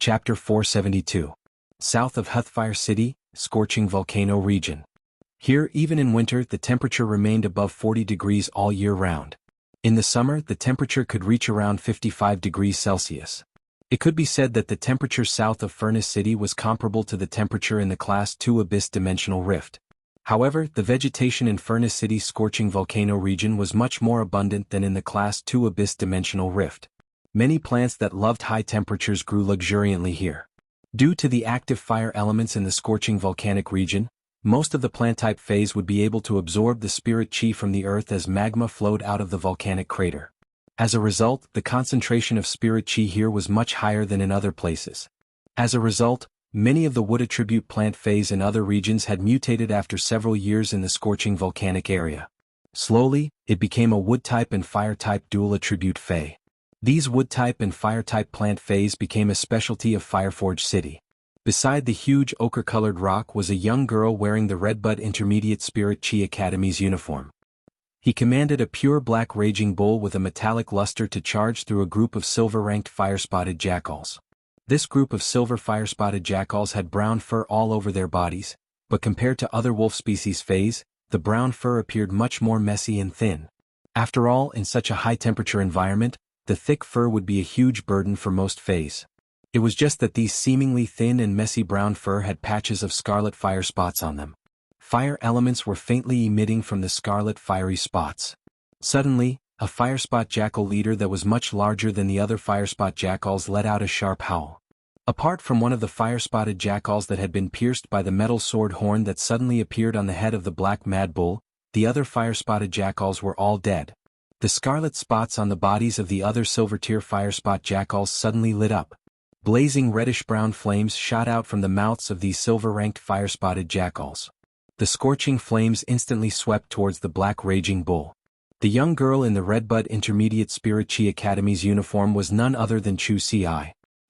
Chapter 472. South of Huthfire City, Scorching Volcano Region. Here, even in winter, the temperature remained above 40 degrees all year round. In the summer, the temperature could reach around 55 degrees Celsius. It could be said that the temperature south of Furnace City was comparable to the temperature in the Class 2 Abyss Dimensional Rift. However, the vegetation in Furnace City's Scorching Volcano region was much more abundant than in the Class 2 Abyss Dimensional Rift. Many plants that loved high temperatures grew luxuriantly here. Due to the active fire elements in the scorching volcanic region, most of the plant-type phase would be able to absorb the spirit chi from the earth as magma flowed out of the volcanic crater. As a result, the concentration of spirit chi here was much higher than in other places. As a result, many of the wood attribute plant phase in other regions had mutated after several years in the scorching volcanic area. Slowly, it became a wood-type and fire-type dual attribute phase. These wood-type and fire-type plant phase became a specialty of Fireforge City. Beside the huge ochre-colored rock was a young girl wearing the Redbud Intermediate Spirit Chi Academy's uniform. He commanded a pure black raging bull with a metallic luster to charge through a group of silver-ranked fire-spotted jackals. This group of silver fire-spotted jackals had brown fur all over their bodies, but compared to other wolf species phase, the brown fur appeared much more messy and thin. After all, in such a high-temperature environment, the thick fur would be a huge burden for most phase. It was just that these seemingly thin and messy brown fur had patches of scarlet fire spots on them. Fire elements were faintly emitting from the scarlet fiery spots. Suddenly, a firespot jackal leader that was much larger than the other firespot jackals let out a sharp howl. Apart from one of the fire-spotted jackals that had been pierced by the metal sword horn that suddenly appeared on the head of the black mad bull, the other fire-spotted jackals were all dead. The scarlet spots on the bodies of the other silver-tier firespot jackals suddenly lit up. Blazing reddish-brown flames shot out from the mouths of these silver-ranked fire-spotted jackals. The scorching flames instantly swept towards the black raging bull. The young girl in the Redbud Intermediate Spirit Chi Academy's uniform was none other than Chu Ci.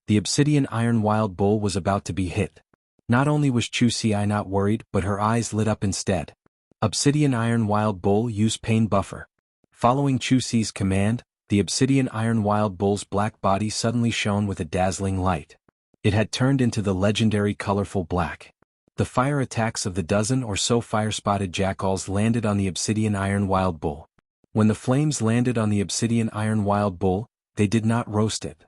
The Obsidian Iron Wild Bull was about to be hit. Not only was Chu Ci not worried, but her eyes lit up instead. Obsidian Iron Wild Bull use Pain Buffer. Following Chu Ci's command, the Obsidian Iron Wild Bull's black body suddenly shone with a dazzling light. It had turned into the legendary colorful black. The fire attacks of the dozen or so fire-spotted jackals landed on the Obsidian Iron Wild Bull. When the flames landed on the Obsidian Iron Wild Bull, they did not roast it.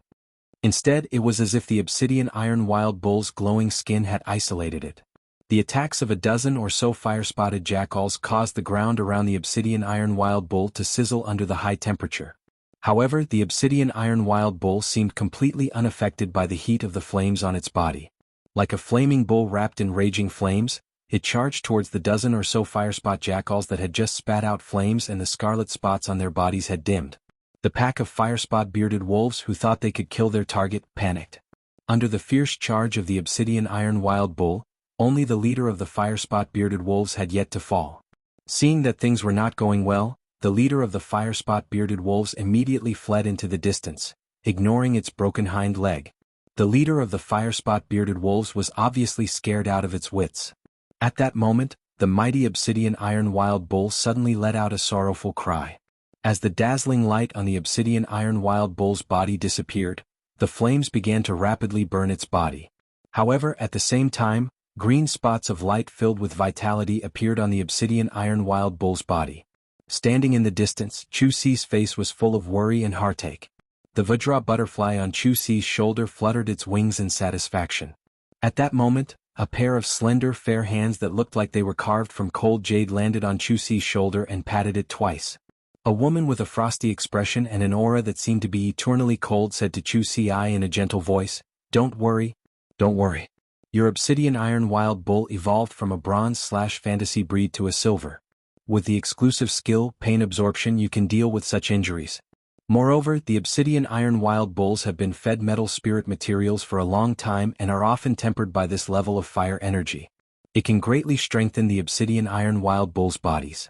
Instead, it was as if the Obsidian Iron Wild Bull's glowing skin had isolated it. The attacks of a dozen or so fire-spotted jackals caused the ground around the Obsidian Iron Wild Bull to sizzle under the high temperature. However, the Obsidian Iron Wild Bull seemed completely unaffected by the heat of the flames on its body. Like a flaming bull wrapped in raging flames, it charged towards the dozen or so firespot jackals that had just spat out flames and the scarlet spots on their bodies had dimmed. The pack of firespot bearded wolves who thought they could kill their target panicked. Under the fierce charge of the Obsidian Iron Wild Bull, only the leader of the firespot bearded wolves had yet to fall. Seeing that things were not going well, the leader of the firespot bearded wolves immediately fled into the distance, ignoring its broken hind leg. The leader of the firespot bearded wolves was obviously scared out of its wits. At that moment, the mighty Obsidian Iron Wild Bull suddenly let out a sorrowful cry. As the dazzling light on the Obsidian Iron Wild Bull's body disappeared, the flames began to rapidly burn its body. However, at the same time, green spots of light filled with vitality appeared on the Obsidian Iron Wild Bull's body. Standing in the distance, Chu Ci's face was full of worry and heartache. The Vajra butterfly on Chu Ci's shoulder fluttered its wings in satisfaction. At that moment, a pair of slender fair hands that looked like they were carved from cold jade landed on Chu Ci's shoulder and patted it twice. A woman with a frosty expression and an aura that seemed to be eternally cold said to Chu Ci in a gentle voice, "Don't worry. Don't worry. Your Obsidian Iron Wild Bull evolved from a bronze/fantasy breed to a silver. With the exclusive skill, Pain Absorption, you can deal with such injuries. Moreover, the Obsidian Iron Wild Bulls have been fed metal spirit materials for a long time and are often tempered by this level of fire energy. It can greatly strengthen the Obsidian Iron Wild Bulls' bodies."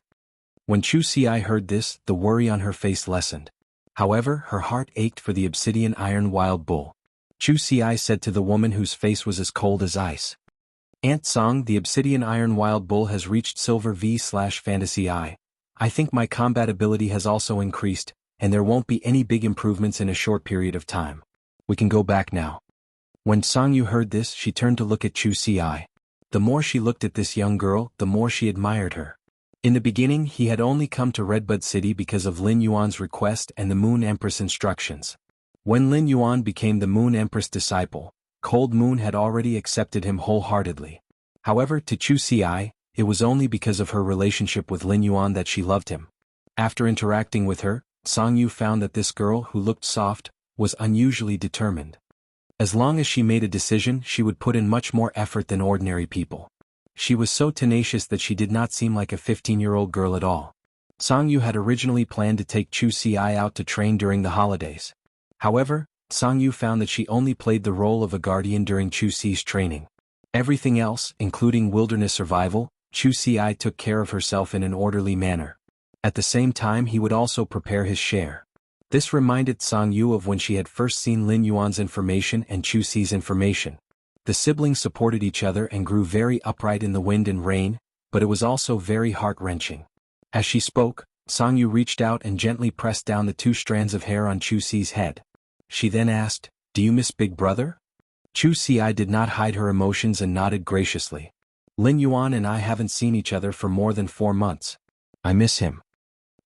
When Chu Ci heard this, the worry on her face lessened. However, her heart ached for the Obsidian Iron Wild Bull. Chu Ci said to the woman whose face was as cold as ice, "Aunt Song, the Obsidian Iron Wild Bull has reached Silver V/Fantasy I. I think my combat ability has also increased, and there won't be any big improvements in a short period of time. We can go back now." When Song Yu heard this, she turned to look at Chu Si. The more she looked at this young girl, the more she admired her. In the beginning, he had only come to Redbud City because of Lin Yuan's request and the Moon Empress instructions. When Lin Yuan became the Moon Empress disciple, Cold Moon had already accepted him wholeheartedly. However, to Chu Si, it was only because of her relationship with Lin Yuan that she loved him. After interacting with her, Song Yu found that this girl, who looked soft, was unusually determined. As long as she made a decision, she would put in much more effort than ordinary people. She was so tenacious that she did not seem like a 15-year-old girl at all. Song Yu had originally planned to take Chu Si out to train during the holidays. However, Song Yu found that she only played the role of a guardian during Chu Si's training. Everything else, including wilderness survival, Chu Si took care of herself in an orderly manner. At the same time, he would also prepare his share. This reminded Song Yu of when she had first seen Lin Yuan's information and Chu Si's information. The siblings supported each other and grew very upright in the wind and rain, but it was also very heart-wrenching. As she spoke, Song Yu reached out and gently pressed down the 2 strands of hair on Chu Si's head. She then asked, "Do you miss Big Brother?" Chu Si did not hide her emotions and nodded graciously. "Lin Yuan and I haven't seen each other for more than 4 months. I miss him."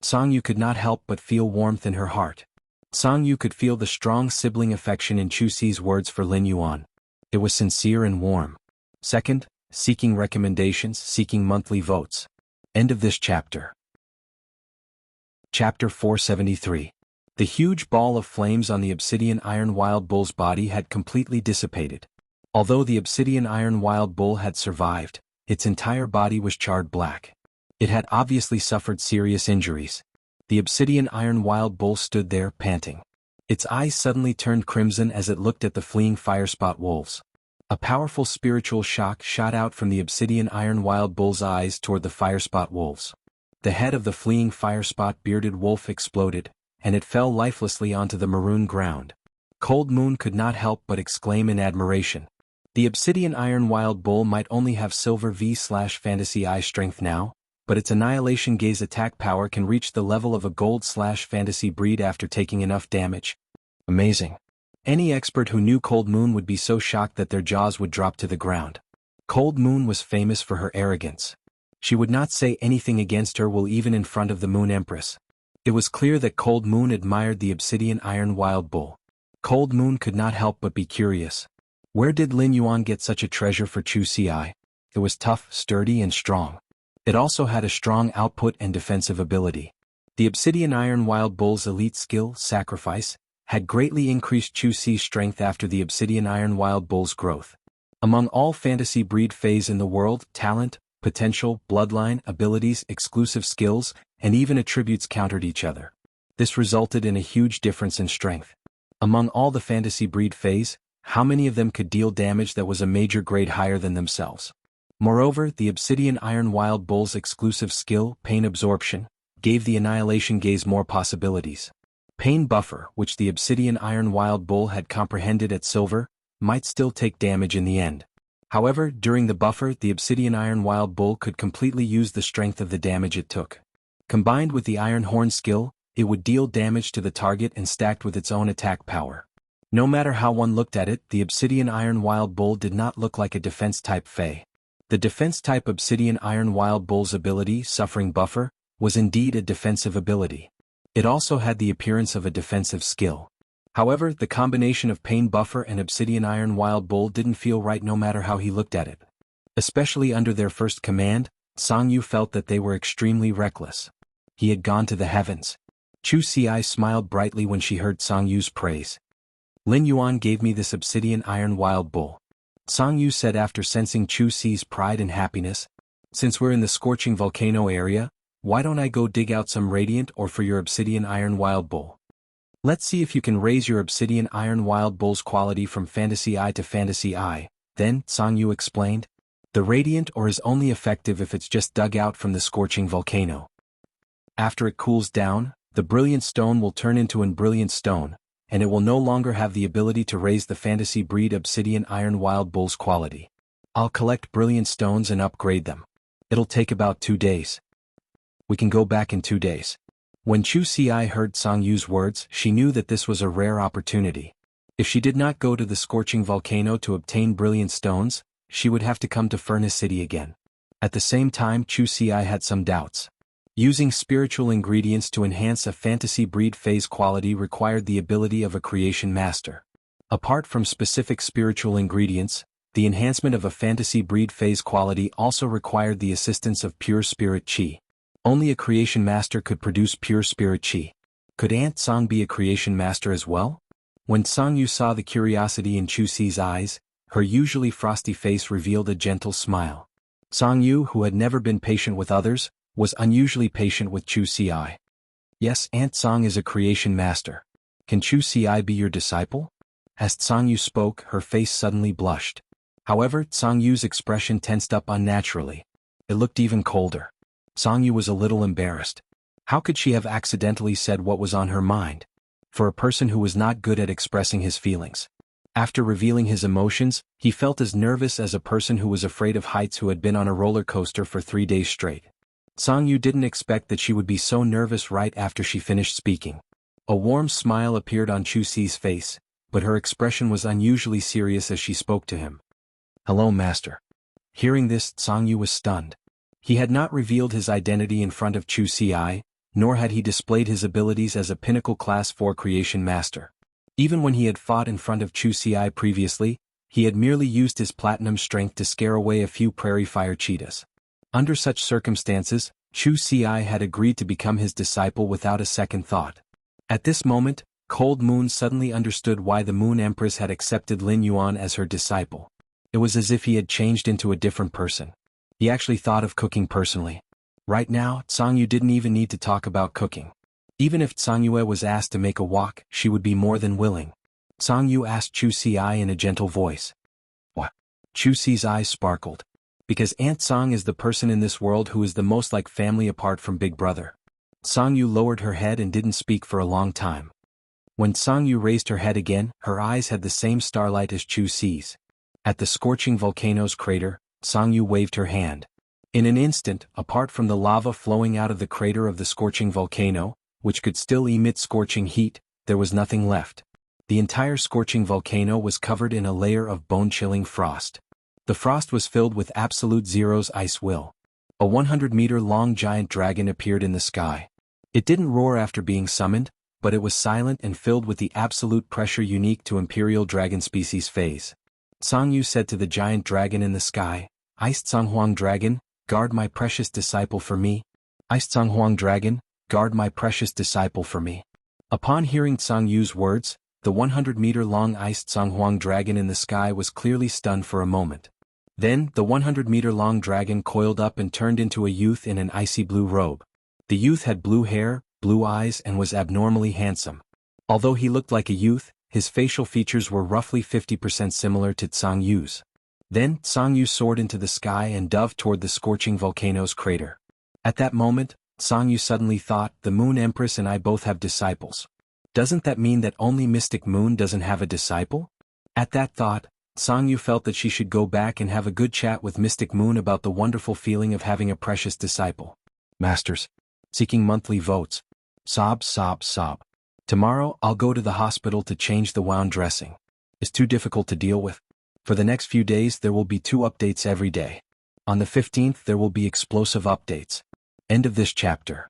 Song Yu could not help but feel warmth in her heart. Song Yu could feel the strong sibling affection in Chu Si's words for Lin Yuan. It was sincere and warm. Second, seeking recommendations, seeking monthly votes. End of this chapter. Chapter 473. The huge ball of flames on the obsidian iron wild bull's body had completely dissipated. Although the obsidian iron wild bull had survived, its entire body was charred black. It had obviously suffered serious injuries. The obsidian iron wild bull stood there, panting. Its eyes suddenly turned crimson as it looked at the fleeing firespot wolves. A powerful spiritual shock shot out from the obsidian iron wild bull's eyes toward the firespot wolves. The head of the fleeing firespot bearded wolf exploded, and it fell lifelessly onto the maroon ground. Cold Moon could not help but exclaim in admiration. The obsidian iron wild bull might only have silver V/fantasy eye strength now, but its annihilation gaze attack power can reach the level of a gold/fantasy breed after taking enough damage. Amazing. Any expert who knew Cold Moon would be so shocked that their jaws would drop to the ground. Cold Moon was famous for her arrogance. She would not say anything against her will even in front of the Moon Empress. It was clear that Cold Moon admired the obsidian iron wild bull. Cold Moon could not help but be curious. Where did Lin Yuan get such a treasure for Chu Si? It was tough, sturdy and strong. It also had a strong output and defensive ability. The obsidian iron wild bull's elite skill, Sacrifice, had greatly increased Chu Si's strength after the obsidian iron wild bull's growth. Among all fantasy breed fays in the world, talent, potential, bloodline, abilities, exclusive skills, and even attributes countered each other. This resulted in a huge difference in strength. Among all the fantasy breed fays, how many of them could deal damage that was a major grade higher than themselves? Moreover, the obsidian iron wild bull's exclusive skill, Pain Absorption, gave the annihilation gaze more possibilities. Pain Buffer, which the obsidian iron wild bull had comprehended at silver, might still take damage in the end. However, during the buffer, the obsidian iron wild bull could completely use the strength of the damage it took. Combined with the iron horn skill, it would deal damage to the target and stacked with its own attack power. No matter how one looked at it, the obsidian iron wild bull did not look like a defense-type fey. The defense-type obsidian iron wild bull's ability, Suffering Buffer, was indeed a defensive ability. It also had the appearance of a defensive skill. However, the combination of Pain Buffer and obsidian iron wild bull didn't feel right no matter how he looked at it. Especially under their first command, Song Yu felt that they were extremely reckless. He had gone to the heavens. Chu Si smiled brightly when she heard Song Yu's praise. Lin Yuan gave me this obsidian iron wild bull. Song Yu said after sensing Chu Si's pride and happiness. Since we're in the scorching volcano area, why don't I go dig out some radiant ore for your obsidian iron wild bull? Let's see if you can raise your obsidian iron wild bull's quality from fantasy eye to fantasy eye. Then, Song Yu explained, the radiant ore is only effective if it's just dug out from the scorching volcano. After it cools down, the brilliant stone will turn into an brilliant stone, and it will no longer have the ability to raise the fantasy breed obsidian iron wild bull's quality. I'll collect brilliant stones and upgrade them. It'll take about 2 days. We can go back in 2 days. When Chu Si heard Song Yu's words, she knew that this was a rare opportunity. If she did not go to the scorching volcano to obtain brilliant stones, she would have to come to Furnace City again. At the same time, Chu Xi had some doubts. Using spiritual ingredients to enhance a fantasy breed phase quality required the ability of a creation master. Apart from specific spiritual ingredients, the enhancement of a fantasy breed phase quality also required the assistance of pure spirit qi. Only a creation master could produce pure spirit qi. Could Aunt Song be a creation master as well? When Song Yu saw the curiosity in Chu Xi's eyes, her usually frosty face revealed a gentle smile. Song Yu, who had never been patient with others, was unusually patient with Chu Xi. Yes, Aunt Song is a creation master. Can Chu Xi be your disciple? As Song Yu spoke, her face suddenly blushed. However, Song Yu's expression tensed up unnaturally. It looked even colder. Song Yu was a little embarrassed. How could she have accidentally said what was on her mind? For a person who was not good at expressing his feelings. After revealing his emotions, he felt as nervous as a person who was afraid of heights who had been on a roller coaster for 3 days straight. Song Yu didn't expect that she would be so nervous right after she finished speaking. A warm smile appeared on Chu Xi's face, but her expression was unusually serious as she spoke to him. Hello, Master. Hearing this, Song Yu was stunned. He had not revealed his identity in front of Chu Xi, nor had he displayed his abilities as a pinnacle class 4 creation master. Even when he had fought in front of Chu Xi previously, he had merely used his platinum strength to scare away a few prairie fire cheetahs. Under such circumstances, Chu Xi had agreed to become his disciple without a second thought. At this moment, Cold Moon suddenly understood why the Moon Empress had accepted Lin Yuan as her disciple. It was as if he had changed into a different person. He actually thought of cooking personally. Right now, Song Yu didn't even need to talk about cooking. Even if Song Yue was asked to make a wok, she would be more than willing. Song Yu asked Chu Xi in a gentle voice. What? Chu Xi's eyes sparkled. Because Aunt Song is the person in this world who is the most like family apart from Big Brother. Song Yu lowered her head and didn't speak for a long time. When Song Yu raised her head again, her eyes had the same starlight as Chu Xi's. At the scorching volcano's crater, Song Yu waved her hand. In an instant, apart from the lava flowing out of the crater of the scorching volcano, which could still emit scorching heat, there was nothing left. The entire scorching volcano was covered in a layer of bone-chilling frost. The frost was filled with Absolute Zero's ice will. A 100-meter-long giant dragon appeared in the sky. It didn't roar after being summoned, but it was silent and filled with the absolute pressure unique to Imperial Dragon species phase. Song Yu said to the giant dragon in the sky, Iced Songhuang Dragon, guard my precious disciple for me. Iced Songhuang Dragon, guard my precious disciple for me. Upon hearing Song Yu's words, the 100-meter-long iced Songhuang Dragon in the sky was clearly stunned for a moment. Then, the 100-meter-long dragon coiled up and turned into a youth in an icy blue robe. The youth had blue hair, blue eyes and was abnormally handsome. Although he looked like a youth, his facial features were roughly 50% similar to Song Yu's. Then, Song Yu soared into the sky and dove toward the scorching volcano's crater. At that moment, Song Yu suddenly thought, the Moon Empress and I both have disciples. Doesn't that mean that only Mystic Moon doesn't have a disciple? At that thought, Song Yu felt that she should go back and have a good chat with Mystic Moon about the wonderful feeling of having a precious disciple. Masters. Seeking monthly votes. Sob, sob, sob. Tomorrow, I'll go to the hospital to change the wound dressing. It's too difficult to deal with. For the next few days there will be 2 updates every day. On the 15th there will be explosive updates. End of this chapter.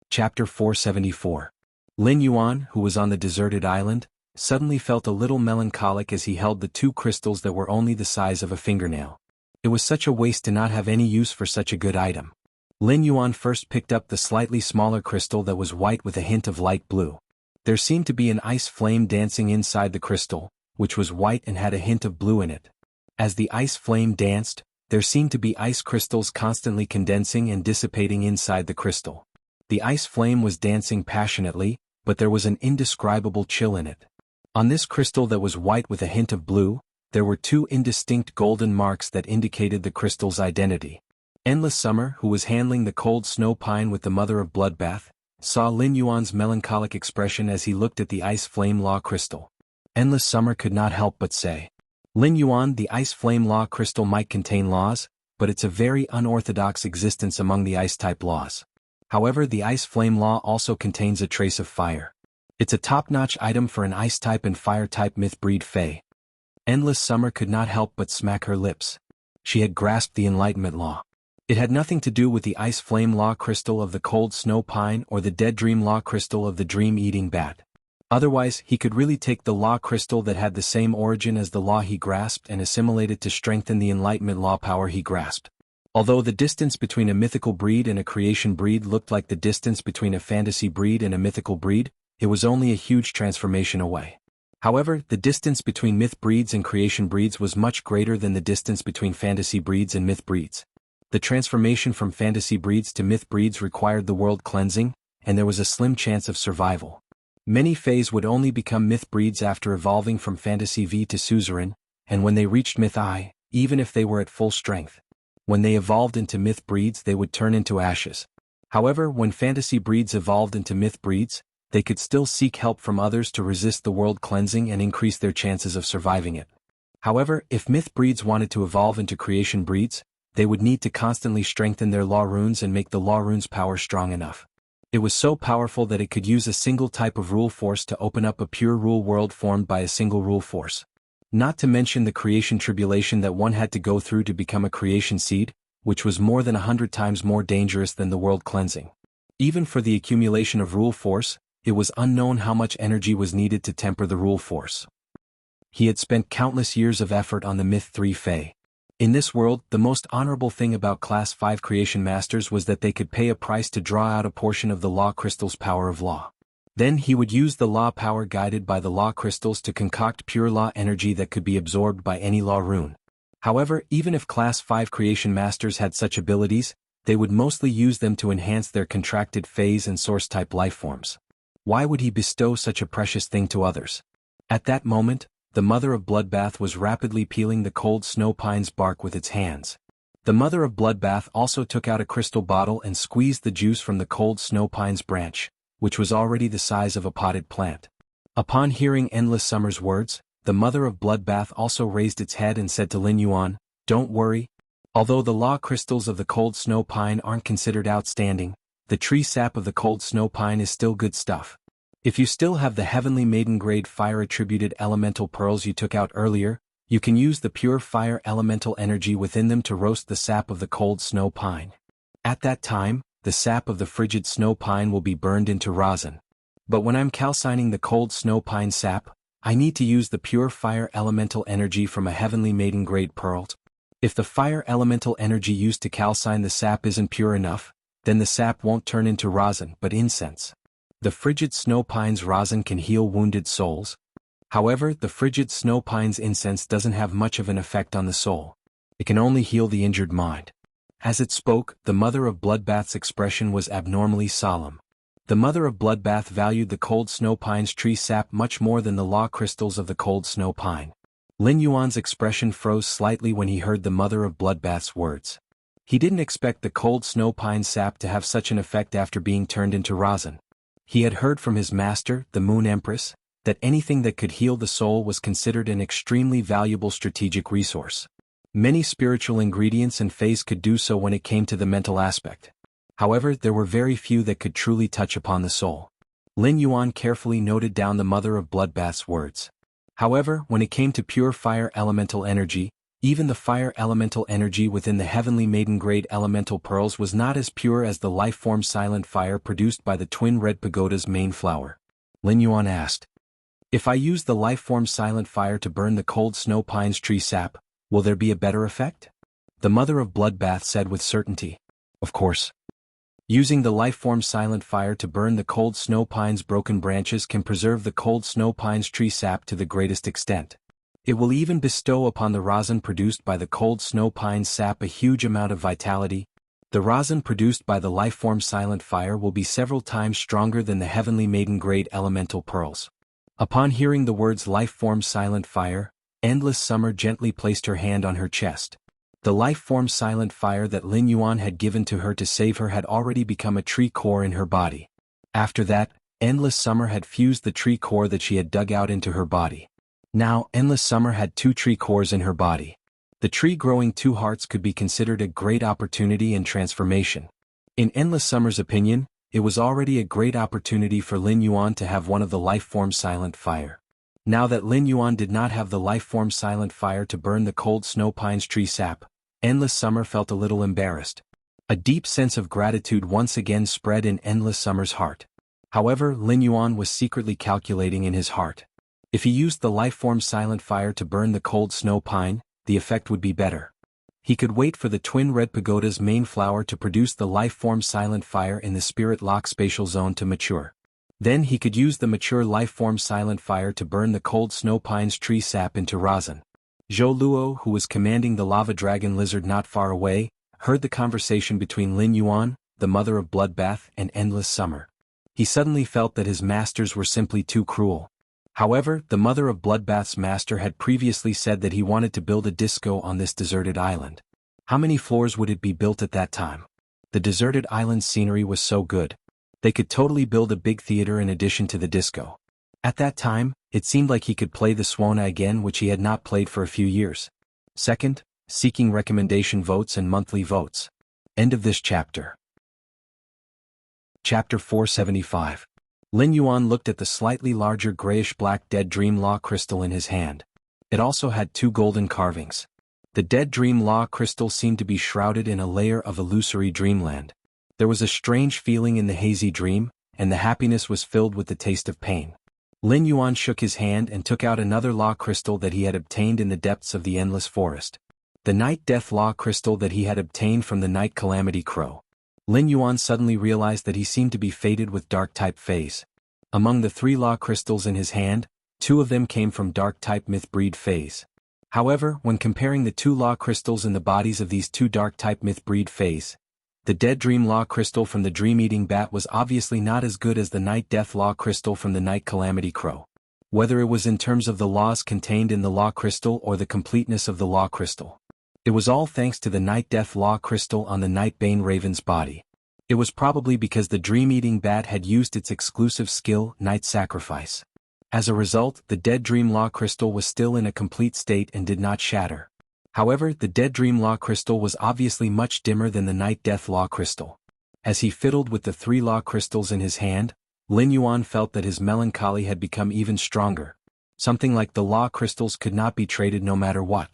Chapter 474. Lin Yuan, who was on the deserted island, suddenly felt a little melancholic as he held the 2 crystals that were only the size of a fingernail. It was such a waste to not have any use for such a good item. Lin Yuan first picked up the slightly smaller crystal that was white with a hint of light blue. There seemed to be an ice flame dancing inside the crystal, which was white and had a hint of blue in it. As the ice flame danced, there seemed to be ice crystals constantly condensing and dissipating inside the crystal. The ice flame was dancing passionately, but there was an indescribable chill in it. On this crystal that was white with a hint of blue, there were 2 indistinct golden marks that indicated the crystal's identity. Endless Summer, who was handling the cold snow pine with the Mother of Bloodbath, saw Lin Yuan's melancholic expression as he looked at the ice flame law crystal. Endless Summer could not help but say, Lin Yuan, the ice flame law crystal might contain laws, but it's a very unorthodox existence among the ice-type laws. However, the ice flame law also contains a trace of fire. It's a top-notch item for an Ice-type and Fire-type myth-breed Fae. Endless Summer could not help but smack her lips. She had grasped the Enlightenment Law. It had nothing to do with the Ice Flame Law Crystal of the Cold Snow Pine or the Dead Dream Law Crystal of the Dream-Eating Bat. Otherwise, he could really take the Law Crystal that had the same origin as the Law he grasped and assimilate it to strengthen the Enlightenment Law power he grasped. Although the distance between a mythical breed and a creation breed looked like the distance between a fantasy breed and a mythical breed, it was only a huge transformation away. However, the distance between myth breeds and creation breeds was much greater than the distance between fantasy breeds and myth breeds. The transformation from fantasy breeds to myth breeds required the world cleansing, and there was a slim chance of survival. Many Faes would only become myth breeds after evolving from Fantasy V to Suzerain, and when they reached Myth I, even if they were at full strength. When they evolved into myth breeds they would turn into ashes. However, when fantasy breeds evolved into myth breeds, they could still seek help from others to resist the world cleansing and increase their chances of surviving it. However, if myth breeds wanted to evolve into creation breeds, they would need to constantly strengthen their law runes and make the law runes' power strong enough. It was so powerful that it could use a single type of rule force to open up a pure rule world formed by a single rule force. Not to mention the creation tribulation that one had to go through to become a creation seed, which was more than 100 times more dangerous than the world cleansing. Even for the accumulation of rule force, it was unknown how much energy was needed to temper the rule force. He had spent countless years of effort on the Myth 3 Fae. In this world, the most honorable thing about Class 5 Creation Masters was that they could pay a price to draw out a portion of the Law Crystal's power of law. Then he would use the law power guided by the Law Crystals to concoct pure law energy that could be absorbed by any law rune. However, even if Class 5 Creation Masters had such abilities, they would mostly use them to enhance their contracted phase and source-type lifeforms. Why would he bestow such a precious thing to others? At that moment, the Mother of Bloodbath was rapidly peeling the cold snow pine's bark with its hands. The Mother of Bloodbath also took out a crystal bottle and squeezed the juice from the cold snow pine's branch, which was already the size of a potted plant. Upon hearing Endless Summer's words, the Mother of Bloodbath also raised its head and said to Lin Yuan, "Don't worry. Although the law crystals of the cold snow pine aren't considered outstanding, the tree sap of the cold snow pine is still good stuff. If you still have the Heavenly Maiden grade fire-attributed elemental pearls you took out earlier, you can use the pure fire elemental energy within them to roast the sap of the cold snow pine. At that time, the sap of the frigid snow pine will be burned into rosin. But when I'm calcining the cold snow pine sap, I need to use the pure fire elemental energy from a Heavenly Maiden grade pearl. If the fire elemental energy used to calcine the sap isn't pure enough, then the sap won't turn into rosin but incense. The frigid snow pine's rosin can heal wounded souls. However, the frigid snow pine's incense doesn't have much of an effect on the soul. It can only heal the injured mind." As it spoke, the Mother of Bloodbath's expression was abnormally solemn. The Mother of Bloodbath valued the cold snow pine's tree sap much more than the law crystals of the cold snow pine. Lin Yuan's expression froze slightly when he heard the Mother of Bloodbath's words. He didn't expect the cold snow pine sap to have such an effect after being turned into rosin. He had heard from his master, the Moon Empress, that anything that could heal the soul was considered an extremely valuable strategic resource. Many spiritual ingredients and phase could do so when it came to the mental aspect. However, there were very few that could truly touch upon the soul. Lin Yuan carefully noted down the Mother of Bloodbath's words. However, when it came to pure fire elemental energy, even the fire elemental energy within the Heavenly Maiden grade elemental pearls was not as pure as the life-form silent fire produced by the twin red pagoda's main flower. Lin Yuan asked, "If I use the life-form silent fire to burn the cold snow pine's tree sap, will there be a better effect?" The Mother of Bloodbath said with certainty, "Of course. Using the life-form silent fire to burn the cold snow pine's broken branches can preserve the cold snow pine's tree sap to the greatest extent. It will even bestow upon the rosin produced by the cold snow pine's sap a huge amount of vitality. The rosin produced by the life-form silent fire will be several times stronger than the Heavenly Maiden grade elemental pearls." Upon hearing the words life-form silent fire, Endless Summer gently placed her hand on her chest. The life-form silent fire that Lin Yuan had given to her to save her had already become a tree core in her body. After that, Endless Summer had fused the tree core that she had dug out into her body. Now, Endless Summer had 2 tree cores in her body. The tree growing 2 hearts could be considered a great opportunity and transformation. In Endless Summer's opinion, it was already a great opportunity for Lin Yuan to have one of the life-form silent fire. Now that Lin Yuan did not have the life-form silent fire to burn the cold snow pine's tree sap, Endless Summer felt a little embarrassed. A deep sense of gratitude once again spread in Endless Summer's heart. However, Lin Yuan was secretly calculating in his heart. If he used the life-form silent fire to burn the cold snow pine, the effect would be better. He could wait for the Twin Red Pagoda's main flower to produce the life-form silent fire in the Spirit Lock spatial zone to mature. Then he could use the mature life-form silent fire to burn the cold snow pine's tree sap into rosin. Zhou Luo, who was commanding the lava dragon lizard not far away, heard the conversation between Lin Yuan, the mother of Bloodbath, and Endless Summer. He suddenly felt that his masters were simply too cruel. However, the mother of Bloodbath's master had previously said that he wanted to build a disco on this deserted island. How many floors would it be built at that time? The deserted island's scenery was so good. They could totally build a big theater in addition to the disco. At that time, it seemed like he could play the Swana again, which he had not played for a few years. Second, seeking recommendation votes and monthly votes. End of this chapter. Chapter 475. Lin Yuan looked at the slightly larger grayish-black Dead Dream Law crystal in his hand. It also had 2 golden carvings. The Dead Dream Law crystal seemed to be shrouded in a layer of illusory dreamland. There was a strange feeling in the hazy dream, and the happiness was filled with the taste of pain. Lin Yuan shook his hand and took out another law crystal that he had obtained in the depths of the endless forest. The Night Death Law crystal that he had obtained from the Night Calamity Crow. Lin Yuan suddenly realized that he seemed to be fated with Dark-type phase. Among the 3 law crystals in his hand, 2 of them came from Dark-type Myth-breed phase. However, when comparing the 2 law crystals in the bodies of these 2 Dark-type Myth-breed phase, the Dead Dream Law crystal from the Dream-eating bat was obviously not as good as the Night Death Law crystal from the Night Calamity Crow. Whether it was in terms of the laws contained in the law crystal or the completeness of the law crystal. It was all thanks to the Night Death Law crystal on the Nightbane Raven's body. It was probably because the Dream-eating bat had used its exclusive skill, Night Sacrifice. As a result, the Dead Dream Law crystal was still in a complete state and did not shatter. However, the Dead Dream Law crystal was obviously much dimmer than the Night Death Law crystal. As he fiddled with the 3 law crystals in his hand, Lin Yuan felt that his melancholy had become even stronger. Something like the law crystals could not be traded no matter what.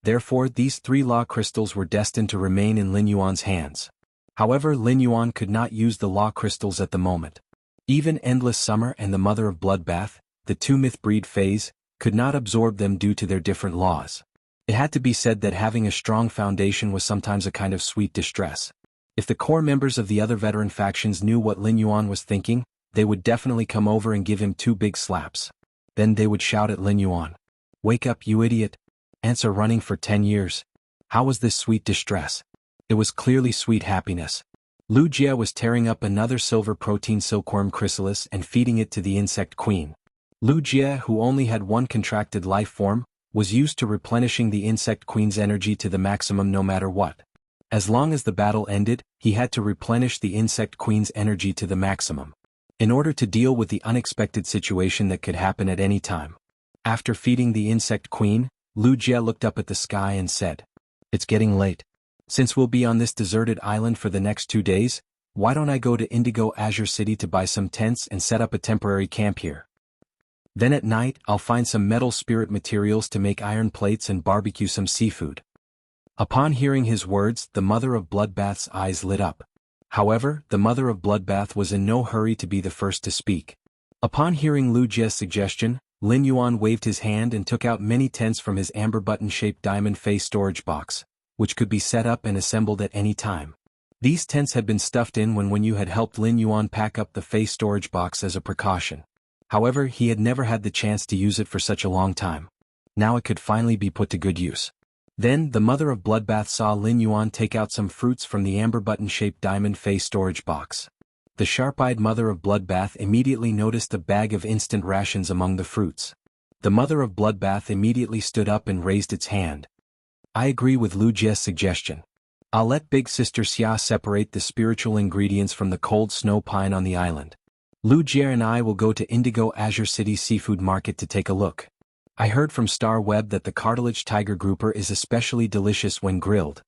Therefore, these 3 law crystals were destined to remain in Lin Yuan's hands. However, Lin Yuan could not use the law crystals at the moment. Even Endless Summer and the Mother of Bloodbath, the 2 Myth-breed phase, could not absorb them due to their different laws. It had to be said that having a strong foundation was sometimes a kind of sweet distress. If the core members of the other veteran factions knew what Lin Yuan was thinking, they would definitely come over and give him 2 big slaps. Then they would shout at Lin Yuan. "Wake up, you idiot! Ants are running for 10 years. How was this sweet distress?" It was clearly sweet happiness. Lu Jie was tearing up another silver protein silkworm chrysalis and feeding it to the insect queen. Lu Jie, who only had 1 contracted life form, was used to replenishing the insect queen's energy to the maximum no matter what. As long as the battle ended, he had to replenish the insect queen's energy to the maximum. In order to deal with the unexpected situation that could happen at any time. After feeding the insect queen, Lu Jie looked up at the sky and said, "It's getting late. Since we'll be on this deserted island for the next 2 days, why don't I go to Indigo Azure City to buy some tents and set up a temporary camp here? Then at night I'll find some metal spirit materials to make iron plates and barbecue some seafood." Upon hearing his words, the Mother of Bloodbath's eyes lit up. However, the Mother of Bloodbath was in no hurry to be the first to speak. Upon hearing Lu Jie's suggestion, Lin Yuan waved his hand and took out many tents from his amber button-shaped diamond face storage box, which could be set up and assembled at any time. These tents had been stuffed in when you had helped Lin Yuan pack up the face storage box as a precaution. However, he had never had the chance to use it for such a long time. Now it could finally be put to good use. Then, the Mother of Bloodbath saw Lin Yuan take out some fruits from the amber button-shaped diamond face storage box. The sharp-eyed Mother of Bloodbath immediately noticed a bag of instant rations among the fruits. The Mother of Bloodbath immediately stood up and raised its hand. "I agree with Lu Jie's suggestion. I'll let Big Sister Xia separate the spiritual ingredients from the cold snow pine on the island. Lu Jie and I will go to Indigo Azure City Seafood Market to take a look. I heard from Star Web that the cartilage tiger grouper is especially delicious when grilled."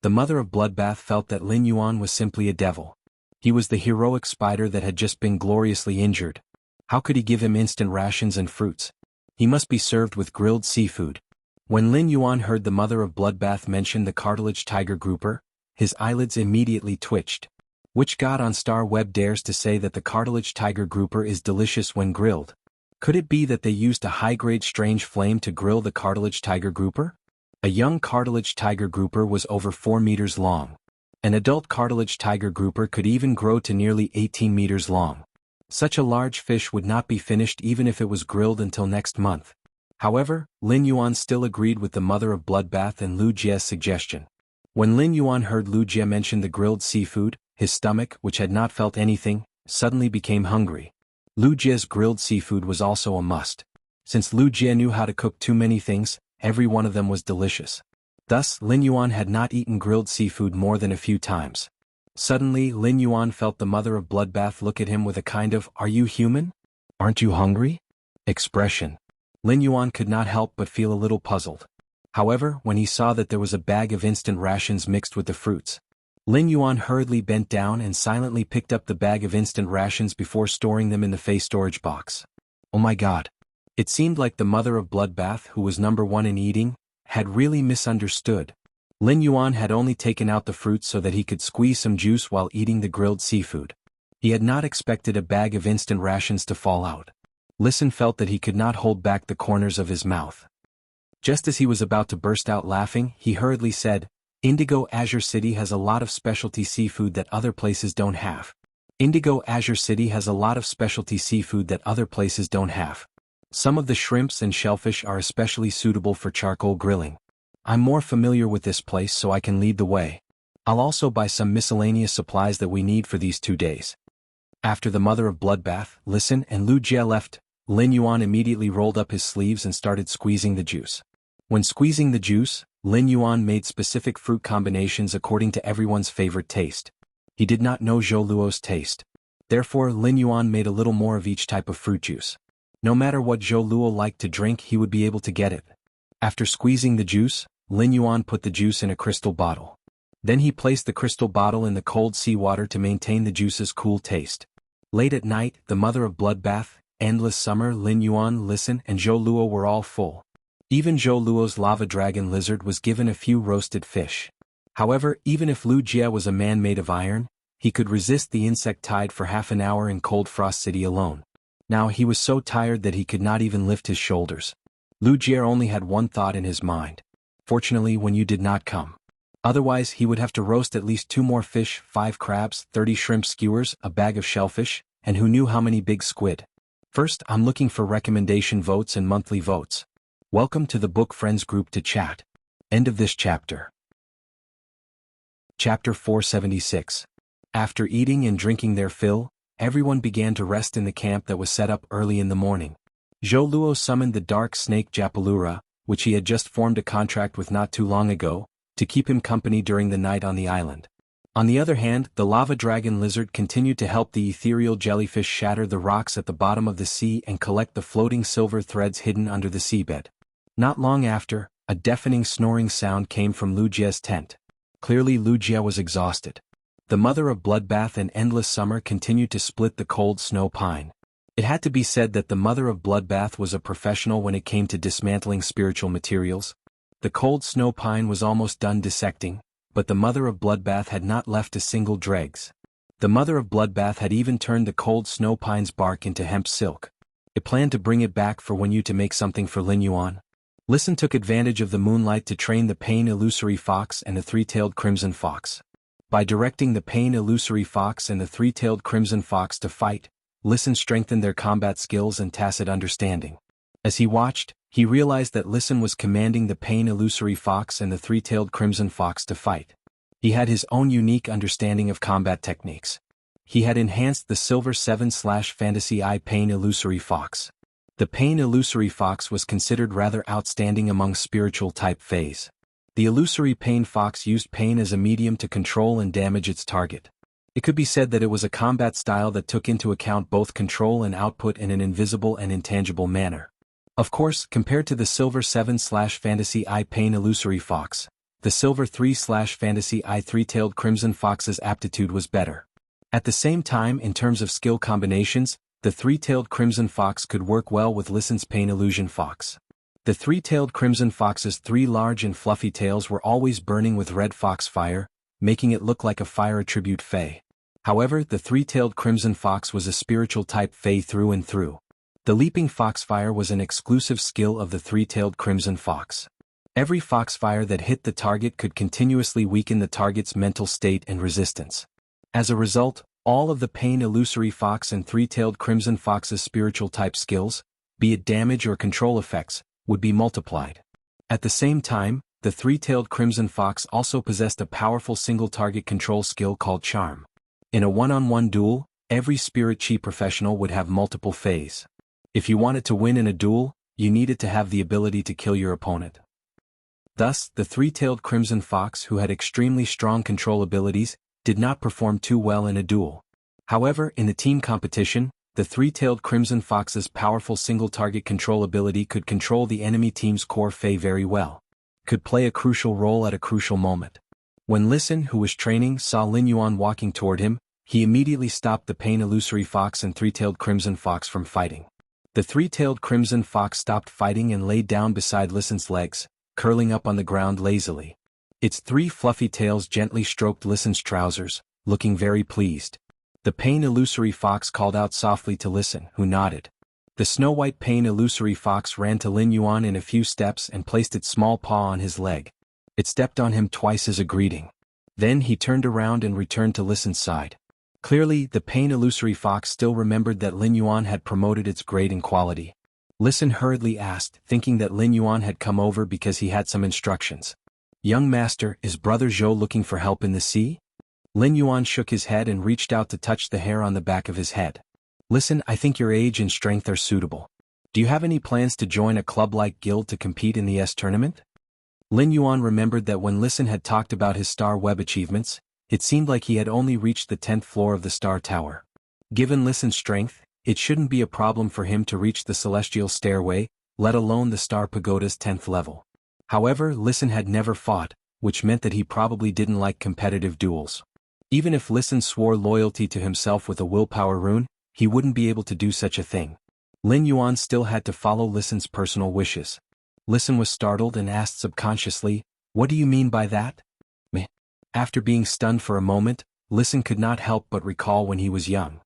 The Mother of Bloodbath felt that Lin Yuan was simply a devil. He was the heroic spider that had just been gloriously injured. How could he give him instant rations and fruits? He must be served with grilled seafood. When Lin Yuan heard the mother of Bloodbath mention the cartilage tiger grouper, his eyelids immediately twitched. Which god on Star Web dares to say that the cartilage tiger grouper is delicious when grilled? Could it be that they used a high-grade strange flame to grill the cartilage tiger grouper? A young cartilage tiger grouper was over 4 meters long. An adult cartilage tiger grouper could even grow to nearly 18 meters long. Such a large fish would not be finished even if it was grilled until next month. However, Lin Yuan still agreed with the mother of Bloodbath and Lu Jie's suggestion. When Lin Yuan heard Lu Jie mention the grilled seafood, his stomach, which had not felt anything, suddenly became hungry. Lu Jie's grilled seafood was also a must. Since Lu Jie knew how to cook too many things, every one of them was delicious. Thus, Lin Yuan had not eaten grilled seafood more than a few times. Suddenly, Lin Yuan felt the mother of Bloodbath look at him with a kind of, "Are you human? Aren't you hungry?" expression. Lin Yuan could not help but feel a little puzzled. However, when he saw that there was a bag of instant rations mixed with the fruits, Lin Yuan hurriedly bent down and silently picked up the bag of instant rations before storing them in the face storage box. Oh my god. It seemed like the mother of Bloodbath, who was number one in eating, had really misunderstood. Lin Yuan had only taken out the fruits so that he could squeeze some juice while eating the grilled seafood. He had not expected a bag of instant rations to fall out. Listen felt that he could not hold back the corners of his mouth. Just as he was about to burst out laughing, he hurriedly said, "Indigo Azure City has a lot of specialty seafood that other places don't have. Indigo Azure City has a lot of specialty seafood that other places don't have. Some of the shrimps and shellfish are especially suitable for charcoal grilling. I'm more familiar with this place so I can lead the way. I'll also buy some miscellaneous supplies that we need for these 2 days." After the mother of Bloodbath, Listen, and Lu Jie left, Lin Yuan immediately rolled up his sleeves and started squeezing the juice. When squeezing the juice, Lin Yuan made specific fruit combinations according to everyone's favorite taste. He did not know Zhou Luo's taste. Therefore, Lin Yuan made a little more of each type of fruit juice. No matter what Zhou Luo liked to drink, he would be able to get it. After squeezing the juice, Lin Yuan put the juice in a crystal bottle. Then he placed the crystal bottle in the cold seawater to maintain the juice's cool taste. Late at night, the mother of Bloodbath, Endless Summer, Lin Yuan, Listen, and Zhou Luo were all full. Even Zhou Luo's lava dragon lizard was given a few roasted fish. However, even if Lu Jie was a man made of iron, he could resist the insect tide for half an hour in Cold Frost City alone. Now he was so tired that he could not even lift his shoulders. Lu Jie only had one thought in his mind. Fortunately, when you did not come. Otherwise, he would have to roast at least 2 more fish, 5 crabs, 30 shrimp skewers, a bag of shellfish, and who knew how many big squid. First, I'm looking for recommendation votes and monthly votes. Welcome to the Book Friends group to chat. End of this chapter. Chapter 476. After eating and drinking their fill, everyone began to rest in the camp that was set up early in the morning. Zhou Luo summoned the dark snake Japalura, which he had just formed a contract with not too long ago, to keep him company during the night on the island. On the other hand, the lava dragon lizard continued to help the ethereal jellyfish shatter the rocks at the bottom of the sea and collect the floating silver threads hidden under the seabed. Not long after, a deafening snoring sound came from Lu Jie's tent. Clearly Lu Jie was exhausted. The mother of Bloodbath and Endless Summer continued to split the cold snow pine. It had to be said that the mother of Bloodbath was a professional when it came to dismantling spiritual materials. The cold snow pine was almost done dissecting, but the mother of Bloodbath had not left a single dregs. The mother of Bloodbath had even turned the cold snow pine's bark into hemp silk. It planned to bring it back for when you to make something for Lin Yuan. Listen took advantage of the moonlight to train the Pain Illusory Fox and the Three-Tailed Crimson Fox. By directing the Pain Illusory Fox and the Three-Tailed Crimson Fox to fight, Listen strengthened their combat skills and tacit understanding. As he watched, he realized that Listen was commanding the Pain Illusory Fox and the Three-Tailed Crimson Fox to fight. He had his own unique understanding of combat techniques. He had enhanced the Silver 7/Fantasy Eye Pain Illusory Fox. The Pain Illusory Fox was considered rather outstanding among spiritual-type fays. The Illusory Pain Fox used pain as a medium to control and damage its target. It could be said that it was a combat style that took into account both control and output in an invisible and intangible manner. Of course, compared to the Silver 7/Fantasy Eye Pain Illusory Fox, the Silver 3/Fantasy Eye Three-Tailed Crimson Fox's aptitude was better. At the same time, in terms of skill combinations, the three-tailed crimson fox could work well with Listen's pain illusion fox. The three-tailed crimson fox's three large and fluffy tails were always burning with red fox fire, making it look like a fire attribute fae. However, the three-tailed crimson fox was a spiritual type fae through and through. The leaping foxfire was an exclusive skill of the three-tailed crimson fox. Every foxfire that hit the target could continuously weaken the target's mental state and resistance. As a result, all of the pain illusory fox and three-tailed crimson fox's spiritual type skills, be it damage or control effects, would be multiplied. At the same time, the three-tailed crimson fox also possessed a powerful single-target control skill called charm. In a one-on-one duel, every spirit chi professional would have multiple faes. If you wanted to win in a duel, you needed to have the ability to kill your opponent. Thus, the three-tailed crimson fox, who had extremely strong control abilities, did not perform too well in a duel. However, in the team competition, the three-tailed crimson fox's powerful single-target control ability could control the enemy team's core fae very well. Could play a crucial role at a crucial moment. When Listen, who was training, saw Lin Yuan walking toward him, he immediately stopped the pain illusory fox and three-tailed crimson fox from fighting. The three-tailed crimson fox stopped fighting and laid down beside Listen's legs, curling up on the ground lazily. Its three fluffy tails gently stroked Listen's trousers, looking very pleased. The pain illusory fox called out softly to Listen, who nodded. The snow-white pain illusory fox ran to Lin Yuan in a few steps and placed its small paw on his leg. It stepped on him twice as a greeting. Then he turned around and returned to Listen's side. Clearly, the pain illusory fox still remembered that Lin Yuan had promoted its grade and quality. Listen hurriedly asked, thinking that Lin Yuan had come over because he had some instructions. "Young master, is Brother Zhou looking for help in the sea?" Lin Yuan shook his head and reached out to touch the hair on the back of his head. "Listen, I think your age and strength are suitable. Do you have any plans to join a club-like guild to compete in the S tournament?" Lin Yuan remembered that when Listen had talked about his Star Web achievements, it seemed like he had only reached the 10th floor of the Star Tower. Given Listen's strength, it shouldn't be a problem for him to reach the Celestial Stairway, let alone the Star Pagoda's 10th level. However, Listen had never fought, which meant that he probably didn't like competitive duels. Even if Listen swore loyalty to himself with a willpower rune, he wouldn't be able to do such a thing. Lin Yuan still had to follow Listen's personal wishes. Listen was startled and asked subconsciously, "What do you mean by that?" Meh. After being stunned for a moment, Listen could not help but recall when he was young.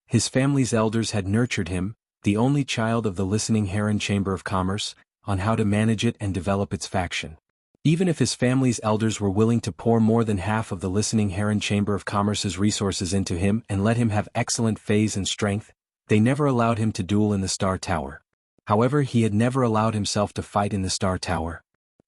His family's elders had nurtured him, the only child of the Listening Heron Chamber of Commerce, on how to manage it and develop its faction. Even if his family's elders were willing to pour more than half of the Listening Heron Chamber of Commerce's resources into him and let him have excellent phase and strength, they never allowed him to duel in the Star Tower. However, he had never allowed himself to fight in the Star Tower.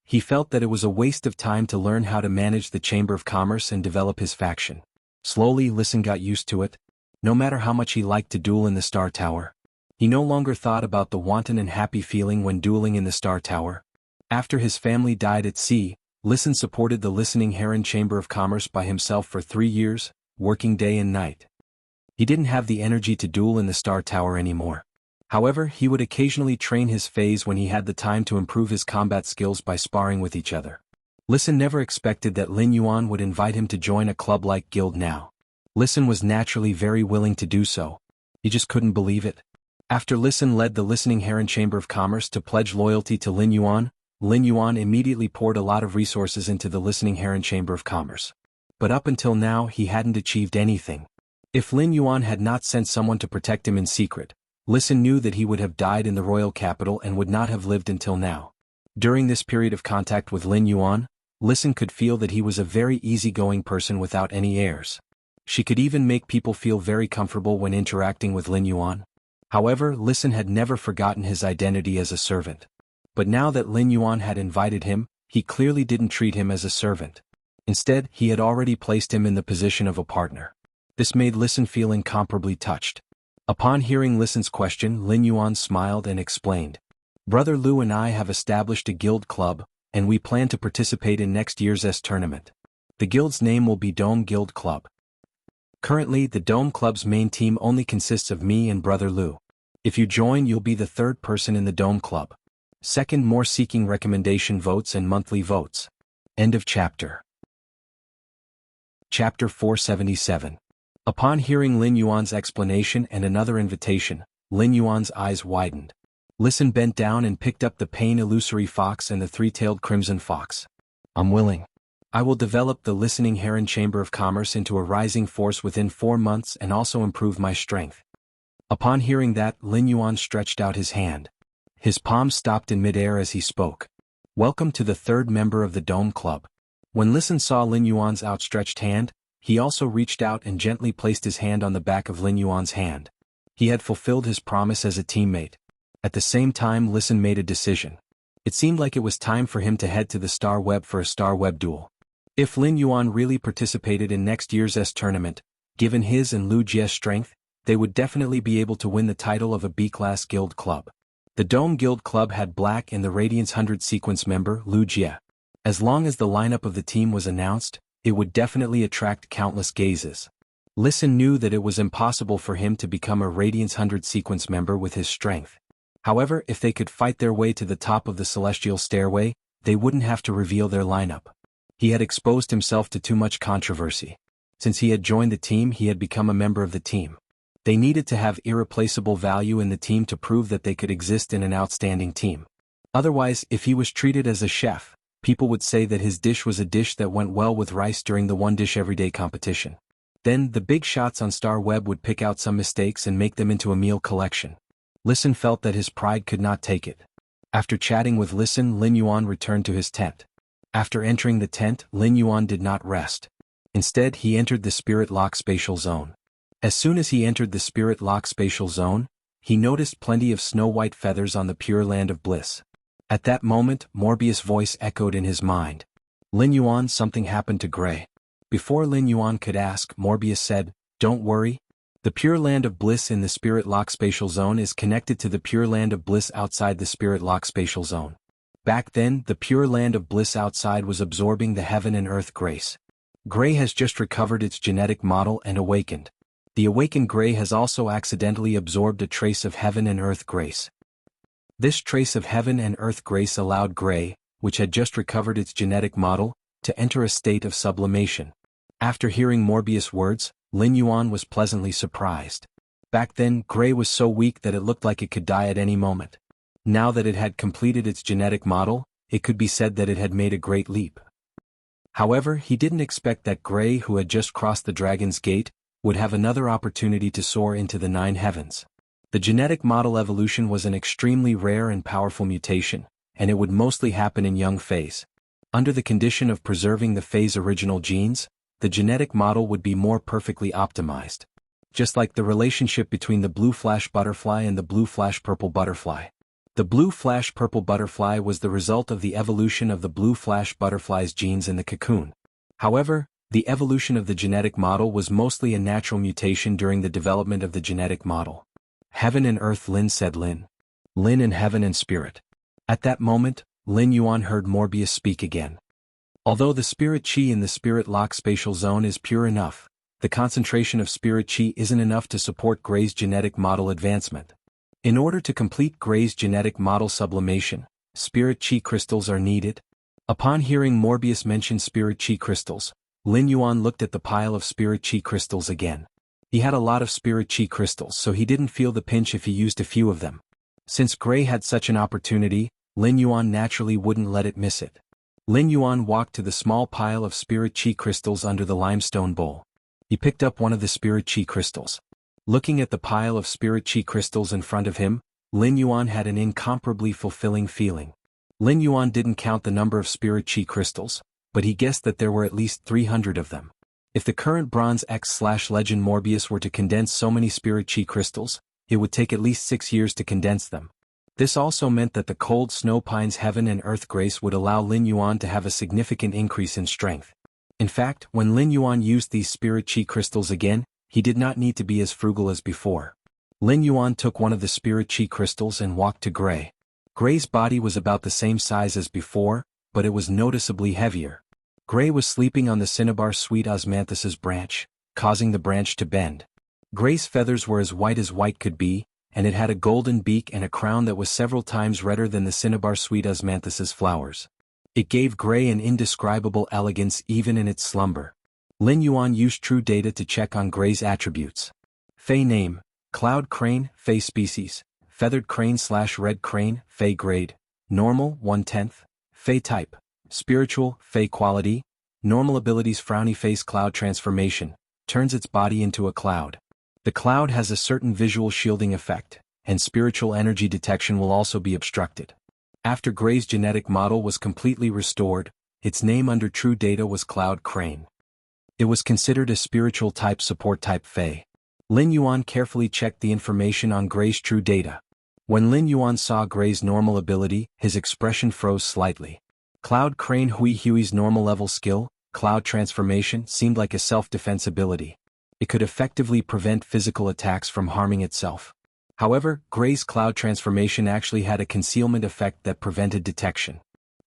He felt that it was a waste of time to learn how to manage the Chamber of Commerce and develop his faction. Slowly, Listen got used to it. No matter how much he liked to duel in the Star Tower, he no longer thought about the wanton and happy feeling when dueling in the Star Tower. After his family died at sea, Listen supported the Listening Heron Chamber of Commerce by himself for 3 years, working day and night. He didn't have the energy to duel in the Star Tower anymore. However, he would occasionally train his phase when he had the time to improve his combat skills by sparring with each other. Listen never expected that Lin Yuan would invite him to join a club-like guild now. Listen was naturally very willing to do so. He just couldn't believe it. After Listen led the Listening Heron Chamber of Commerce to pledge loyalty to Lin Yuan immediately poured a lot of resources into the Listening Heron Chamber of Commerce. But up until now he hadn't achieved anything. If Lin Yuan had not sent someone to protect him in secret, Listen knew that he would have died in the royal capital and would not have lived until now. During this period of contact with Lin Yuan, Listen could feel that he was a very easygoing person without any airs. She could even make people feel very comfortable when interacting with Lin Yuan. However, Listen had never forgotten his identity as a servant. But now that Lin Yuan had invited him, he clearly didn't treat him as a servant. Instead, he had already placed him in the position of a partner. This made Listen feel incomparably touched. Upon hearing Listen's question, Lin Yuan smiled and explained, "Brother Lu and I have established a guild club, and we plan to participate in next year's S tournament. The guild's name will be Dome Guild Club. Currently, the Dome Club's main team only consists of me and Brother Lu. If you join, you'll be the third person in the Dome Club. Second, more seeking recommendation votes and monthly votes." End of chapter. Chapter 477. Upon hearing Lin Yuan's explanation and another invitation, Lin Yuan's eyes widened. Listen bent down and picked up the pain illusory fox and the three-tailed crimson fox. I'm willing. I will develop the listening heron chamber of commerce into a rising force within 4 months and also improve my strength. Upon hearing that, Lin Yuan stretched out his hand. His palm stopped in midair as he spoke. Welcome to the third member of the Dome Club. When Listen saw Lin Yuan's outstretched hand, he also reached out and gently placed his hand on the back of Lin Yuan's hand. He had fulfilled his promise as a teammate. At the same time, Listen made a decision. It seemed like it was time for him to head to the Star Web for a Star Web duel. If Lin Yuan really participated in next year's S tournament, given his and Lu Jie's strength, they would definitely be able to win the title of a B-class guild club. The Dome Guild Club had Black and the Radiance 100 sequence member Lu Jie. As long as the lineup of the team was announced, it would definitely attract countless gazes. Listen knew that it was impossible for him to become a Radiance 100 sequence member with his strength. However, if they could fight their way to the top of the Celestial Stairway, they wouldn't have to reveal their lineup. He had exposed himself to too much controversy. Since he had joined the team, he had become a member of the team. They needed to have irreplaceable value in the team to prove that they could exist in an outstanding team. Otherwise, if he was treated as a chef, people would say that his dish was a dish that went well with rice during the one dish everyday competition. Then, the big shots on Star Web would pick out some mistakes and make them into a meal collection. Listen felt that his pride could not take it. After chatting with Listen, Lin Yuan returned to his tent. After entering the tent, Lin Yuan did not rest. Instead, he entered the Spirit Lock Spatial Zone. As soon as he entered the Spirit Lock Spatial Zone, he noticed plenty of snow-white feathers on the Pure Land of Bliss. At that moment, Morbius' voice echoed in his mind. Lin Yuan, something happened to Gray. Before Lin Yuan could ask, Morbius said, "Don't worry. The Pure Land of Bliss in the Spirit Lock Spatial Zone is connected to the Pure Land of Bliss outside the Spirit Lock Spatial Zone." Back then, the Pure Land of Bliss outside was absorbing the Heaven and Earth Grace. Gray has just recovered its genetic model and awakened. The awakened Gray has also accidentally absorbed a trace of Heaven and Earth Grace. This trace of Heaven and Earth Grace allowed Gray, which had just recovered its genetic model, to enter a state of sublimation. After hearing Morbius' words, Lin Yuan was pleasantly surprised. Back then, Gray was so weak that it looked like it could die at any moment. Now that it had completed its genetic model, it could be said that it had made a great leap. However, he didn't expect that Gray, who had just crossed the Dragon's Gate, would have another opportunity to soar into the 9 heavens. The genetic model evolution was an extremely rare and powerful mutation, and it would mostly happen in young phase. Under the condition of preserving the phase original genes, the genetic model would be more perfectly optimized. Just like the relationship between the blue flash butterfly and the blue flash purple butterfly. The blue flash purple butterfly was the result of the evolution of the blue flash butterfly's genes in the cocoon. However, the evolution of the genetic model was mostly a natural mutation during the development of the genetic model. Heaven and Earth, Lin said. Lin and Heaven and Spirit. At that moment, Lin Yuan heard Morbius speak again. Although the Spirit Chi in the Spirit Lock Spatial Zone is pure enough, the concentration of Spirit Chi isn't enough to support Gray's genetic model advancement. In order to complete Gray's genetic model sublimation, Spirit Chi crystals are needed. Upon hearing Morbius mention Spirit Chi crystals, Lin Yuan looked at the pile of Spirit Chi crystals again. He had a lot of Spirit Chi crystals, so he didn't feel the pinch if he used a few of them. Since Gray had such an opportunity, Lin Yuan naturally wouldn't let it miss it. Lin Yuan walked to the small pile of Spirit Chi crystals under the limestone bowl. He picked up one of the Spirit Chi crystals. Looking at the pile of Spirit Chi crystals in front of him, Lin Yuan had an incomparably fulfilling feeling. Lin Yuan didn't count the number of Spirit Chi crystals, but he guessed that there were at least 300 of them. If the current Bronze X/Legend Morbius were to condense so many Spirit Chi crystals, it would take at least 6 years to condense them. This also meant that the Cold Snow Pine's Heaven and Earth Grace would allow Lin Yuan to have a significant increase in strength. In fact, when Lin Yuan used these Spirit Chi crystals again, he did not need to be as frugal as before. Lin Yuan took one of the Spirit Chi crystals and walked to Gray. Gray's body was about the same size as before, but it was noticeably heavier. Gray was sleeping on the Cinnabar Sweet Osmanthus's branch, causing the branch to bend. Gray's feathers were as white could be, and it had a golden beak and a crown that was several times redder than the Cinnabar Sweet Osmanthus's flowers. It gave Gray an indescribable elegance even in its slumber. Lin Yuan used true data to check on Gray's attributes. Fey name, Cloud Crane, Fey species, Feathered Crane/Red Crane, Fey grade, Normal 1/10, Fey type, Spiritual, Fey quality, Normal abilities frowny face cloud transformation, turns its body into a cloud. The cloud has a certain visual shielding effect, and spiritual energy detection will also be obstructed. After Gray's genetic model was completely restored, its name under true data was Cloud Crane. It was considered a spiritual type support type Fey. Lin Yuan carefully checked the information on Gray's true data. When Lin Yuan saw Gray's normal ability, his expression froze slightly. Cloud Crane Hui's normal level skill, Cloud Transformation, seemed like a self-defense ability. It could effectively prevent physical attacks from harming itself. However, Gray's Cloud Transformation actually had a concealment effect that prevented detection.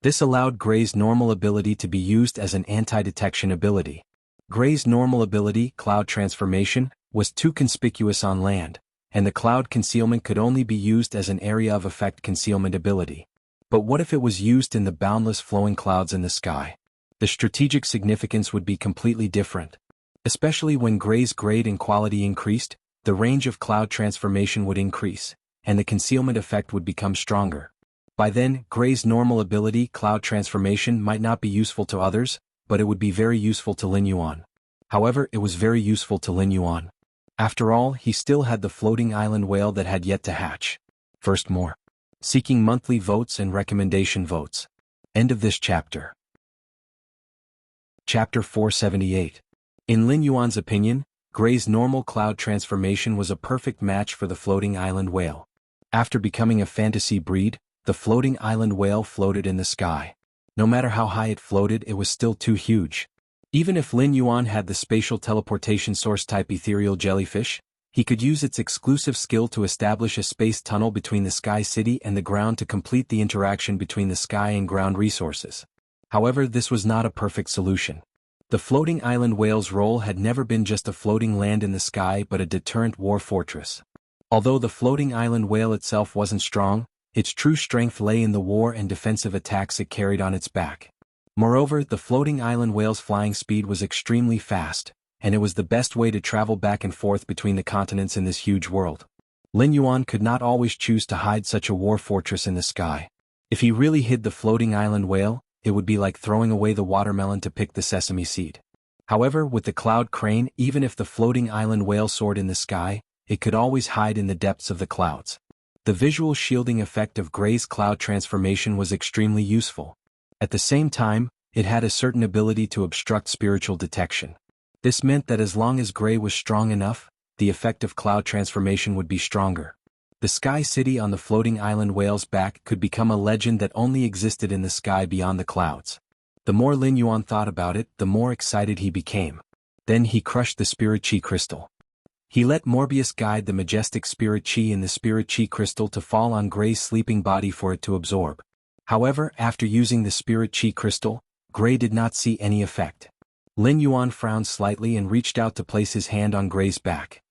This allowed Gray's normal ability to be used as an anti-detection ability. Gray's normal ability, Cloud Transformation, was too conspicuous on land, and the cloud concealment could only be used as an area of effect concealment ability. But what if it was used in the boundless flowing clouds in the sky? The strategic significance would be completely different. Especially when Gray's grade and quality increased, the range of cloud transformation would increase, and the concealment effect would become stronger. By then, Gray's normal ability, Cloud Transformation, might not be useful to others, but it would be very useful to Lin Yuan. However, it was very useful to Lin Yuan. After all, he still had the floating island whale that had yet to hatch. First more. Seeking monthly votes and recommendation votes. End of this chapter. Chapter 478. In Lin Yuan's opinion, Gray's normal cloud transformation was a perfect match for the floating island whale. After becoming a fantasy breed, the floating island whale floated in the sky. No matter how high it floated, it was still too huge. Even if Lin Yuan had the spatial teleportation source type ethereal jellyfish, he could use its exclusive skill to establish a space tunnel between the sky city and the ground to complete the interaction between the sky and ground resources. However, this was not a perfect solution. The floating island whale's role had never been just a floating land in the sky but a deterrent war fortress. Although the floating island whale itself wasn't strong, its true strength lay in the war and defensive attacks it carried on its back. Moreover, the floating island whale's flying speed was extremely fast, and it was the best way to travel back and forth between the continents in this huge world. Lin Yuan could not always choose to hide such a war fortress in the sky. If he really hid the floating island whale, it would be like throwing away the watermelon to pick the sesame seed. However, with the Cloud Crane, even if the floating island whale soared in the sky, it could always hide in the depths of the clouds. The visual shielding effect of Gray's cloud transformation was extremely useful. At the same time, it had a certain ability to obstruct spiritual detection. This meant that as long as Gray was strong enough, the effect of cloud transformation would be stronger. The sky city on the floating island whale's back could become a legend that only existed in the sky beyond the clouds. The more Lin Yuan thought about it, the more excited he became. Then he crushed the spirit chi crystal. He let Morbius guide the majestic spirit chi in the spirit chi crystal to fall on Gray's sleeping body for it to absorb. However, after using the spirit chi crystal, Gray did not see any effect. Lin Yuan frowned slightly and reached out to place his hand on Gray's back.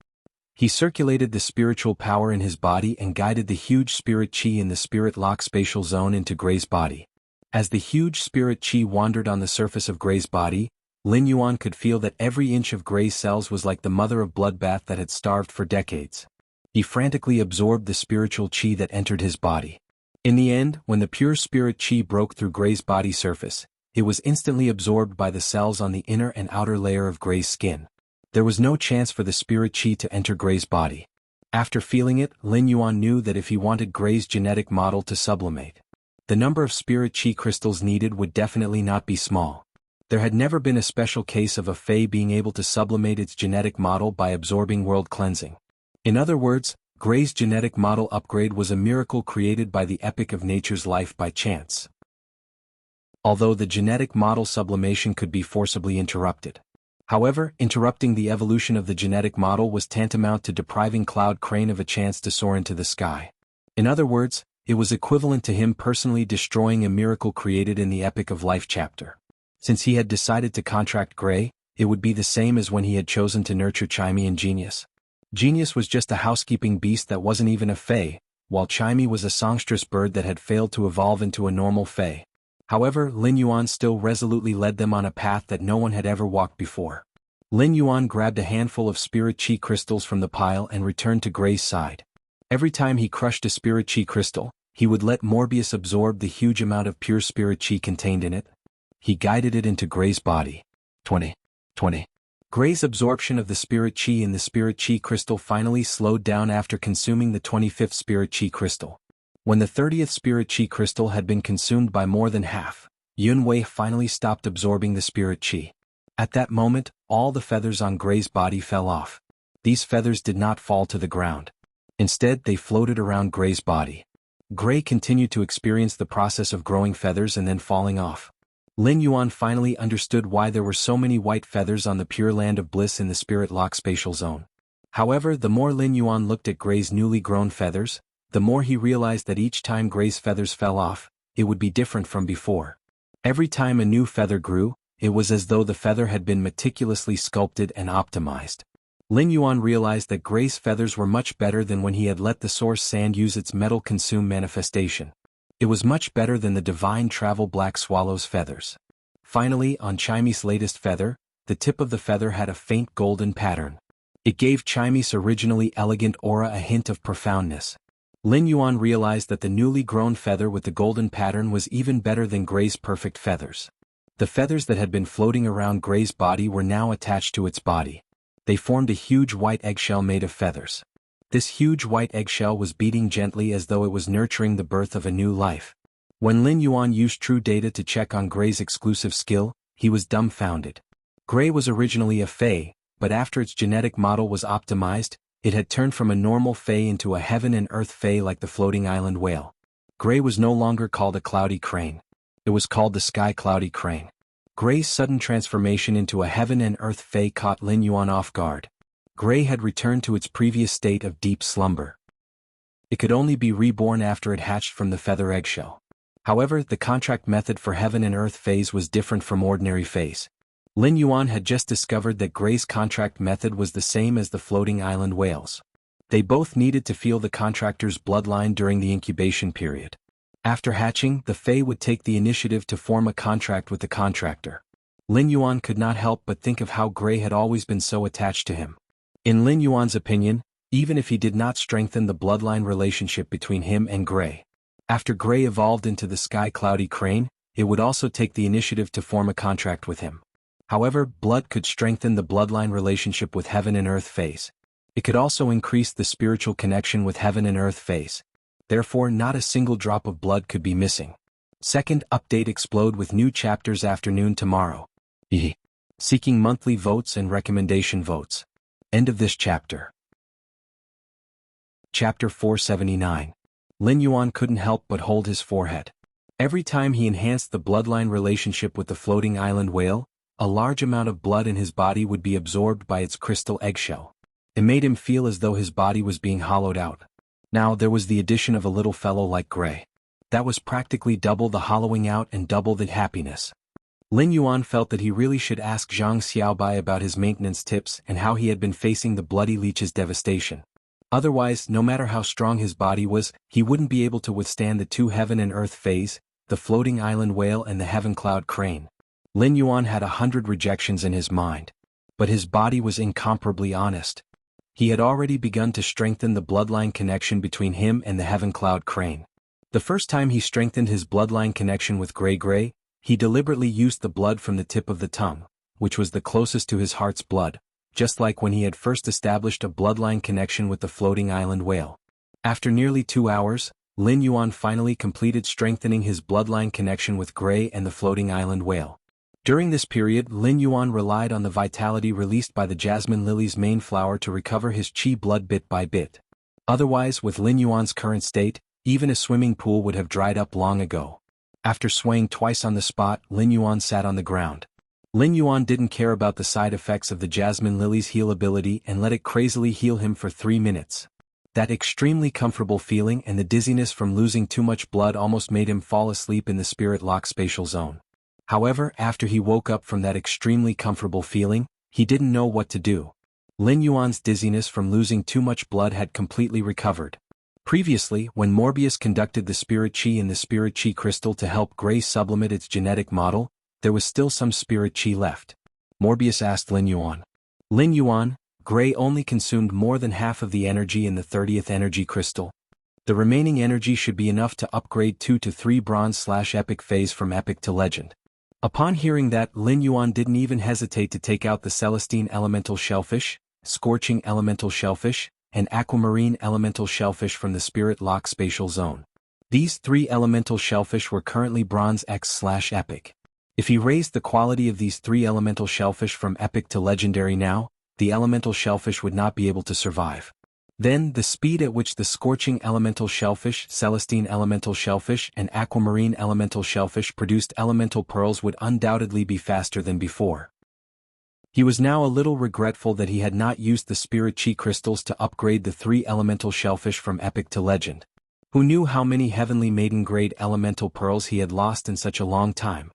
He circulated the spiritual power in his body and guided the huge spirit chi in the spirit lock spatial zone into Gray's body. As the huge spirit chi wandered on the surface of Gray's body, Lin Yuan could feel that every inch of Gray's cells was like the mother of bloodbath that had starved for decades. He frantically absorbed the spiritual chi that entered his body. In the end, when the pure spirit chi broke through Gray's body surface, it was instantly absorbed by the cells on the inner and outer layer of Gray's skin. There was no chance for the spirit chi to enter Gray's body. After feeling it, Lin Yuan knew that if he wanted Gray's genetic model to sublimate, the number of spirit chi crystals needed would definitely not be small. There had never been a special case of a Fey being able to sublimate its genetic model by absorbing world cleansing. In other words, Gray's genetic model upgrade was a miracle created by the epic of nature's life by chance. Although the genetic model sublimation could be forcibly interrupted. However, interrupting the evolution of the genetic model was tantamount to depriving Cloud Crane of a chance to soar into the sky. In other words, it was equivalent to him personally destroying a miracle created in the Epic of Life chapter. Since he had decided to contract Gray, it would be the same as when he had chosen to nurture Chimey and Genius. Genius was just a housekeeping beast that wasn't even a Fey, while Chimey was a songstress bird that had failed to evolve into a normal Fey. However, Lin Yuan still resolutely led them on a path that no one had ever walked before. Lin Yuan grabbed a handful of spirit chi crystals from the pile and returned to Gray's side. Every time he crushed a spirit chi crystal, he would let Morbius absorb the huge amount of pure spirit chi contained in it. He guided it into Gray's body. 20. Gray's absorption of the spirit chi in the spirit chi crystal finally slowed down after consuming the 25th spirit chi crystal. When the 30th spirit chi crystal had been consumed by more than half, Yun Wei finally stopped absorbing the spirit chi. At that moment, all the feathers on Gray's body fell off. These feathers did not fall to the ground. Instead, they floated around Gray's body. Gray continued to experience the process of growing feathers and then falling off. Lin Yuan finally understood why there were so many white feathers on the Pure Land of Bliss in the Spirit Lock spatial zone. However, the more Lin Yuan looked at Gray's newly grown feathers, the more he realized that each time Gray's feathers fell off, it would be different from before. Every time a new feather grew, it was as though the feather had been meticulously sculpted and optimized. Lin Yuan realized that Gray's feathers were much better than when he had let the source sand use its metal-consume manifestation. It was much better than the divine travel black swallow's feathers. Finally, on Chime's latest feather, the tip of the feather had a faint golden pattern. It gave Chime's originally elegant aura a hint of profoundness. Lin Yuan realized that the newly grown feather with the golden pattern was even better than Gray's perfect feathers. The feathers that had been floating around Gray's body were now attached to its body. They formed a huge white eggshell made of feathers. This huge white eggshell was beating gently as though it was nurturing the birth of a new life. When Lin Yuan used true data to check on Gray's exclusive skill, he was dumbfounded. Gray was originally a Fae, but after its genetic model was optimized, it had turned from a normal Fae into a heaven and earth Fae like the floating island whale. Gray was no longer called a cloudy crane. It was called the sky cloudy crane. Gray's sudden transformation into a heaven and earth Fae caught Lin Yuan off guard. Gray had returned to its previous state of deep slumber. It could only be reborn after it hatched from the feather eggshell. However, the contract method for heaven and earth Faes was different from ordinary Faes. Lin Yuan had just discovered that Gray's contract method was the same as the floating island whales. They both needed to feel the contractor's bloodline during the incubation period. After hatching, the Fae would take the initiative to form a contract with the contractor. Lin Yuan could not help but think of how Gray had always been so attached to him. In Lin Yuan's opinion, even if he did not strengthen the bloodline relationship between him and Gray, after Gray evolved into the sky cloudy crane, it would also take the initiative to form a contract with him. However, blood could strengthen the bloodline relationship with heaven and earth Faes. It could also increase the spiritual connection with heaven and earth Faes. Therefore, not a single drop of blood could be missing. Second update: explode with new chapters afternoon tomorrow. Seeking monthly votes and recommendation votes. End of this chapter. Chapter 479. Lin Yuan couldn't help but hold his forehead. Every time he enhanced the bloodline relationship with the floating island whale, a large amount of blood in his body would be absorbed by its crystal eggshell. It made him feel as though his body was being hollowed out. Now there was the addition of a little fellow like Gray. That was practically double the hollowing out and double the happiness. Lin Yuan felt that he really should ask Zhang Xiaobai about his maintenance tips and how he had been facing the bloody leech's devastation. Otherwise, no matter how strong his body was, he wouldn't be able to withstand the two heaven and earth Faes, the floating island whale and the heaven cloud crane. Lin Yuan had 100 rejections in his mind. But his body was incomparably honest. He had already begun to strengthen the bloodline connection between him and the heaven cloud crane. The first time he strengthened his bloodline connection with Gray, he deliberately used the blood from the tip of the tongue, which was the closest to his heart's blood, just like when he had first established a bloodline connection with the floating island whale. After nearly 2 hours, Lin Yuan finally completed strengthening his bloodline connection with Gray and the floating island whale. During this period, Lin Yuan relied on the vitality released by the jasmine lily's main flower to recover his chi blood bit by bit. Otherwise, with Lin Yuan's current state, even a swimming pool would have dried up long ago. After swaying twice on the spot, Lin Yuan sat on the ground. Lin Yuan didn't care about the side effects of the jasmine lily's heal ability and let it crazily heal him for 3 minutes. That extremely comfortable feeling and the dizziness from losing too much blood almost made him fall asleep in the spirit lock spatial zone. However, after he woke up from that extremely comfortable feeling, he didn't know what to do. Lin Yuan's dizziness from losing too much blood had completely recovered. Previously, when Morbius conducted the spirit chi in the spirit chi crystal to help Gray sublimate its genetic model, there was still some spirit chi left. Morbius asked Lin Yuan, Lin Yuan, Gray only consumed more than half of the energy in the 30th energy crystal. The remaining energy should be enough to upgrade 2 to 3 bronze/epic phase from epic to legend. Upon hearing that, Lin Yuan didn't even hesitate to take out the Celestine elemental shellfish, Scorching elemental shellfish, and Aquamarine elemental shellfish from the Spirit Lock spatial zone. These 3 elemental shellfish were currently bronze X/epic. If he raised the quality of these 3 elemental shellfish from epic to legendary now, the elemental shellfish would not be able to survive. Then, the speed at which the Scorching elemental shellfish, Celestine elemental shellfish, and Aquamarine elemental shellfish produced elemental pearls would undoubtedly be faster than before. He was now a little regretful that he had not used the Spirit Chi crystals to upgrade the 3 elemental shellfish from epic to legend. Who knew how many Heavenly Maiden grade elemental pearls he had lost in such a long time?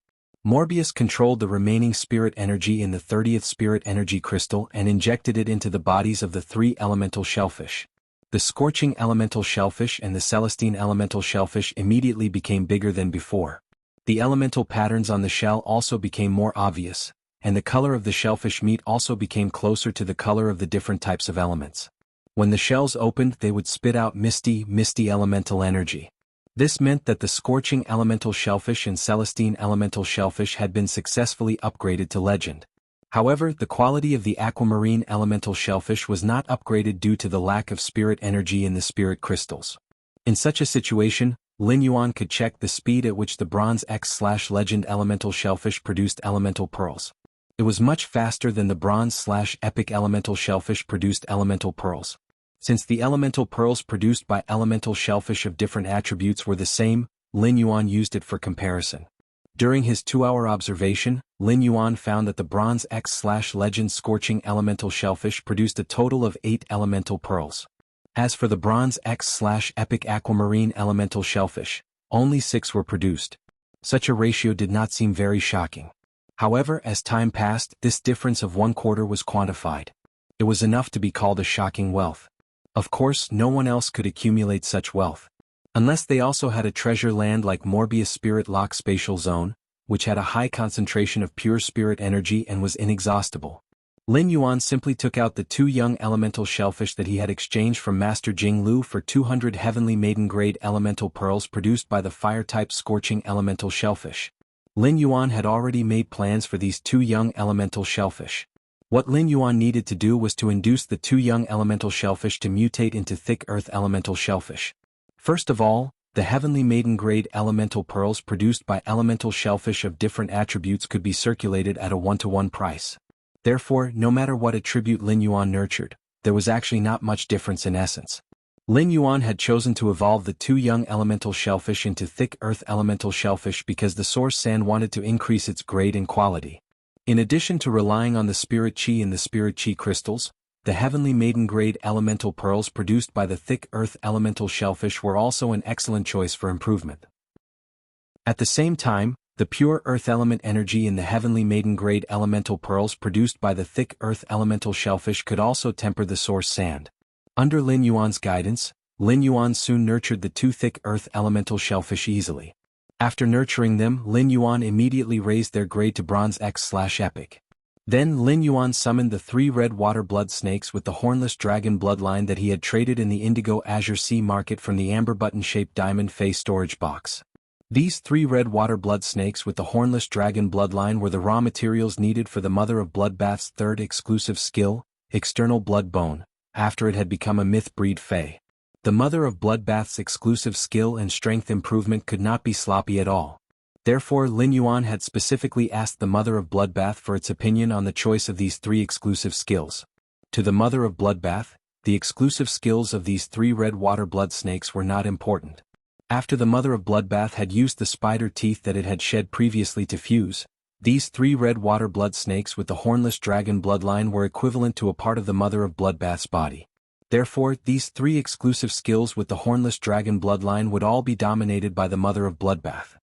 Morbius controlled the remaining spirit energy in the 30th spirit energy crystal and injected it into the bodies of the 3 elemental shellfish. The Scorching elemental shellfish and the Celestine elemental shellfish immediately became bigger than before. The elemental patterns on the shell also became more obvious, and the color of the shellfish meat also became closer to the color of the different types of elements. When the shells opened, they would spit out misty elemental energy. This meant that the Scorching elemental shellfish and Celestine elemental shellfish had been successfully upgraded to legend. However, the quality of the Aquamarine elemental shellfish was not upgraded due to the lack of spirit energy in the spirit crystals. In such a situation, Lin Yuan could check the speed at which the bronze X/legend elemental shellfish produced elemental pearls. It was much faster than the bronze/epic elemental shellfish produced elemental pearls. Since the elemental pearls produced by elemental shellfish of different attributes were the same, Lin Yuan used it for comparison. During his 2-hour observation, Lin Yuan found that the bronze X/legend Scorching elemental shellfish produced a total of 8 elemental pearls. As for the bronze X/epic Aquamarine elemental shellfish, only 6 were produced. Such a ratio did not seem very shocking. However, as time passed, this difference of 1/4 was quantified. It was enough to be called a shocking wealth. Of course, no one else could accumulate such wealth. Unless they also had a treasure land like Morbius Spirit Lock spatial zone, which had a high concentration of pure spirit energy and was inexhaustible. Lin Yuan simply took out the 2 young elemental shellfish that he had exchanged from Master Jing Lu for 200 Heavenly Maiden grade elemental pearls produced by the fire-type Scorching elemental shellfish. Lin Yuan had already made plans for these 2 young elemental shellfish. What Lin Yuan needed to do was to induce the 2 young elemental shellfish to mutate into thick earth elemental shellfish. First of all, the Heavenly Maiden grade elemental pearls produced by elemental shellfish of different attributes could be circulated at a 1-to-1 price. Therefore, no matter what attribute Lin Yuan nurtured, there was actually not much difference in essence. Lin Yuan had chosen to evolve the 2 young elemental shellfish into thick earth elemental shellfish because the source sand wanted to increase its grade and quality. In addition to relying on the Spirit Chi and the Spirit Chi crystals, the Heavenly Maiden grade elemental pearls produced by the thick earth elemental shellfish were also an excellent choice for improvement. At the same time, the pure earth element energy in the Heavenly Maiden grade elemental pearls produced by the thick earth elemental shellfish could also temper the source sand. Under Lin Yuan's guidance, Lin Yuan soon nurtured the 2 thick earth elemental shellfish easily. After nurturing them, Lin Yuan immediately raised their grade to bronze X/epic. Then Lin Yuan summoned the 3 red water blood snakes with the hornless dragon bloodline that he had traded in the Indigo Azure Sea market from the amber button-shaped diamond face storage box. These 3 red water blood snakes with the hornless dragon bloodline were the raw materials needed for the Mother of Bloodbath's 3rd exclusive skill, External Blood Bone, after it had become a myth breed Fae. The Mother of Bloodbath's exclusive skill and strength improvement could not be sloppy at all. Therefore, Lin Yuan had specifically asked the Mother of Bloodbath for its opinion on the choice of these 3 exclusive skills. To the Mother of Bloodbath, the exclusive skills of these 3 red water blood snakes were not important. After the Mother of Bloodbath had used the spider teeth that it had shed previously to fuse, these 3 red water blood snakes with the hornless dragon bloodline were equivalent to a part of the Mother of Bloodbath's body. Therefore, these 3 exclusive skills with the hornless dragon bloodline would all be dominated by the Mother of Bloodbath.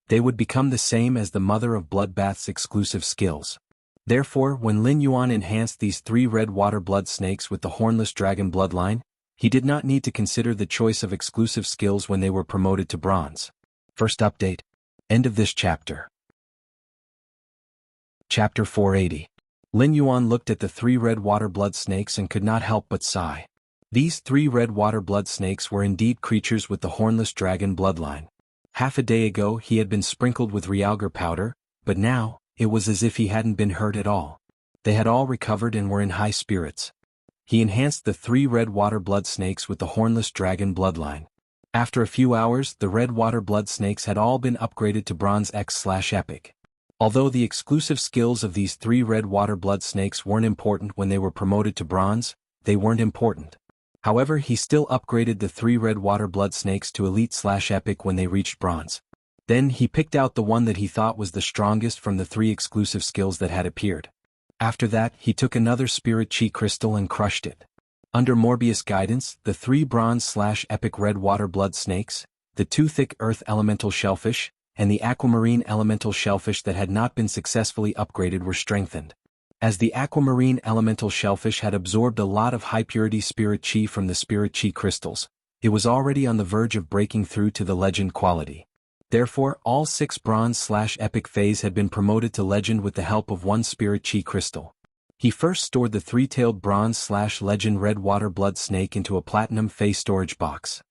They would become the same as the Mother of Bloodbath's exclusive skills. Therefore, when Lin Yuan enhanced these 3 red water blood snakes with the hornless dragon bloodline, he did not need to consider the choice of exclusive skills when they were promoted to bronze. First update. End of this chapter. Chapter 480. Lin Yuan looked at the 3 red water blood snakes and could not help but sigh. These 3 red water blood snakes were indeed creatures with the hornless dragon bloodline. Half a day ago he had been sprinkled with realgar powder, but now, it was as if he hadn't been hurt at all. They had all recovered and were in high spirits. He enhanced the 3 red water blood snakes with the hornless dragon bloodline. After a few hours, the red water blood snakes had all been upgraded to Bronze X/Epic. Although the exclusive skills of these 3 red water blood snakes weren't important when they were promoted to Bronze, they weren't important. However, he still upgraded the 3 red water blood snakes to Elite/Epic when they reached Bronze. Then he picked out the one that he thought was the strongest from the 3 exclusive skills that had appeared. After that, he took another Spirit Chi crystal and crushed it. Under Morbius' guidance, the 3 Bronze/Epic red water blood snakes, the 2 thick earth elemental shellfish, and the aquamarine elemental shellfish that had not been successfully upgraded were strengthened. As the aquamarine elemental shellfish had absorbed a lot of high-purity Spirit Chi from the Spirit Chi crystals, it was already on the verge of breaking through to the legend quality. Therefore, all 6 Bronze/Epic phase had been promoted to legend with the help of 1 Spirit Chi crystal. He first stored the 3-tailed Bronze/Legend red water blood snake into a platinum phase storage box.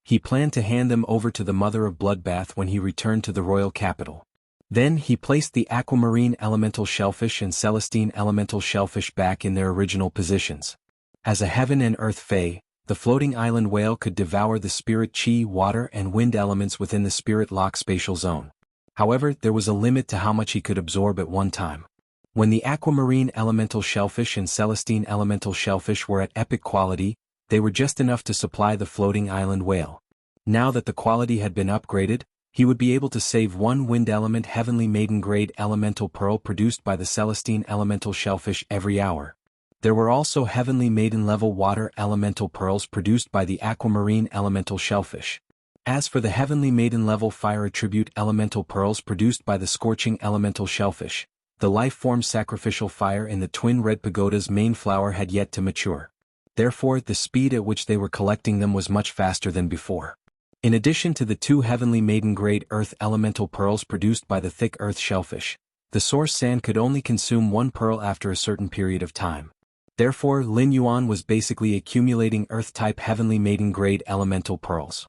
He planned to hand them over to the Mother of Bloodbath when he returned to the royal capital. Then he placed the aquamarine elemental shellfish and celestine elemental shellfish back in their original positions. As a heaven and earth fae, the floating island whale could devour the spirit chi, water and wind elements within the spirit lock spatial zone. However, there was a limit to how much he could absorb at one time. When the aquamarine elemental shellfish and celestine elemental shellfish were at epic quality, they were just enough to supply the floating island whale. Now that the quality had been upgraded, he would be able to save 1 wind element heavenly maiden grade elemental pearl produced by the celestine elemental shellfish every hour. There were also heavenly maiden level water elemental pearls produced by the aquamarine elemental shellfish. As for the heavenly maiden level fire attribute elemental pearls produced by the scorching elemental shellfish, the life-form sacrificial fire in the twin red pagoda's main flower had yet to mature. Therefore, the speed at which they were collecting them was much faster than before. In addition to the 2 heavenly maiden grade earth elemental pearls produced by the thick earth shellfish, the source sand could only consume 1 pearl after a certain period of time. Therefore, Lin Yuan was basically accumulating earth-type heavenly maiden grade elemental pearls.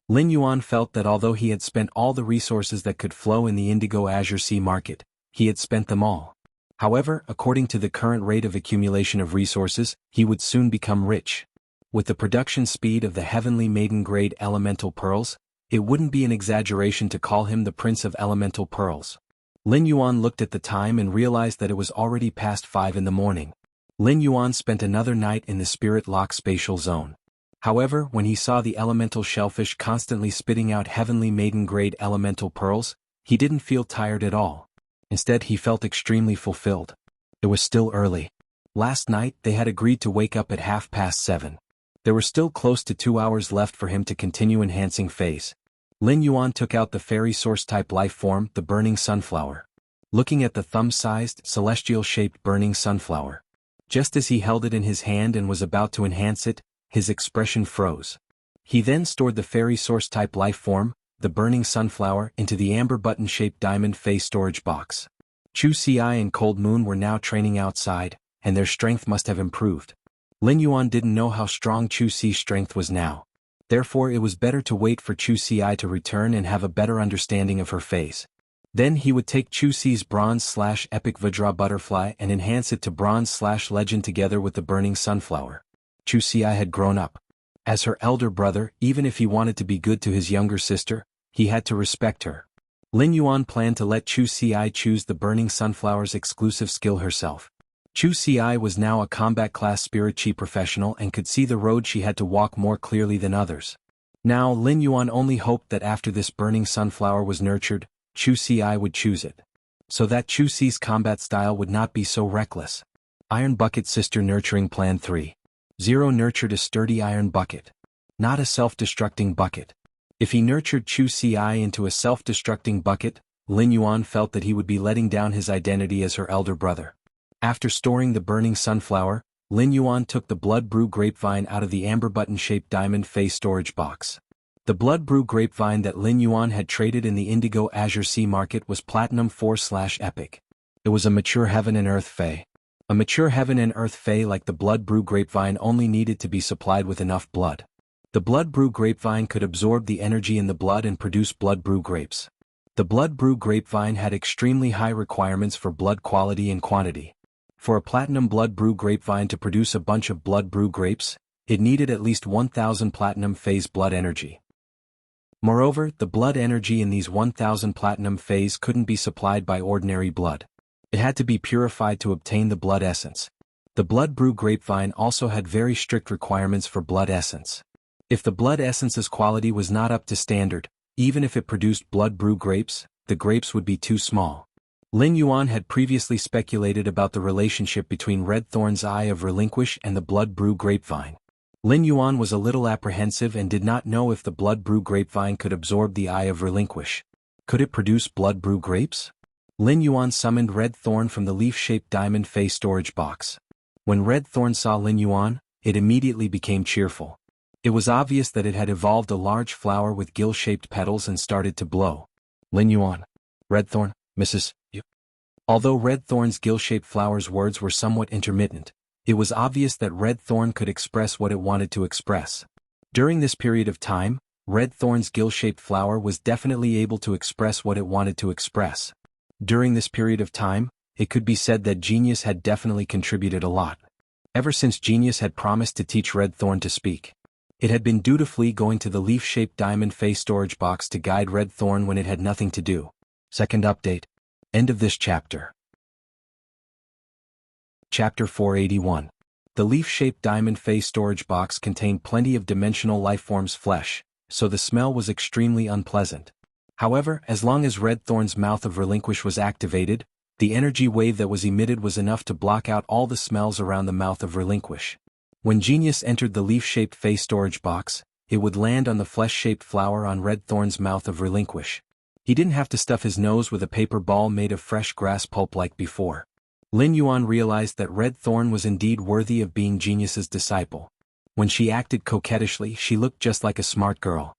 Lin Yuan felt that although he had spent all the resources that could flow in the Indigo Azure Sea market, he had spent them all. However, according to the current rate of accumulation of resources, he would soon become rich. With the production speed of the heavenly maiden grade elemental pearls, it wouldn't be an exaggeration to call him the Prince of Elemental Pearls. Lin Yuan looked at the time and realized that it was already past 5 in the morning. Lin Yuan spent another night in the Spirit Lock spatial zone. However, when he saw the elemental shellfish constantly spitting out heavenly maiden grade elemental pearls, he didn't feel tired at all. Instead, he felt extremely fulfilled. It was still early. Last night, they had agreed to wake up at 7:30. There were still close to 2 hours left for him to continue enhancing phase. Lin Yuan took out the fairy source-type life form, the burning sunflower. Looking at the thumb-sized, celestial-shaped burning sunflower. Just as he held it in his hand and was about to enhance it, his expression froze. He then stored the fairy source-type life form, the burning sunflower, into the amber button-shaped diamond phase storage box. Chu Si and Cold Moon were now training outside, and their strength must have improved. Lin Yuan didn't know how strong Chu Si's strength was now. Therefore, it was better to wait for Chu Si to return and have a better understanding of her phase. Then he would take Chu Si's Bronze/Epic Vajra butterfly and enhance it to Bronze/Legend together with the burning sunflower. Chu Si had grown up. As her elder brother, even if he wanted to be good to his younger sister, he had to respect her. Lin Yuan planned to let Chu Si choose the burning sunflower's exclusive skill herself. Chu Si was now a combat class spirit chi professional and could see the road she had to walk more clearly than others. Now Lin Yuan only hoped that after this burning sunflower was nurtured, Chu Si would choose it. So that Chu Si's combat style would not be so reckless. Iron Bucket Sister Nurturing Plan 3.0 nurtured a sturdy iron bucket. Not a self-destructing bucket. If he nurtured Chu Si into a self-destructing bucket, Lin Yuan felt that he would be letting down his identity as her elder brother. After storing the burning sunflower, Lin Yuan took the Blood Brew grapevine out of the amber button-shaped diamond phase storage box. The Blood Brew grapevine that Lin Yuan had traded in the Indigo Azure Sea market was Platinum 4/Epic. It was a mature heaven and earth fae. A mature heaven and earth fae like the blood brew grapevine only needed to be supplied with enough blood. The blood brew grapevine could absorb the energy in the blood and produce blood brew grapes. The blood brew grapevine had extremely high requirements for blood quality and quantity. For a platinum blood brew grapevine to produce a bunch of blood brew grapes, it needed at least 1,000 platinum phase blood energy. Moreover, the blood energy in these 1,000 platinum phase couldn't be supplied by ordinary blood. It had to be purified to obtain the blood essence. The blood brew grapevine also had very strict requirements for blood essence. If the blood essence's quality was not up to standard, even if it produced blood brew grapes, the grapes would be too small. Lin Yuan had previously speculated about the relationship between Red Thorn's Eye of Relinquish and the blood brew grapevine. Lin Yuan was a little apprehensive and did not know if the blood brew grapevine could absorb the Eye of Relinquish. Could it produce blood brew grapes? Lin Yuan summoned Red Thorn from the leaf-shaped diamond face storage box. When Red Thorn saw Lin Yuan, it immediately became cheerful. It was obvious that it had evolved a large flower with gill-shaped petals and started to blow. Lin Yuan. Red Thorn, Mrs. Yu. Although Red Thorn's gill-shaped flower's words were somewhat intermittent, it was obvious that Red Thorn could express what it wanted to express. During this period of time, Red Thorn's gill-shaped flower was definitely able to express what it wanted to express. During this period of time, it could be said that Genius had definitely contributed a lot. Ever since Genius had promised to teach Red Thorn to speak, it had been dutifully going to the leaf-shaped diamond face storage box to guide Red Thorn when it had nothing to do. Second update. End of this chapter. Chapter 481. The leaf-shaped diamond face storage box contained plenty of dimensional lifeforms' flesh, so the smell was extremely unpleasant. However, as long as Red Thorn's mouth of relinquish was activated, the energy wave that was emitted was enough to block out all the smells around the mouth of relinquish. When Genius entered the leaf-shaped face storage box, it would land on the flesh-shaped flower on Red Thorn's mouth of relinquish. He didn't have to stuff his nose with a paper ball made of fresh grass pulp like before. Lin Yuan realized that Red Thorn was indeed worthy of being Genius's disciple. When she acted coquettishly, she looked just like a smart girl.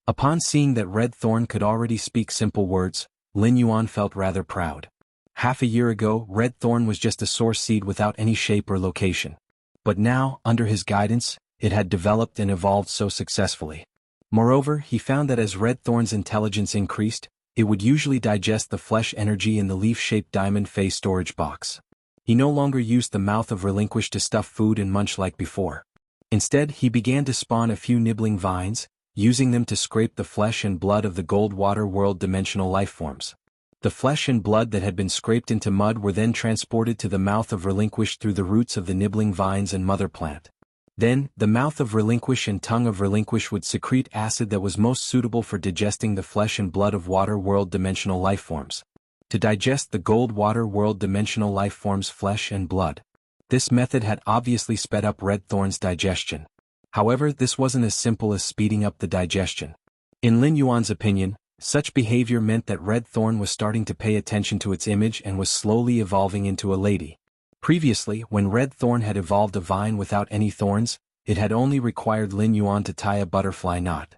Upon seeing that Red Thorn could already speak simple words, Lin Yuan felt rather proud. Half a year ago, Red Thorn was just a source seed without any shape or location. But now, under his guidance, it had developed and evolved so successfully. Moreover, he found that as Red Thorn's intelligence increased, it would usually digest the flesh energy in the leaf-shaped diamond face storage box. He no longer used the mouth of relinquish to stuff food and munch like before. Instead, he began to spawn a few nibbling vines, using them to scrape the flesh and blood of the gold water world dimensional lifeforms. The flesh and blood that had been scraped into mud were then transported to the mouth of relinquish through the roots of the nibbling vines and mother plant. Then, the mouth of relinquish and tongue of relinquish would secrete acid that was most suitable for digesting the flesh and blood of water world dimensional lifeforms. To digest the gold water world dimensional lifeforms' flesh and blood. This method had obviously sped up Red Thorn's digestion. However, this wasn't as simple as speeding up the digestion. In Lin Yuan's opinion, such behavior meant that Red Thorn was starting to pay attention to its image and was slowly evolving into a lady. Previously, when Red Thorn had evolved a vine without any thorns, it had only required Lin Yuan to tie a butterfly knot.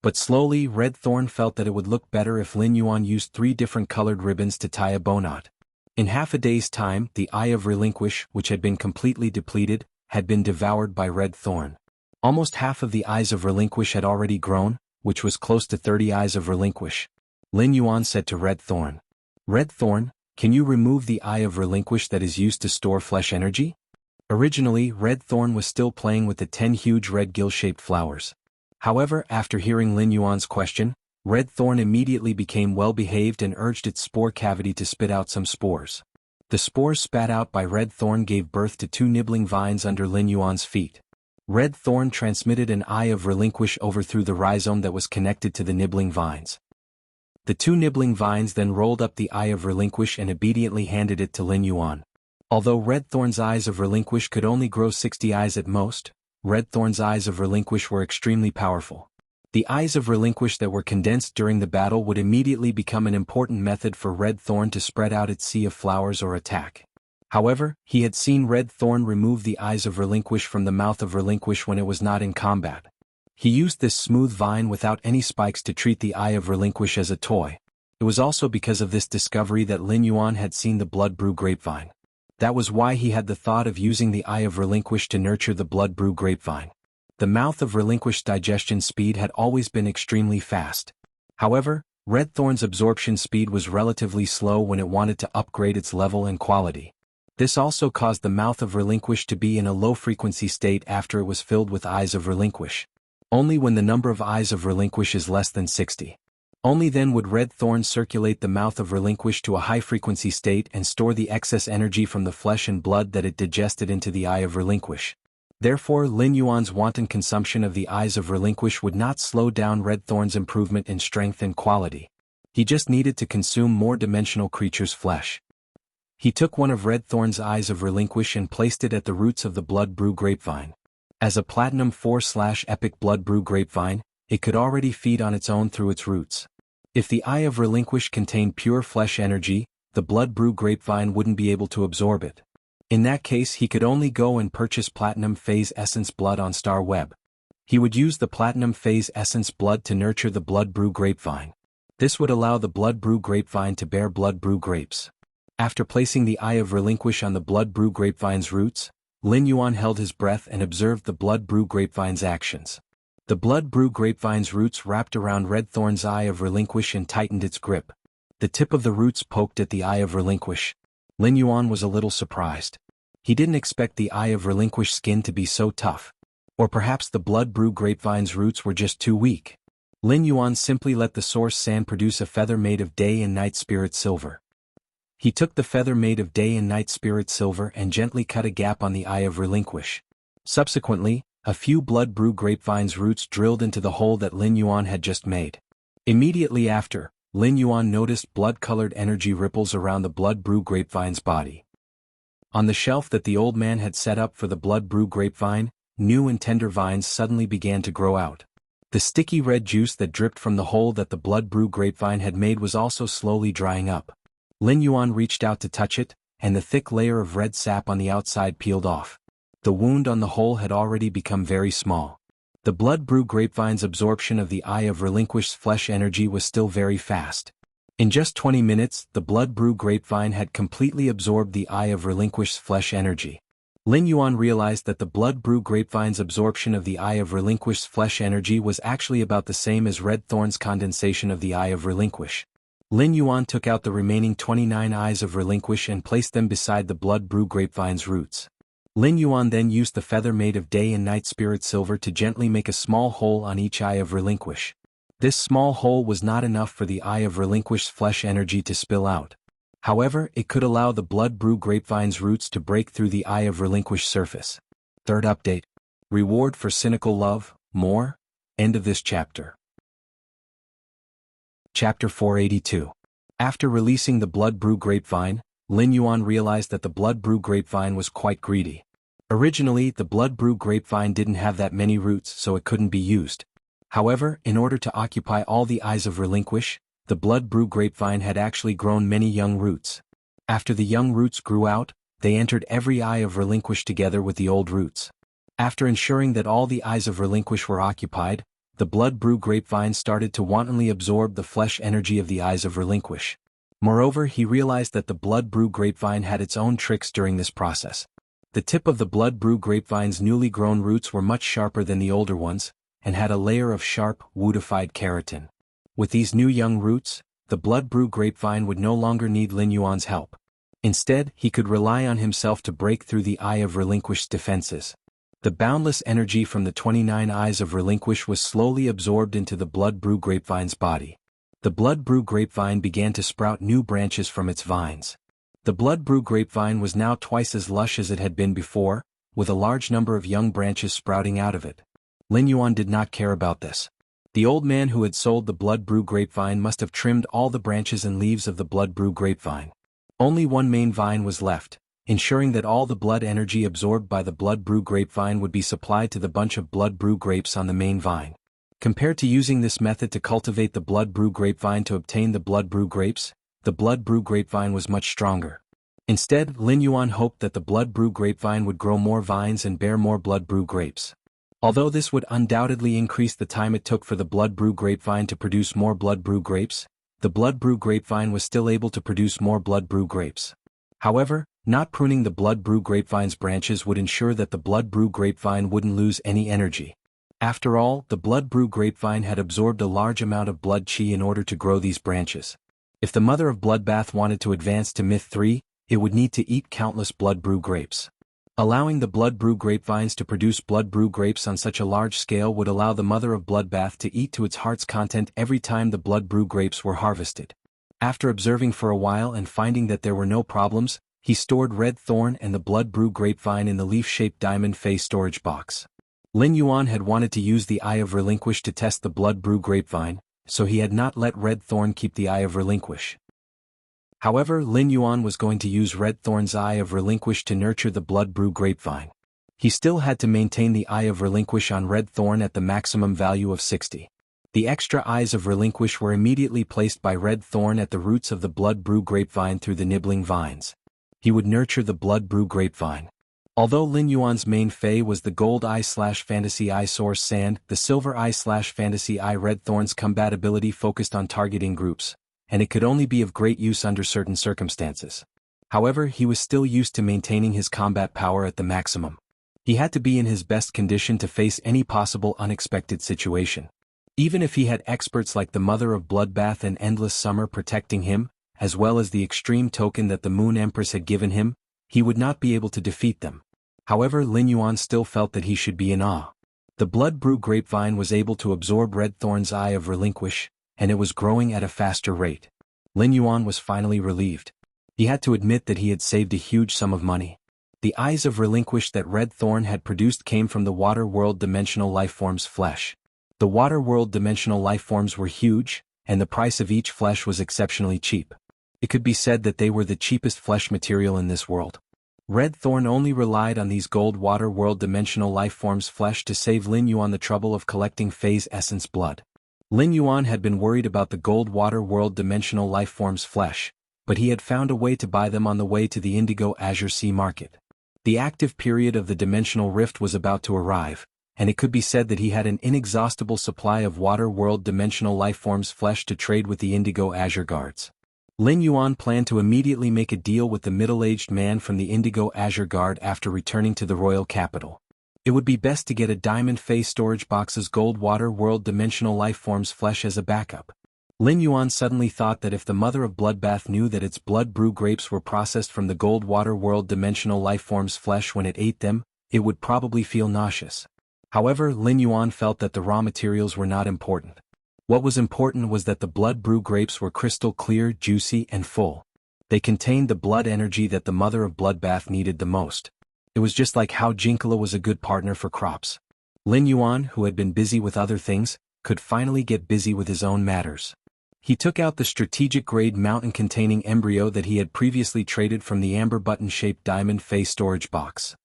But slowly, Red Thorn felt that it would look better if Lin Yuan used 3 different colored ribbons to tie a bow knot. In half a day's time, the Eye of Relinquish, which had been completely depleted, had been devoured by Red Thorn. Almost half of the Eyes of Relinquish had already grown, which was close to 30 Eyes of Relinquish. Lin Yuan said to Red Thorn, "Red Thorn, can you remove the Eye of Relinquish that is used to store flesh energy?" Originally, Red Thorn was still playing with the 10 huge red gill-shaped flowers. However, after hearing Lin Yuan's question, Red Thorn immediately became well-behaved and urged its spore cavity to spit out some spores. The spores spat out by Red Thorn gave birth to 2 nibbling vines under Lin Yuan's feet. Red Thorn transmitted an Eye of Relinquish over through the rhizome that was connected to the nibbling vines. The 2 nibbling vines then rolled up the Eye of Relinquish and obediently handed it to Lin Yuan. Although Red Thorn's Eyes of Relinquish could only grow 60 eyes at most, Red Thorn's Eyes of Relinquish were extremely powerful. The Eyes of Relinquish that were condensed during the battle would immediately become an important method for Red Thorn to spread out its sea of flowers or attack. However, he had seen Red Thorn remove the Eyes of Relinquish from the mouth of Relinquish when it was not in combat. He used this smooth vine without any spikes to treat the Eye of Relinquish as a toy. It was also because of this discovery that Lin Yuan had seen the blood brew grapevine. That was why he had the thought of using the Eye of Relinquish to nurture the blood brew grapevine. The mouth of Relinquish's digestion speed had always been extremely fast. However, Red Thorn's absorption speed was relatively slow when it wanted to upgrade its level and quality. This also caused the mouth of Relinquish to be in a low-frequency state after it was filled with Eyes of Relinquish. Only when the number of Eyes of Relinquish is less than 60. Only then would Red Thorn circulate the mouth of Relinquish to a high-frequency state and store the excess energy from the flesh and blood that it digested into the Eye of Relinquish. Therefore, Lin Yuan's wanton consumption of the Eyes of Relinquish would not slow down Red Thorn's improvement in strength and quality. He just needed to consume more dimensional creatures' flesh. He took one of Red Thorn's Eyes of Relinquish and placed it at the roots of the blood brew grapevine. As a Platinum 4/Epic blood brew grapevine, it could already feed on its own through its roots. If the Eye of Relinquish contained pure flesh energy, the blood brew grapevine wouldn't be able to absorb it. In that case, he could only go and purchase Platinum Phase Essence blood on Star Web. He would use the Platinum Phase Essence blood to nurture the blood brew grapevine. This would allow the blood brew grapevine to bear blood brew grapes. After placing the Eye of Relinquish on the blood brew grapevine's roots, Lin Yuan held his breath and observed the blood brew grapevine's actions. The blood brew grapevine's roots wrapped around Red Thorn's Eye of Relinquish and tightened its grip. The tip of the roots poked at the Eye of Relinquish. Lin Yuan was a little surprised. He didn't expect the Eye of Relinquish skin to be so tough. Or perhaps the blood brew grapevine's roots were just too weak. Lin Yuan simply let the source sand produce a feather made of day and night spirit silver. He took the feather made of day and night spirit silver and gently cut a gap on the Eye of Relinquish. Subsequently, a few blood brew grapevine's roots drilled into the hole that Lin Yuan had just made. Immediately after, Lin Yuan noticed blood-colored energy ripples around the blood brew grapevine's body. On the shelf that the old man had set up for the blood brew grapevine, new and tender vines suddenly began to grow out. The sticky red juice that dripped from the hole that the blood brew grapevine had made was also slowly drying up. Lin Yuan reached out to touch it, and the thick layer of red sap on the outside peeled off. The wound on the hole had already become very small. The blood brew grapevine's absorption of the Eye of Relinquish's flesh energy was still very fast. In just 20 minutes, the blood brew grapevine had completely absorbed the Eye of Relinquish's flesh energy. Lin Yuan realized that the blood brew grapevine's absorption of the Eye of Relinquish's flesh energy was actually about the same as Red Thorn's condensation of the Eye of Relinquish. Lin Yuan took out the remaining 29 Eyes of Relinquish and placed them beside the blood brew grapevine's roots. Lin Yuan then used the feather made of day and night spirit silver to gently make a small hole on each Eye of Relinquish. This small hole was not enough for the Eye of Relinquish's flesh energy to spill out. However, it could allow the blood brew grapevine's roots to break through the Eye of Relinquish surface. Third update. Reward for cynical love, more? End of this chapter. Chapter 482. After releasing the blood brew grapevine, Lin Yuan realized that the blood brew grapevine was quite greedy. Originally, the blood brew grapevine didn't have that many roots, so it couldn't be used. However, in order to occupy all the Eyes of Relinquish, the blood brew grapevine had actually grown many young roots. After the young roots grew out, they entered every Eye of Relinquish together with the old roots. After ensuring that all the Eyes of Relinquish were occupied, the blood brew grapevine started to wantonly absorb the flesh energy of the Eyes of Relinquish. Moreover, he realized that the blood brew grapevine had its own tricks during this process. The tip of the blood brew grapevine's newly grown roots were much sharper than the older ones, and had a layer of sharp, woodified keratin. With these new young roots, the blood brew grapevine would no longer need Lin Yuan's help. Instead, he could rely on himself to break through the Eye of Relinquish's defenses. The boundless energy from the 29 Eyes of Relinquish was slowly absorbed into the blood brew grapevine's body. The blood brew grapevine began to sprout new branches from its vines. The blood brew grapevine was now twice as lush as it had been before, with a large number of young branches sprouting out of it. Lin Yuan did not care about this. The old man who had sold the blood brew grapevine must have trimmed all the branches and leaves of the blood brew grapevine. Only one main vine was left, ensuring that all the blood energy absorbed by the blood brew grapevine would be supplied to the bunch of blood brew grapes on the main vine. Compared to using this method to cultivate the blood brew grapevine to obtain the blood brew grapes, the blood brew grapevine was much stronger. Instead, Lin Yuan hoped that the blood brew grapevine would grow more vines and bear more blood brew grapes. Although this would undoubtedly increase the time it took for the blood brew grapevine to produce more blood brew grapes, the blood brew grapevine was still able to produce more blood brew grapes. However, not pruning the blood brew grapevine's branches would ensure that the blood brew grapevine wouldn't lose any energy. After all, the blood brew grapevine had absorbed a large amount of blood chi in order to grow these branches. If the mother of bloodbath wanted to advance to myth 3, it would need to eat countless blood brew grapes. Allowing the blood brew grapevines to produce blood brew grapes on such a large scale would allow the mother of bloodbath to eat to its heart's content every time the blood brew grapes were harvested. After observing for a while and finding that there were no problems, he stored red thorn and the blood brew grapevine in the leaf-shaped diamond face storage box. Lin Yuan had wanted to use the Eye of Relinquish to test the blood brew grapevine, so he had not let red thorn keep the Eye of Relinquish. However, Lin Yuan was going to use red thorn's Eye of Relinquish to nurture the blood brew grapevine. He still had to maintain the Eye of Relinquish on red thorn at the maximum value of 60. The extra Eyes of Relinquish were immediately placed by red thorn at the roots of the blood brew grapevine through the nibbling vines. He would nurture the blood brew grapevine. Although Lin Yuan's main fei was the gold eye/fantasy eye source sand, the silver eye/fantasy eye red thorn's compatibility focused on targeting groups, and it could only be of great use under certain circumstances. However, he was still used to maintaining his combat power at the maximum. He had to be in his best condition to face any possible unexpected situation. Even if he had experts like the Mother of Bloodbath and Endless Summer protecting him, as well as the extreme token that the Moon Empress had given him, he would not be able to defeat them. However, Lin Yuan still felt that he should be in awe. The blood brew grapevine was able to absorb red thorn's Eye of Relinquish, and it was growing at a faster rate. Lin Yuan was finally relieved. He had to admit that he had saved a huge sum of money. The Eyes of Relinquish that red thorn had produced came from the water world dimensional lifeform's flesh. The water world dimensional lifeforms were huge, and the price of each flesh was exceptionally cheap. It could be said that they were the cheapest flesh material in this world. Red thorn only relied on these gold water world dimensional lifeforms' flesh to save Lin Yuan the trouble of collecting Fei's essence blood. Lin Yuan had been worried about the gold water world dimensional lifeforms' flesh, but he had found a way to buy them on the way to the Indigo Azure Sea market. The active period of the dimensional rift was about to arrive, and it could be said that he had an inexhaustible supply of water world dimensional lifeforms' flesh to trade with the Indigo Azure Guards. Lin Yuan planned to immediately make a deal with the middle-aged man from the Indigo Azure Guard after returning to the royal capital. It would be best to get a Diamond Fei storage box's gold water world dimensional lifeforms flesh as a backup. Lin Yuan suddenly thought that if the Mother of Bloodbath knew that its blood brew grapes were processed from the gold water world dimensional lifeforms flesh when it ate them, it would probably feel nauseous. However, Lin Yuan felt that the raw materials were not important. What was important was that the blood brew grapes were crystal clear, juicy, and full. They contained the blood energy that the Mother of Bloodbath needed the most. It was just like how Jinkala was a good partner for crops. Lin Yuan, who had been busy with other things, could finally get busy with his own matters. He took out the strategic-grade mountain-containing embryo that he had previously traded from the amber button-shaped Diamond Fei storage box.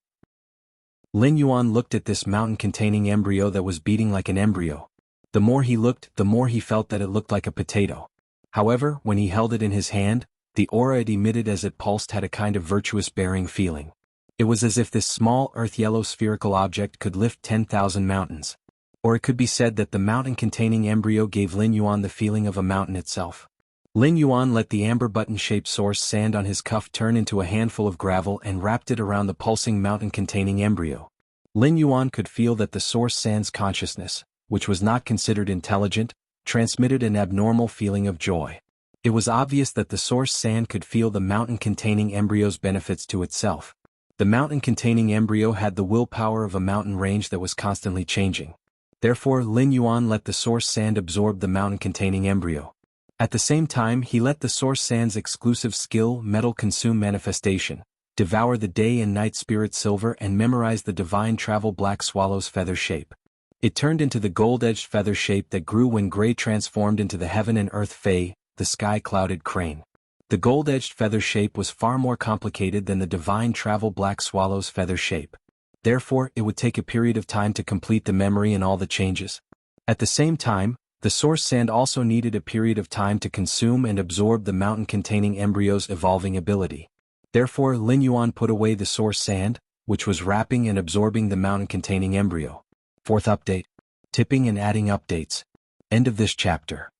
Lin Yuan looked at this mountain-containing embryo that was beating like an embryo. The more he looked, the more he felt that it looked like a potato. However, when he held it in his hand, the aura it emitted as it pulsed had a kind of virtuous bearing feeling. It was as if this small earth-yellow spherical object could lift 10,000 mountains. Or it could be said that the mountain-containing embryo gave Lin Yuan the feeling of a mountain itself. Lin Yuan let the amber button-shaped source sand on his cuff turn into a handful of gravel and wrapped it around the pulsing mountain-containing embryo. Lin Yuan could feel that the source sand's consciousness, which was not considered intelligent, transmitted an abnormal feeling of joy. It was obvious that the source sand could feel the mountain-containing embryo's benefits to itself. The mountain-containing embryo had the willpower of a mountain range that was constantly changing. Therefore, Lin Yuan let the source sand absorb the mountain-containing embryo. At the same time, he let the source sand's exclusive skill, Metal Consume Manifestation, devour the day and night spirit silver and memorize the divine travel black swallow's feather shape. It turned into the gold-edged feather shape that grew when gray transformed into the heaven and earth fei, the sky-clouded crane. The gold-edged feather shape was far more complicated than the divine travel black swallow's feather shape. Therefore, it would take a period of time to complete the memory and all the changes. At the same time, the source sand also needed a period of time to consume and absorb the mountain-containing embryo's evolving ability. Therefore, Lin Yuan put away the source sand, which was wrapping and absorbing the mountain-containing embryo. Fourth update. Tipping and adding updates. End of this chapter.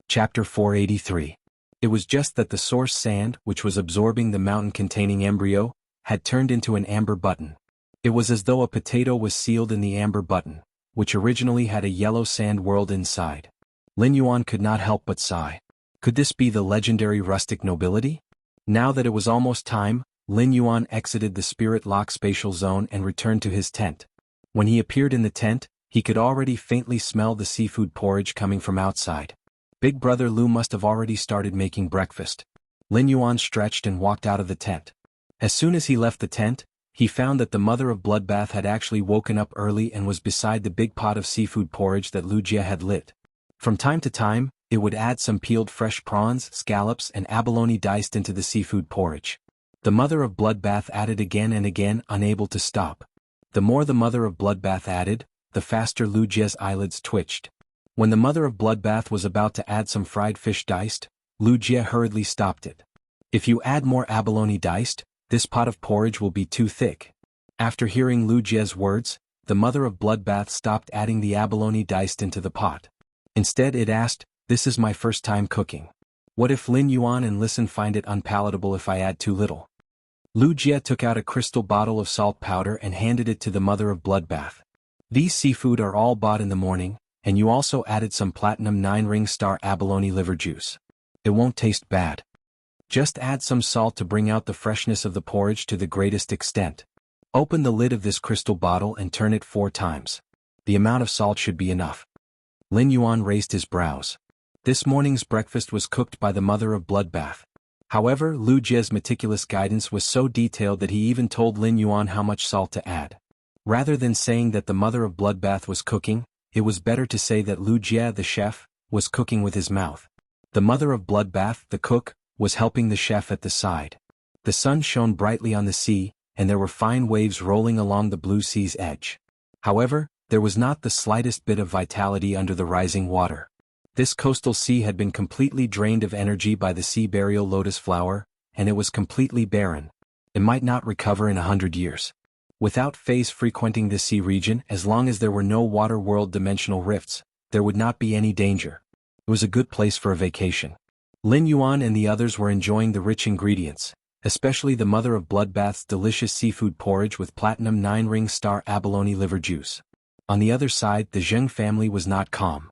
Chapter 483. It was just that the source sand, which was absorbing the mountain-containing embryo, had turned into an amber button. It was as though a potato was sealed in the amber button, which originally had a yellow sand world inside. Lin Yuan could not help but sigh. Could this be the legendary rustic nobility? Now that it was almost time, Lin Yuan exited the spirit-lock spatial zone and returned to his tent. When he appeared in the tent, he could already faintly smell the seafood porridge coming from outside. Big brother Lu must have already started making breakfast. Lin Yuan stretched and walked out of the tent. As soon as he left the tent, he found that the mother of bloodbath had actually woken up early and was beside the big pot of seafood porridge that Lu Jie had lit. From time to time, it would add some peeled fresh prawns, scallops, and abalone diced into the seafood porridge. The mother of bloodbath added again and again, unable to stop. The more the mother of bloodbath added, the faster Lu Jie's eyelids twitched. When the mother of bloodbath was about to add some fried fish diced, Lu Jie hurriedly stopped it. If you add more abalone diced, this pot of porridge will be too thick. After hearing Lu Jie's words, the mother of bloodbath stopped adding the abalone diced into the pot. Instead it asked, "This is my first time cooking. What if Lin Yuan and Listen find it unpalatable if I add too little?" Lu Jie took out a crystal bottle of salt powder and handed it to the mother of bloodbath. "These seafood are all bought in the morning, and you also added some platinum 9-ring star abalone liver juice. It won't taste bad. Just add some salt to bring out the freshness of the porridge to the greatest extent. Open the lid of this crystal bottle and turn it 4 times. The amount of salt should be enough." Lin Yuan raised his brows. This morning's breakfast was cooked by the mother of bloodbath. However, Lu Jie's meticulous guidance was so detailed that he even told Lin Yuan how much salt to add. Rather than saying that the mother of bloodbath was cooking, it was better to say that Lu Jie, the chef, was cooking with his mouth. The mother of bloodbath, the cook, was helping the chef at the side. The sun shone brightly on the sea, and there were fine waves rolling along the blue sea's edge. However, there was not the slightest bit of vitality under the rising water. This coastal sea had been completely drained of energy by the sea burial lotus flower, and it was completely barren. It might not recover in 100 years. Without phase frequenting this sea region, as long as there were no water world dimensional rifts, there would not be any danger. It was a good place for a vacation. Lin Yuan and the others were enjoying the rich ingredients, especially the mother of bloodbath's delicious seafood porridge with platinum 9-ring star abalone liver juice. On the other side, the Zheng family was not calm.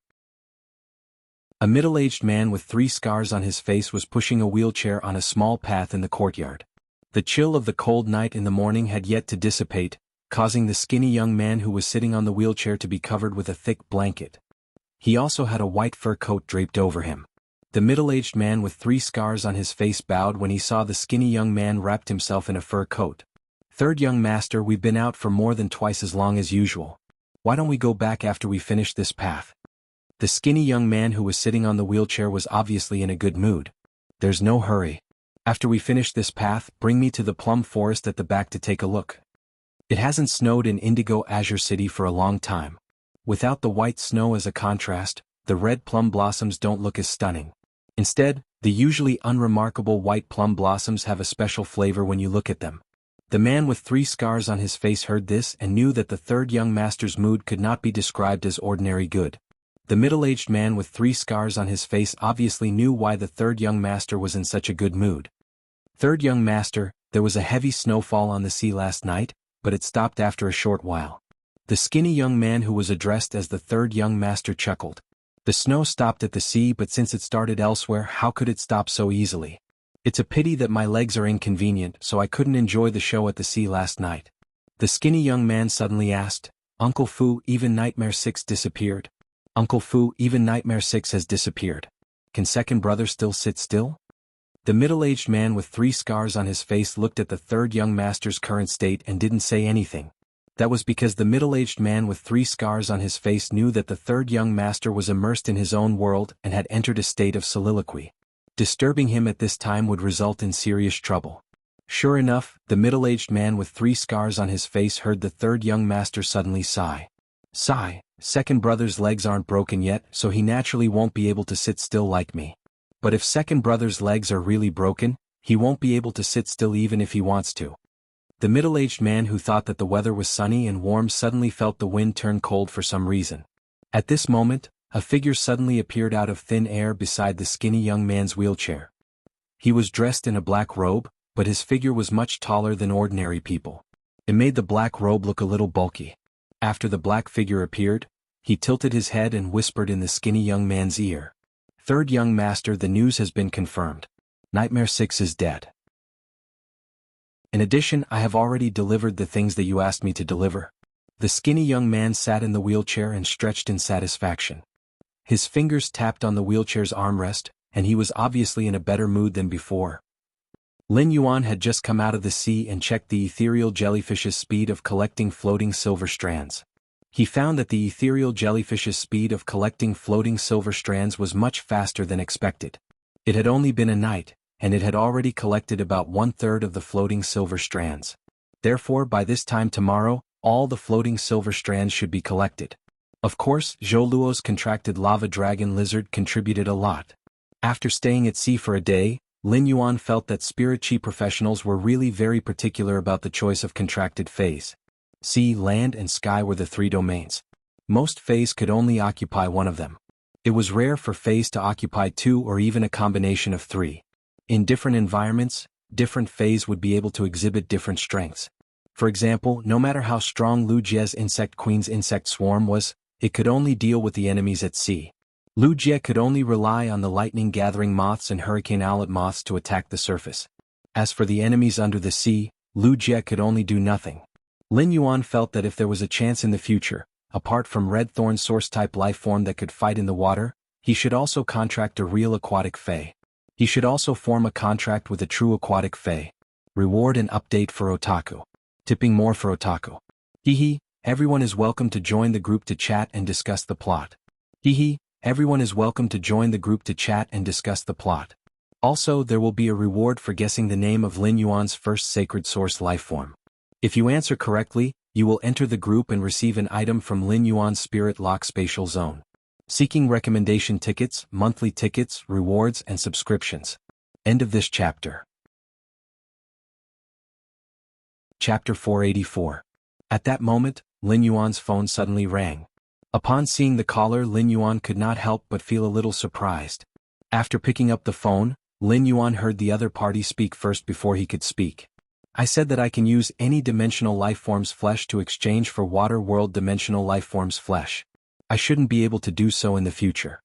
A middle-aged man with 3 scars on his face was pushing a wheelchair on a small path in the courtyard. The chill of the cold night in the morning had yet to dissipate, causing the skinny young man who was sitting on the wheelchair to be covered with a thick blanket. He also had a white fur coat draped over him. The middle-aged man with 3 scars on his face bowed when he saw the skinny young man wrapped himself in a fur coat. "Third young master, we've been out for more than twice as long as usual. Why don't we go back after we finish this path?" The skinny young man who was sitting on the wheelchair was obviously in a good mood. "There's no hurry. After we finish this path, bring me to the plum forest at the back to take a look. It hasn't snowed in Indigo Azure City for a long time. Without the white snow as a contrast, the red plum blossoms don't look as stunning. Instead, the usually unremarkable white plum blossoms have a special flavor when you look at them." The man with 3 scars on his face heard this and knew that the third young master's mood could not be described as ordinary good. The middle-aged man with 3 scars on his face obviously knew why the third young master was in such a good mood. "Third young master, there was a heavy snowfall on the sea last night, but it stopped after a short while." The skinny young man who was addressed as the third young master chuckled. "The snow stopped at the sea, but since it started elsewhere, how could it stop so easily? It's a pity that my legs are inconvenient, so I couldn't enjoy the show at the sea last night." The skinny young man suddenly asked, "Uncle Fu, even Nightmare 6 disappeared?" "Uncle Fu, even Nightmare 6 has disappeared. Can second brother still sit still?" The middle-aged man with 3 scars on his face looked at the third young master's current state and didn't say anything. That was because the middle-aged man with 3 scars on his face knew that the third young master was immersed in his own world and had entered a state of soliloquy. Disturbing him at this time would result in serious trouble. Sure enough, the middle-aged man with 3 scars on his face heard the third young master suddenly sigh. "Sigh, second brother's legs aren't broken yet, so he naturally won't be able to sit still like me. But if second brother's legs are really broken, he won't be able to sit still even if he wants to." The middle-aged man who thought that the weather was sunny and warm suddenly felt the wind turn cold for some reason. At this moment, a figure suddenly appeared out of thin air beside the skinny young man's wheelchair. He was dressed in a black robe, but his figure was much taller than ordinary people. It made the black robe look a little bulky. After the black figure appeared, he tilted his head and whispered in the skinny young man's ear. "Third young master, the news has been confirmed. Nightmare 6 is dead. In addition, I have already delivered the things that you asked me to deliver." The skinny young man sat in the wheelchair and stretched in satisfaction. His fingers tapped on the wheelchair's armrest, and he was obviously in a better mood than before. Lin Yuan had just come out of the sea and checked the ethereal jellyfish's speed of collecting floating silver strands. He found that the ethereal jellyfish's speed of collecting floating silver strands was much faster than expected. It had only been a night, and it had already collected about 1/3 of the floating silver strands. Therefore, by this time tomorrow, all the floating silver strands should be collected. Of course, Zhou Luo's contracted lava dragon lizard contributed a lot. After staying at sea for a day, Lin Yuan felt that spirit chi professionals were really very particular about the choice of contracted phase. Sea, land, and sky were the 3 domains. Most phase could only occupy one of them. It was rare for phase to occupy 2 or even a combination of 3. In different environments, different phase would be able to exhibit different strengths. For example, no matter how strong Lu Jie's insect queen's insect swarm was, it could only deal with the enemies at sea. Lu Jie could only rely on the lightning-gathering moths and hurricane owlet moths to attack the surface. As for the enemies under the sea, Lu Jie could only do nothing. Lin Yuan felt that if there was a chance in the future, apart from Red Thorn source-type lifeform that could fight in the water, he should also contract a real aquatic fae. He should also form a contract with a true aquatic fae. Reward and update for Otaku. Tipping more for Otaku. Hehe, everyone is welcome to join the group to chat and discuss the plot. Hehe, everyone is welcome to join the group to chat and discuss the plot. Also, there will be a reward for guessing the name of Lin Yuan's first sacred source lifeform. If you answer correctly, you will enter the group and receive an item from Lin Yuan's Spirit Lock Spatial Zone. Seeking recommendation tickets, monthly tickets, rewards, and subscriptions. End of this chapter. Chapter 484. At that moment, Lin Yuan's phone suddenly rang. Upon seeing the caller, Lin Yuan could not help but feel a little surprised. After picking up the phone, Lin Yuan heard the other party speak first before he could speak. "I said that I can use any dimensional lifeform's flesh to exchange for water world dimensional lifeform's flesh. I shouldn't be able to do so in the future."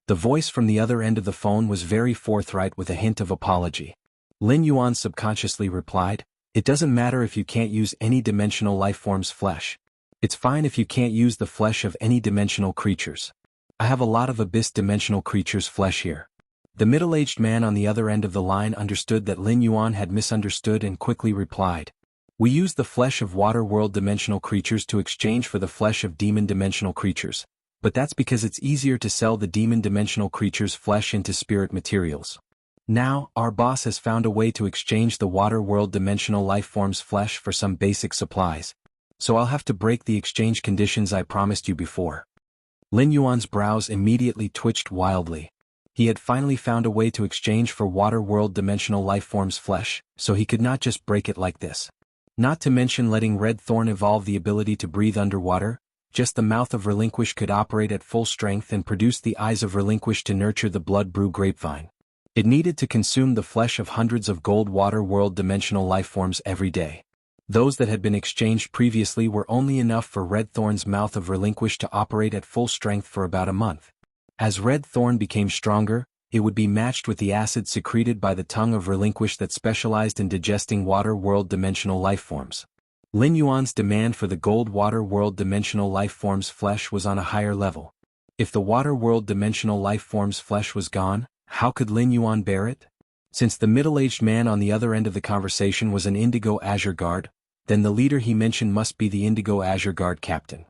The voice from the other end of the phone was very forthright with a hint of apology. Lin Yuan subconsciously replied, "It doesn't matter if you can't use any dimensional lifeform's flesh. It's fine if you can't use the flesh of any dimensional creatures. I have a lot of abyss dimensional creatures' flesh here." The middle-aged man on the other end of the line understood that Lin Yuan had misunderstood and quickly replied, "We use the flesh of water world dimensional creatures to exchange for the flesh of demon dimensional creatures, but that's because it's easier to sell the demon dimensional creatures' flesh into spirit materials. Now, our boss has found a way to exchange the water world dimensional lifeform's flesh for some basic supplies. So I'll have to break the exchange conditions I promised you before." Lin Yuan's brows immediately twitched wildly. He had finally found a way to exchange for water world dimensional lifeform's flesh, so he could not just break it like this. Not to mention letting Red Thorn evolve the ability to breathe underwater, just the mouth of Relinquish could operate at full strength and produce the eyes of Relinquish to nurture the blood brew grapevine. It needed to consume the flesh of hundreds of gold water world dimensional lifeforms every day. Those that had been exchanged previously were only enough for Red Thorn's mouth of Relinquish to operate at full strength for about a month. As Red Thorn became stronger, it would be matched with the acid secreted by the tongue of Relinquish that specialized in digesting water world dimensional lifeforms. Lin Yuan's demand for the gold water world dimensional lifeform's flesh was on a higher level. If the water world dimensional lifeform's flesh was gone, how could Lin Yuan bear it? Since the middle-aged man on the other end of the conversation was an Indigo Azure Guard, then the leader he mentioned must be the Indigo Azure Guard captain.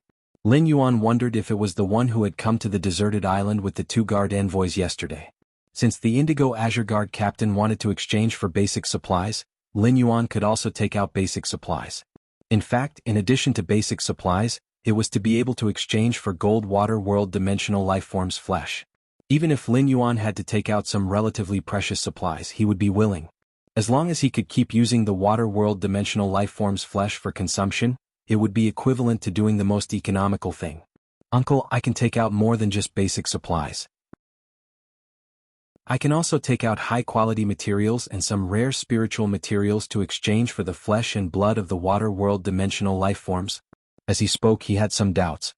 Lin Yuan wondered if it was the one who had come to the deserted island with the 2 guard envoys yesterday. Since the Indigo Azure Guard captain wanted to exchange for basic supplies, Lin Yuan could also take out basic supplies. In fact, in addition to basic supplies, it was to be able to exchange for gold water world dimensional lifeform's flesh. Even if Lin Yuan had to take out some relatively precious supplies, he would be willing. As long as he could keep using the water world dimensional lifeform's flesh for consumption, it would be equivalent to doing the most economical thing. Uncle, I can take out more than just basic supplies. I can also take out high-quality materials and some rare spiritual materials to exchange for the flesh and blood of the water world dimensional life forms. As he spoke, he had some doubts.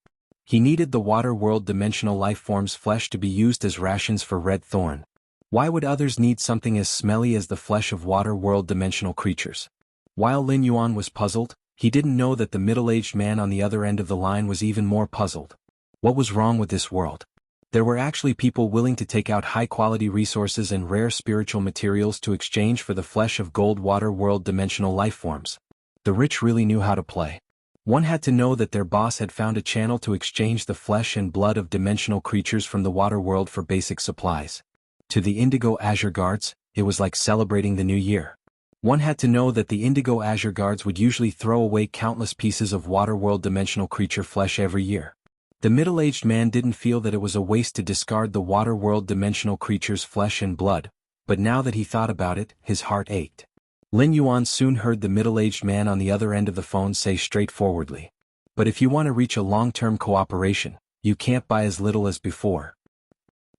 He needed the water world dimensional life form's flesh to be used as rations for Red Thorn. Why would others need something as smelly as the flesh of water world dimensional creatures? While Lin Yuan was puzzled, he didn't know that the middle-aged man on the other end of the line was even more puzzled. What was wrong with this world? There were actually people willing to take out high-quality resources and rare spiritual materials to exchange for the flesh of gold water world dimensional life forms. The rich really knew how to play. One had to know that their boss had found a channel to exchange the flesh and blood of dimensional creatures from the water world for basic supplies. To the Indigo Azure Guards, it was like celebrating the new year. One had to know that the Indigo Azure Guards would usually throw away countless pieces of water world dimensional creature flesh every year. The middle-aged man didn't feel that it was a waste to discard the water world dimensional creature's flesh and blood, but now that he thought about it, his heart ached. Lin Yuan soon heard the middle-aged man on the other end of the phone say straightforwardly, "But if you want to reach a long-term cooperation, you can't buy as little as before.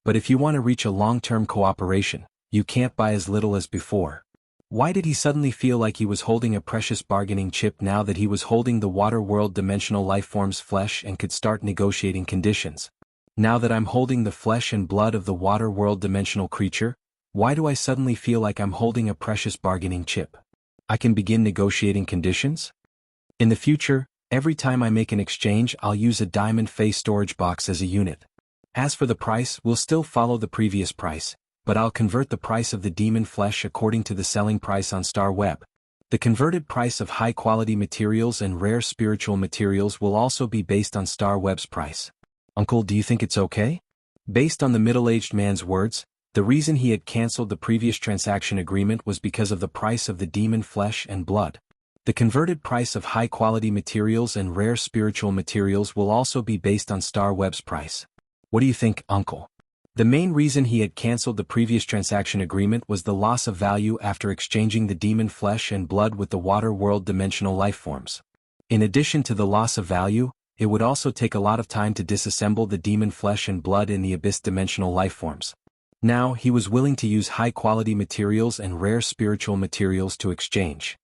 But if you want to reach a long-term cooperation, you can't buy as little as before." Why did he suddenly feel like he was holding a precious bargaining chip now that he was holding the water world dimensional life form's flesh and could start negotiating conditions? Now that I'm holding the flesh and blood of the water world dimensional creature, why do I suddenly feel like I'm holding a precious bargaining chip? I can begin negotiating conditions? In the future, every time I make an exchange, I'll use a diamond face storage box as a unit. As for the price, we'll still follow the previous price, but I'll convert the price of the demon flesh according to the selling price on Star Web. The converted price of high-quality materials and rare spiritual materials will also be based on Star Web's price. Uncle, do you think it's okay? Based on the middle-aged man's words, the reason he had cancelled the previous transaction agreement was because of the price of the demon flesh and blood. The converted price of high-quality materials and rare spiritual materials will also be based on Star Web's price. What do you think, Uncle? The main reason he had cancelled the previous transaction agreement was the loss of value after exchanging the demon flesh and blood with the water world dimensional life forms. In addition to the loss of value, it would also take a lot of time to disassemble the demon flesh and blood in the abyss dimensional life forms. Now, he was willing to use high-quality materials and rare spiritual materials to exchange.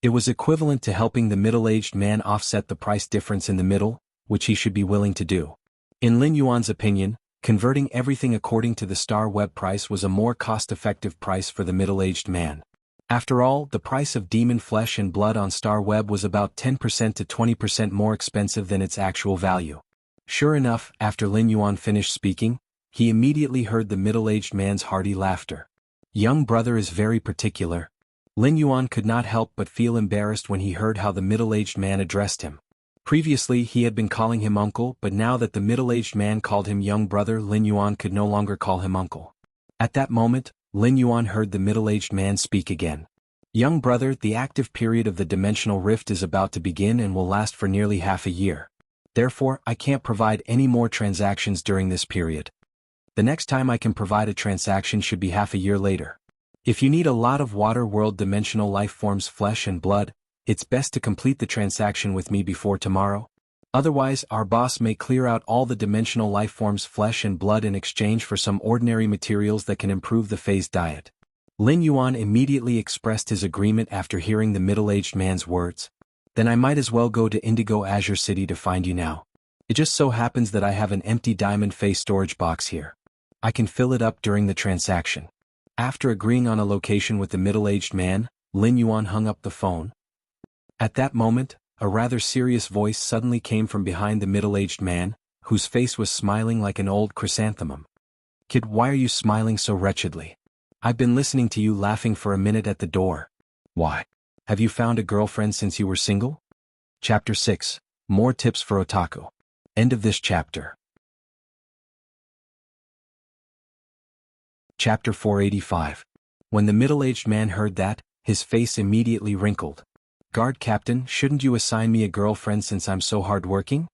It was equivalent to helping the middle-aged man offset the price difference in the middle, which he should be willing to do. In Lin Yuan's opinion, converting everything according to the Star Web price was a more cost-effective price for the middle-aged man. After all, the price of demon flesh and blood on Star Web was about 10% to 20% more expensive than its actual value. Sure enough, after Lin Yuan finished speaking, he immediately heard the middle-aged man's hearty laughter. Young brother is very particular. Lin Yuan could not help but feel embarrassed when he heard how the middle-aged man addressed him. Previously he had been calling him uncle, but now that the middle-aged man called him young brother, Lin Yuan could no longer call him uncle. At that moment, Lin Yuan heard the middle-aged man speak again. Young brother, the active period of the dimensional rift is about to begin and will last for nearly half a year. Therefore, I can't provide any more transactions during this period. The next time I can provide a transaction should be half a year later. If you need a lot of water world dimensional life forms flesh and blood, it's best to complete the transaction with me before tomorrow. Otherwise, our boss may clear out all the dimensional life forms flesh and blood in exchange for some ordinary materials that can improve the phase diet. Lin Yuan immediately expressed his agreement after hearing the middle-aged man's words. Then I might as well go to Indigo Azure City to find you now. It just so happens that I have an empty diamond face storage box here. I can fill it up during the transaction. After agreeing on a location with the middle-aged man, Lin Yuan hung up the phone. At that moment, a rather serious voice suddenly came from behind the middle-aged man, whose face was smiling like an old chrysanthemum. Kid, why are you smiling so wretchedly? I've been listening to you laughing for a minute at the door. Why? Have you found a girlfriend since you were single? Chapter 6. More tips for otaku. End of this chapter. Chapter 485. When the middle-aged man heard that, his face immediately wrinkled. Guard Captain, shouldn't you assign me a girlfriend since I'm so hardworking?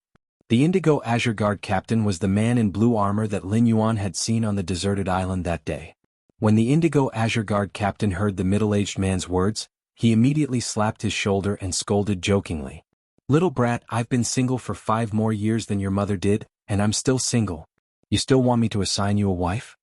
The Indigo Azure Guard Captain was the man in blue armor that Lin Yuan had seen on the deserted island that day. When the Indigo Azure Guard Captain heard the middle-aged man's words, he immediately slapped his shoulder and scolded jokingly. Little brat, I've been single for 5 more years than your mother did, and I'm still single. You still want me to assign you a wife?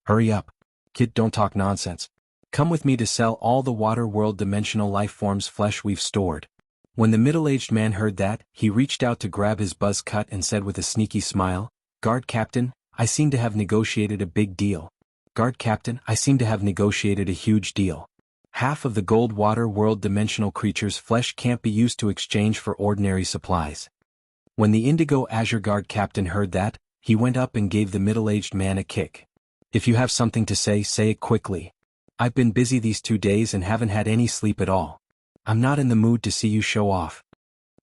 Hurry up. Kid, don't talk nonsense. Come with me to sell all the water world dimensional life forms flesh we've stored. When the middle-aged man heard that, he reached out to grab his buzz cut and said with a sneaky smile, Guard Captain, I seem to have negotiated a big deal. Guard Captain, I seem to have negotiated a huge deal. Half of the gold water world dimensional creature's flesh can't be used to exchange for ordinary supplies. When the Indigo Azure Guard Captain heard that, he went up and gave the middle-aged man a kick. If you have something to say it quickly. I've been busy these 2 days and haven't had any sleep at all. I'm not in the mood to see you show off.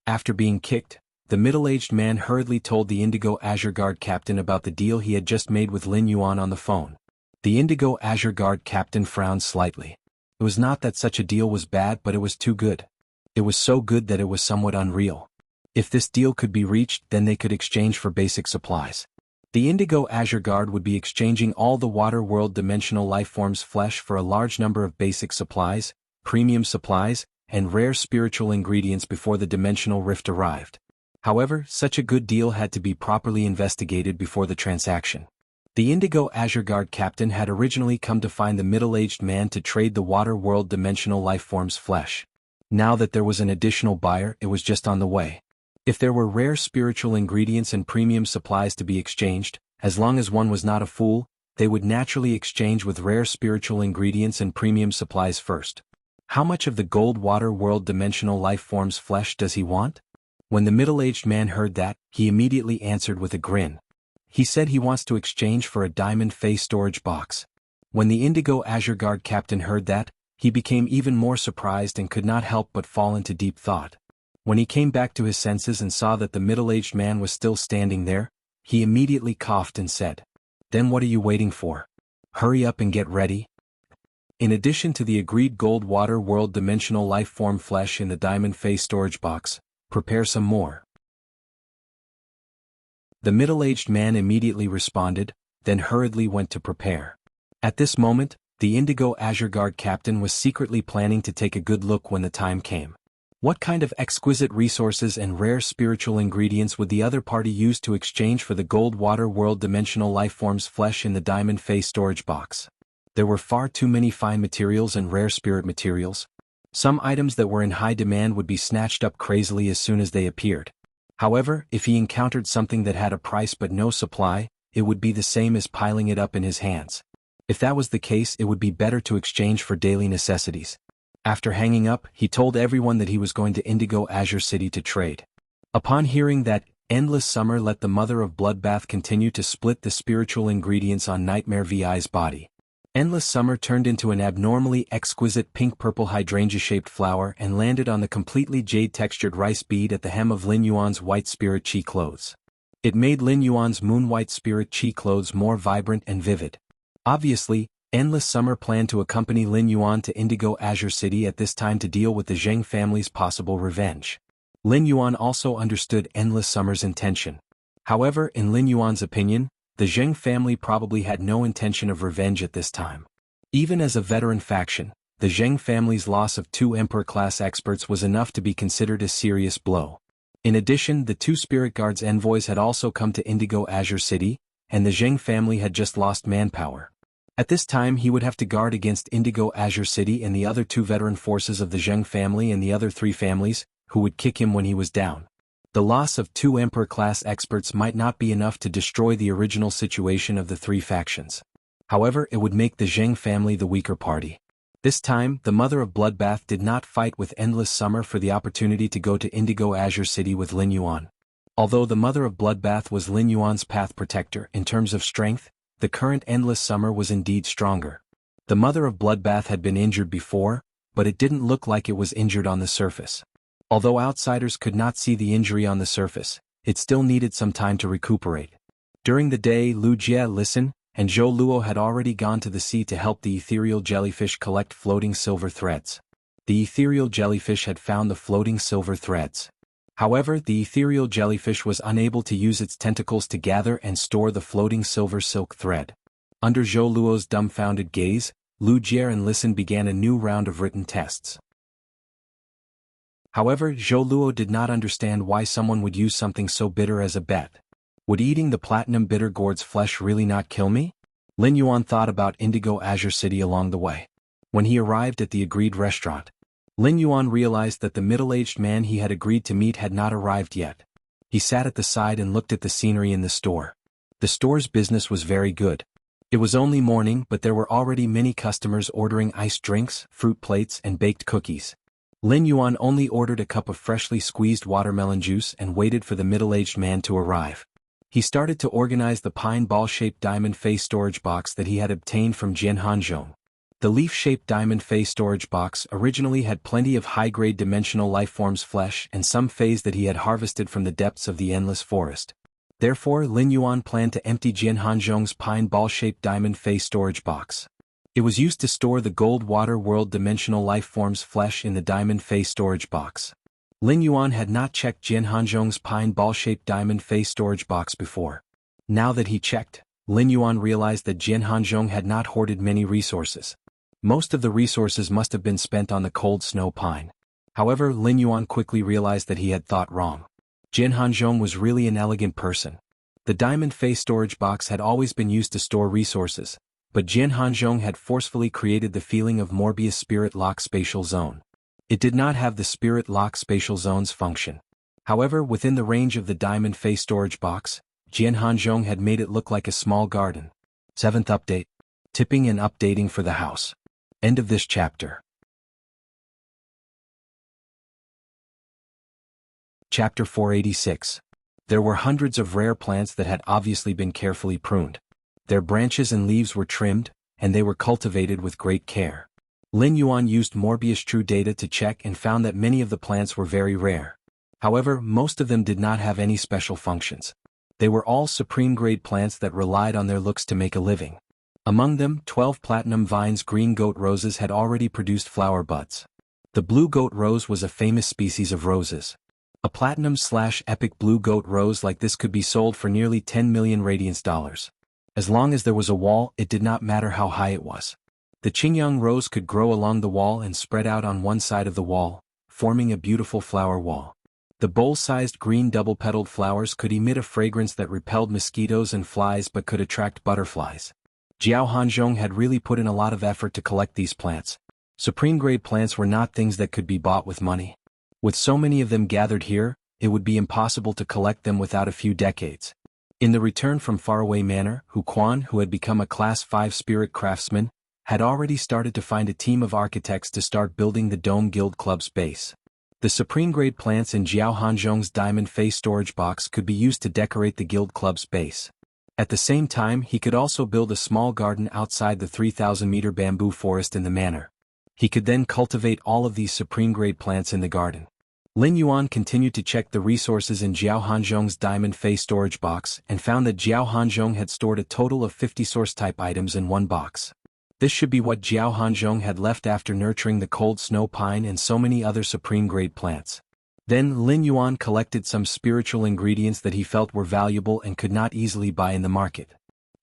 After being kicked, the middle-aged man hurriedly told the Indigo Azure Guard Captain about the deal he had just made with Lin Yuan on the phone. The Indigo Azure Guard Captain frowned slightly. It was not that such a deal was bad, but it was too good. It was so good that it was somewhat unreal. If this deal could be reached, then they could exchange for basic supplies. The Indigo Azure Guard would be exchanging all the water world dimensional lifeforms' flesh for a large number of basic supplies, premium supplies, and rare spiritual ingredients before the dimensional rift arrived. However, such a good deal had to be properly investigated before the transaction. The Indigo Azure Guard Captain had originally come to find the middle-aged man to trade the water world dimensional lifeforms' flesh. Now that there was an additional buyer, it was just on the way. If there were rare spiritual ingredients and premium supplies to be exchanged, as long as one was not a fool, they would naturally exchange with rare spiritual ingredients and premium supplies first. How much of the gold water world dimensional lifeforms' flesh does he want? When the middle-aged man heard that, he immediately answered with a grin. He said he wants to exchange for a diamond face storage box. When the Indigo Azure Guard Captain heard that, he became even more surprised and could not help but fall into deep thought. When he came back to his senses and saw that the middle-aged man was still standing there, he immediately coughed and said, "Then what are you waiting for? Hurry up and get ready." In addition to the agreed gold water world dimensional life form flesh in the diamond face storage box, prepare some more. The middle-aged man immediately responded, then hurriedly went to prepare. At this moment, the Indigo Azure Guard Captain was secretly planning to take a good look when the time came. What kind of exquisite resources and rare spiritual ingredients would the other party use to exchange for the gold water world dimensional lifeforms flesh in the diamond face storage box? There were far too many fine materials and rare spirit materials. Some items that were in high demand would be snatched up crazily as soon as they appeared. However, if he encountered something that had a price but no supply, it would be the same as piling it up in his hands. If that was the case, it would be better to exchange for daily necessities. After hanging up, he told everyone that he was going to Indigo Azure City to trade. Upon hearing that, Endless Summer let the Mother of Bloodbath continue to split the spiritual ingredients on Nightmare VI's body. Endless Summer turned into an abnormally exquisite pink-purple hydrangea-shaped flower and landed on the completely jade-textured rice bead at the hem of Lin Yuan's white spirit chi clothes. It made Lin Yuan's moon-white spirit chi clothes more vibrant and vivid. Obviously, Endless Summer planned to accompany Lin Yuan to Indigo Azure City at this time to deal with the Zheng family's possible revenge. Lin Yuan also understood Endless Summer's intention. However, in Lin Yuan's opinion, the Zheng family probably had no intention of revenge at this time. Even as a veteran faction, the Zheng family's loss of 2 Emperor-class experts was enough to be considered a serious blow. In addition, the 2 Spirit Guards envoys had also come to Indigo Azure City, and the Zheng family had just lost manpower. At this time he would have to guard against Indigo Azure City and the other 2 veteran forces of the Zheng family and the other 3 families, who would kick him when he was down. The loss of 2 Emperor-class experts might not be enough to destroy the original situation of the 3 factions. However, it would make the Zheng family the weaker party. This time, the Mother of Bloodbath did not fight with Endless Summer for the opportunity to go to Indigo Azure City with Lin Yuan. Although the Mother of Bloodbath was Lin Yuan's path protector in terms of strength, the current Endless Summer was indeed stronger. The Mother of Bloodbath had been injured before, but it didn't look like it was injured on the surface. Although outsiders could not see the injury on the surface, it still needed some time to recuperate. During the day, Lu Jie, Listen, and Zhou Luo had already gone to the sea to help the ethereal jellyfish collect floating silver threads. The ethereal jellyfish had found the floating silver threads. However, the ethereal jellyfish was unable to use its tentacles to gather and store the floating silver silk thread. Under Zhou Luo's dumbfounded gaze, Lu Jie and Listen began a new round of written tests. However, Zhou Luo did not understand why someone would use something so bitter as a bet. Would eating the platinum bitter gourd's flesh really not kill me? Lin Yuan thought about Indigo Azure City along the way. When he arrived at the agreed restaurant, Lin Yuan realized that the middle-aged man he had agreed to meet had not arrived yet. He sat at the side and looked at the scenery in the store. The store's business was very good. It was only morning, but there were already many customers ordering iced drinks, fruit plates, and baked cookies. Lin Yuan only ordered a cup of freshly squeezed watermelon juice and waited for the middle-aged man to arrive. He started to organize the pine ball-shaped diamond face storage box that he had obtained from Jian Hanzhong. The leaf-shaped diamond face storage box originally had plenty of high-grade dimensional lifeforms flesh and some phase that he had harvested from the depths of the endless forest. Therefore, Lin Yuan planned to empty Jian Hanzhong's pine ball-shaped diamond face storage box. It was used to store the gold water world dimensional lifeforms flesh in the diamond face storage box. Lin Yuan had not checked Jian Hanzhong's pine ball-shaped diamond face storage box before. Now that he checked, Lin Yuan realized that Jian Hanzhong had not hoarded many resources. Most of the resources must have been spent on the cold snow pine. However, Lin Yuan quickly realized that he had thought wrong. Jian Hanzhong was really an elegant person. The diamond face storage box had always been used to store resources, but Jian Hanzhong had forcefully created the feeling of Morbius Spirit Lock Spatial Zone. It did not have the Spirit Lock Spatial Zone's function. However, within the range of the diamond face storage box, Jian Hanzhong had made it look like a small garden. 7th update. Tipping and updating for the house. End of this chapter. Chapter 486. There were hundreds of rare plants that had obviously been carefully pruned. Their branches and leaves were trimmed, and they were cultivated with great care. Lin Yuan used Morbius True Data to check and found that many of the plants were very rare. However, most of them did not have any special functions. They were all supreme-grade plants that relied on their looks to make a living. Among them, 12 platinum vines green goat roses had already produced flower buds. The blue goat rose was a famous species of roses. A platinum/epic blue goat rose like this could be sold for nearly 10 million radiance dollars. As long as there was a wall, it did not matter how high it was. The Qingyang rose could grow along the wall and spread out on one side of the wall, forming a beautiful flower wall. The bowl-sized green double-petaled flowers could emit a fragrance that repelled mosquitoes and flies but could attract butterflies. Jiao Hanzhong had really put in a lot of effort to collect these plants. Supreme-grade plants were not things that could be bought with money. With so many of them gathered here, it would be impossible to collect them without a few decades. In the return from faraway manor, Hu Quan, who had become a Class 5 spirit craftsman, had already started to find a team of architects to start building the Dome Guild Club's base. The supreme-grade plants in Jiao Hanzhong's diamond face storage box could be used to decorate the Guild Club's base. At the same time, he could also build a small garden outside the 3,000-meter bamboo forest in the manor. He could then cultivate all of these supreme-grade plants in the garden. Lin Yuan continued to check the resources in Jiao Hanzhong's diamond face storage box and found that Jiao Hanzhong had stored a total of 50 source-type items in one box. This should be what Jiao Hanzhong had left after nurturing the cold snow pine and so many other supreme-grade plants. Then Lin Yuan collected some spiritual ingredients that he felt were valuable and could not easily buy in the market.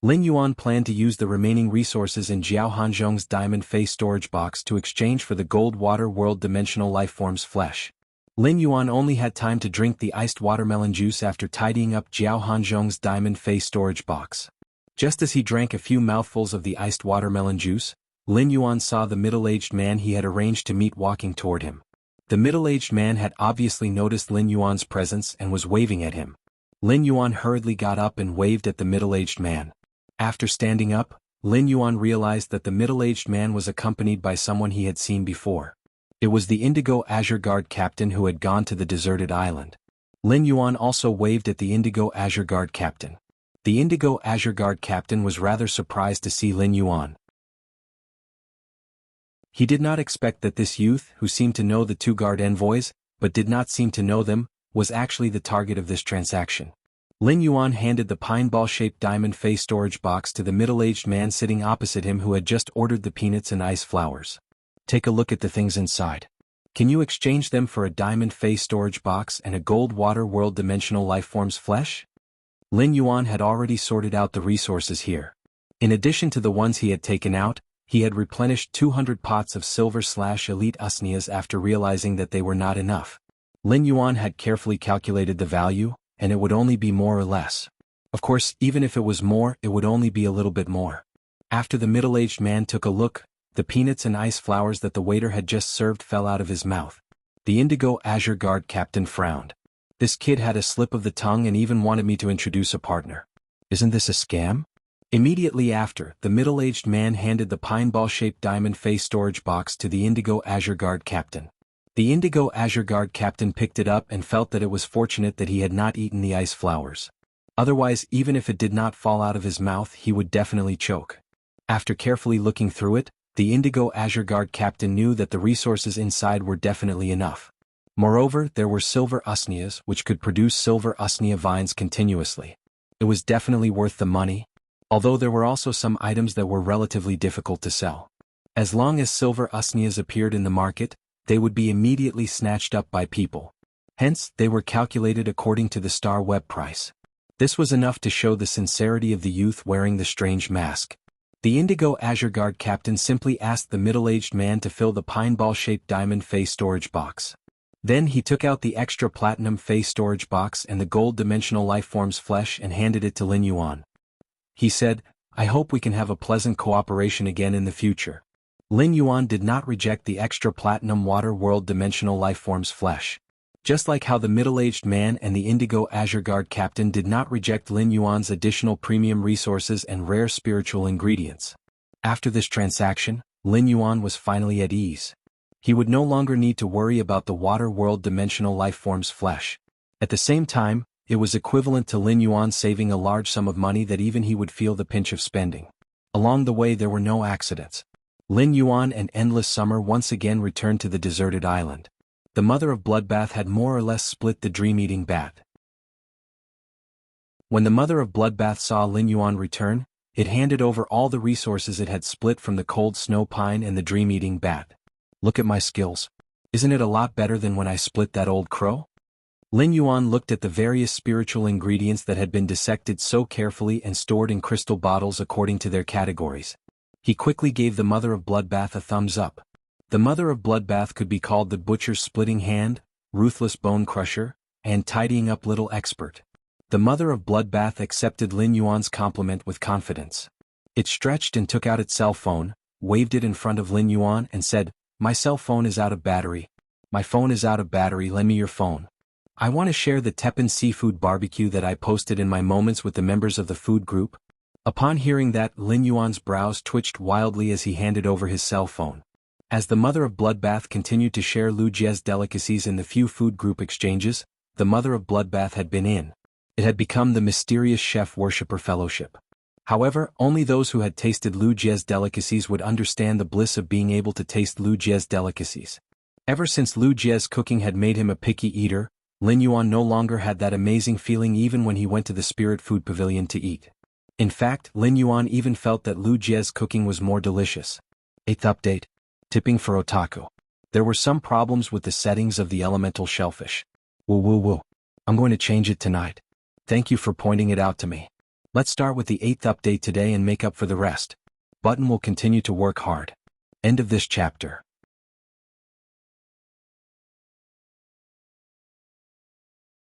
Lin Yuan planned to use the remaining resources in Jiao Hanzhong's diamond face storage box to exchange for the gold water world dimensional lifeform's flesh. Lin Yuan only had time to drink the iced watermelon juice after tidying up Jiao Hanzhong's diamond face storage box. Just as he drank a few mouthfuls of the iced watermelon juice, Lin Yuan saw the middle-aged man he had arranged to meet walking toward him. The middle-aged man had obviously noticed Lin Yuan's presence and was waving at him. Lin Yuan hurriedly got up and waved at the middle-aged man. After standing up, Lin Yuan realized that the middle-aged man was accompanied by someone he had seen before. It was the Indigo Azure Guard captain who had gone to the deserted island. Lin Yuan also waved at the Indigo Azure Guard captain. The Indigo Azure Guard captain was rather surprised to see Lin Yuan. He did not expect that this youth, who seemed to know the two guard envoys, but did not seem to know them, was actually the target of this transaction. Lin Yuan handed the pine ball-shaped diamond face storage box to the middle-aged man sitting opposite him who had just ordered the peanuts and ice flowers. Take a look at the things inside. Can you exchange them for a diamond face storage box and a gold water world dimensional lifeform's flesh? Lin Yuan had already sorted out the resources here. In addition to the ones he had taken out, he had replenished 200 pots of silver/elite usnias after realizing that they were not enough. Lin Yuan had carefully calculated the value, and it would only be more or less. Of course, even if it was more, it would only be a little bit more. After the middle-aged man took a look, the peanuts and ice flowers that the waiter had just served fell out of his mouth. The Indigo Azure Guard captain frowned. This kid had a slip of the tongue and even wanted me to introduce a partner. Isn't this a scam? Immediately after, the middle-aged man handed the pine ball-shaped diamond face storage box to the Indigo Azure Guard captain. The Indigo Azure Guard captain picked it up and felt that it was fortunate that he had not eaten the ice flowers. Otherwise, even if it did not fall out of his mouth, he would definitely choke. After carefully looking through it, the Indigo Azure Guard captain knew that the resources inside were definitely enough. Moreover, there were silver usneas which could produce silver usnea vines continuously. It was definitely worth the money, although there were also some items that were relatively difficult to sell. As long as silver usneas appeared in the market, they would be immediately snatched up by people. Hence, they were calculated according to the star web price. This was enough to show the sincerity of the youth wearing the strange mask. The Indigo Azure Guard captain simply asked the middle-aged man to fill the pine ball-shaped diamond face storage box. Then he took out the extra platinum face storage box and the gold dimensional lifeform's flesh and handed it to Lin Yuan. He said, "I hope we can have a pleasant cooperation again in the future." Lin Yuan did not reject the extra platinum water world dimensional lifeform's flesh. Just like how the middle-aged man and the Indigo Azure Guard captain did not reject Lin Yuan's additional premium resources and rare spiritual ingredients. After this transaction, Lin Yuan was finally at ease. He would no longer need to worry about the water world dimensional lifeform's flesh. At the same time, it was equivalent to Lin Yuan saving a large sum of money that even he would feel the pinch of spending. Along the way there were no accidents. Lin Yuan and Endless Summer once again returned to the deserted island. The Mother of Bloodbath had more or less split the dream-eating bat. When the Mother of Bloodbath saw Lin Yuan return, it handed over all the resources it had split from the cold snow pine and the dream-eating bat. "Look at my skills. Isn't it a lot better than when I split that old crow?" Lin Yuan looked at the various spiritual ingredients that had been dissected so carefully and stored in crystal bottles according to their categories. He quickly gave the Mother of Bloodbath a thumbs up. The Mother of Bloodbath could be called the Butcher's Splitting Hand, Ruthless Bone Crusher, and Tidying Up Little Expert. The Mother of Bloodbath accepted Lin Yuan's compliment with confidence. It stretched and took out its cell phone, waved it in front of Lin Yuan and said, "My cell phone is out of battery. My phone is out of battery, lend me your phone. I want to share the Teppan seafood barbecue that I posted in my moments with the members of the food group." Upon hearing that, Lin Yuan's brows twitched wildly as he handed over his cell phone. As the Mother of Bloodbath continued to share Lu Jie's delicacies in the few food group exchanges, the Mother of Bloodbath had been in. It had become the mysterious chef worshipper fellowship. However, only those who had tasted Lu Jie's delicacies would understand the bliss of being able to taste Lu Jie's delicacies. Ever since Lu Jie's cooking had made him a picky eater, Lin Yuan no longer had that amazing feeling even when he went to the Spirit Food Pavilion to eat. In fact, Lin Yuan even felt that Lu Jie's cooking was more delicious. 8th update. Tipping for otaku. There were some problems with the settings of the elemental shellfish. Woo. I'm going to change it tonight. Thank you for pointing it out to me. Let's start with the 8th update today and make up for the rest. Button will continue to work hard. End of this chapter.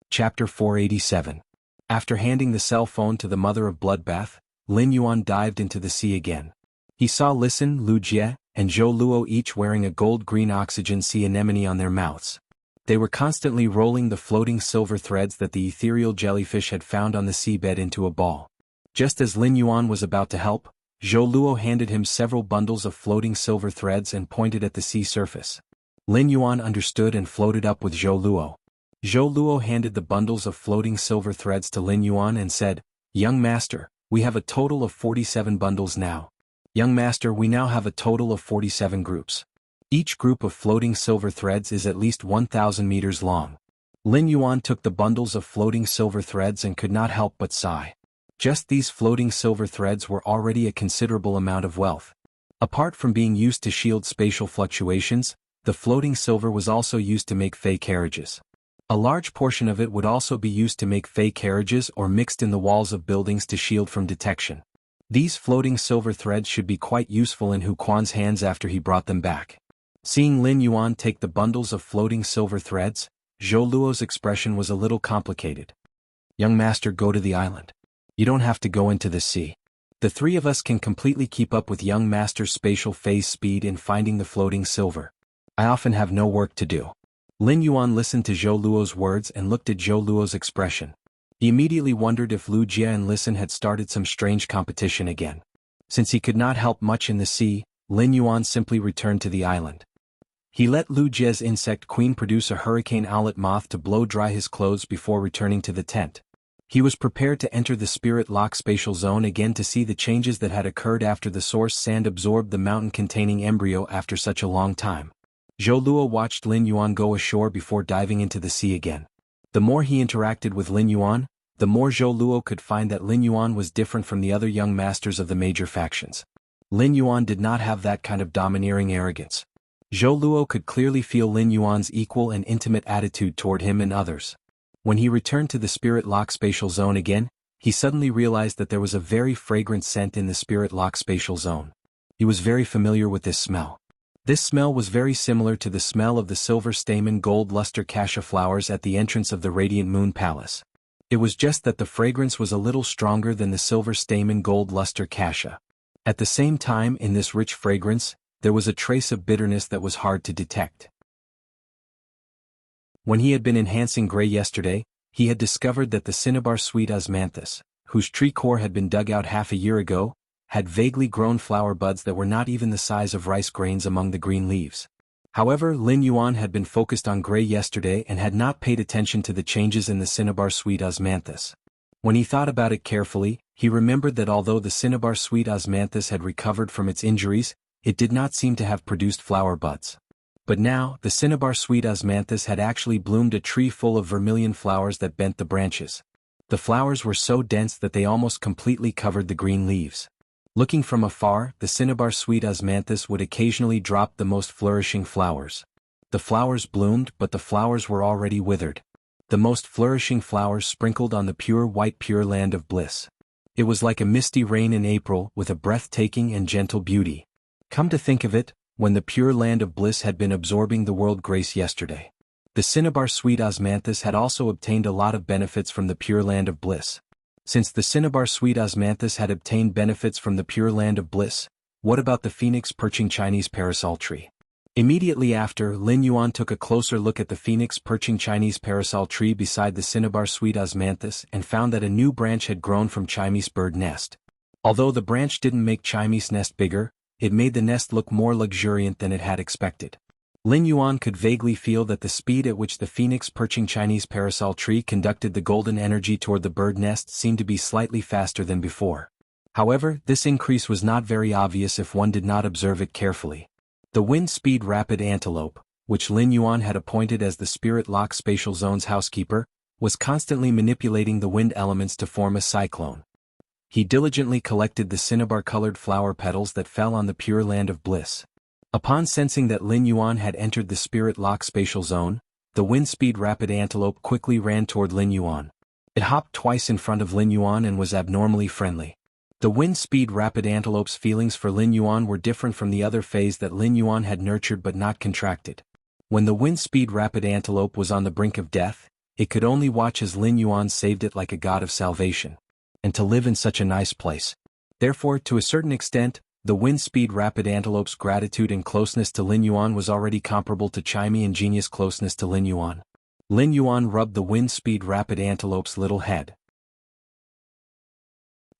Chapter 487. After handing the cell phone to the Mother of Bloodbath, Lin Yuan dived into the sea again. He saw Listen, Lu Jie, and Zhou Luo each wearing a gold-green oxygen sea anemone on their mouths. They were constantly rolling the floating silver threads that the ethereal jellyfish had found on the seabed into a ball. Just as Lin Yuan was about to help, Zhou Luo handed him several bundles of floating silver threads and pointed at the sea surface. Lin Yuan understood and floated up with Zhou Luo. Zhou Luo handed the bundles of floating silver threads to Lin Yuan and said, "Young master, we have a total of 47 bundles now. Young master, we now have a total of 47 groups. Each group of floating silver threads is at least 1,000 meters long." Lin Yuan took the bundles of floating silver threads and could not help but sigh. Just these floating silver threads were already a considerable amount of wealth. Apart from being used to shield spatial fluctuations, the floating silver was also used to make fey carriages. A large portion of it would also be used to make fey carriages or mixed in the walls of buildings to shield from detection. These floating silver threads should be quite useful in Hu Quan's hands after he brought them back. Seeing Lin Yuan take the bundles of floating silver threads, Zhou Luo's expression was a little complicated. Young master, go to the island. You don't have to go into the sea. The three of us can completely keep up with young master's spatial phase speed in finding the floating silver. I often have no work to do. Lin Yuan listened to Zhou Luo's words and looked at Zhou Luo's expression. He immediately wondered if Lu Jie and Listen had started some strange competition again. Since he could not help much in the sea, Lin Yuan simply returned to the island. He let Lu Jie's insect queen produce a hurricane owlet moth to blow dry his clothes before returning to the tent. He was prepared to enter the spirit lock spatial zone again to see the changes that had occurred after the source sand absorbed the mountain-containing embryo after such a long time. Zhou Luo watched Lin Yuan go ashore before diving into the sea again. The more he interacted with Lin Yuan, the more Zhou Luo could find that Lin Yuan was different from the other young masters of the major factions. Lin Yuan did not have that kind of domineering arrogance. Zhou Luo could clearly feel Lin Yuan's equal and intimate attitude toward him and others. When he returned to the spirit lock spatial zone again, he suddenly realized that there was a very fragrant scent in the spirit lock spatial zone. He was very familiar with this smell. This smell was very similar to the smell of the silver stamen gold luster cassia flowers at the entrance of the Radiant Moon Palace. It was just that the fragrance was a little stronger than the silver stamen gold luster cassia. At the same time, in this rich fragrance, there was a trace of bitterness that was hard to detect. When he had been enhancing gray yesterday, he had discovered that the cinnabar sweet osmanthus, whose tree core had been dug out half a year ago, had vaguely grown flower buds that were not even the size of rice grains among the green leaves. However, Lin Yuan had been focused on gray yesterday and had not paid attention to the changes in the cinnabar sweet osmanthus. When he thought about it carefully, he remembered that although the cinnabar sweet osmanthus had recovered from its injuries, it did not seem to have produced flower buds. But now, the cinnabar sweet osmanthus had actually bloomed a tree full of vermilion flowers that bent the branches. The flowers were so dense that they almost completely covered the green leaves. Looking from afar, the cinnabar sweet osmanthus would occasionally drop the most flourishing flowers. The flowers bloomed, but the flowers were already withered. The most flourishing flowers sprinkled on the pure white pure land of bliss. It was like a misty rain in April with a breathtaking and gentle beauty. Come to think of it, when the pure land of bliss had been absorbing the world grace yesterday. The cinnabar sweet osmanthus had also obtained a lot of benefits from the pure land of bliss. Since the cinnabar sweet osmanthus had obtained benefits from the pure land of bliss, what about the phoenix perching Chinese parasol tree? Immediately after, Lin Yuan took a closer look at the phoenix perching Chinese parasol tree beside the cinnabar sweet osmanthus and found that a new branch had grown from Chinese bird nest. Although the branch didn't make Chinese nest bigger, it made the nest look more luxuriant than it had expected. Lin Yuan could vaguely feel that the speed at which the phoenix perching Chinese parasol tree conducted the golden energy toward the bird nest seemed to be slightly faster than before. However, this increase was not very obvious if one did not observe it carefully. The wind speed rapid antelope, which Lin Yuan had appointed as the spirit lock spatial zone's housekeeper, was constantly manipulating the wind elements to form a cyclone. He diligently collected the cinnabar-colored flower petals that fell on the pure land of bliss. Upon sensing that Lin Yuan had entered the spirit lock spatial zone, the wind-speed rapid antelope quickly ran toward Lin Yuan. It hopped twice in front of Lin Yuan and was abnormally friendly. The wind-speed rapid antelope's feelings for Lin Yuan were different from the other phase that Lin Yuan had nurtured but not contracted. When the wind-speed rapid antelope was on the brink of death, it could only watch as Lin Yuan saved it like a god of salvation. And to live in such a nice place. Therefore, to a certain extent, the wind-speed rapid antelope's gratitude and closeness to Lin Yuan was already comparable to Chimey and Genius' closeness to Lin Yuan. Lin Yuan rubbed the wind-speed rapid antelope's little head.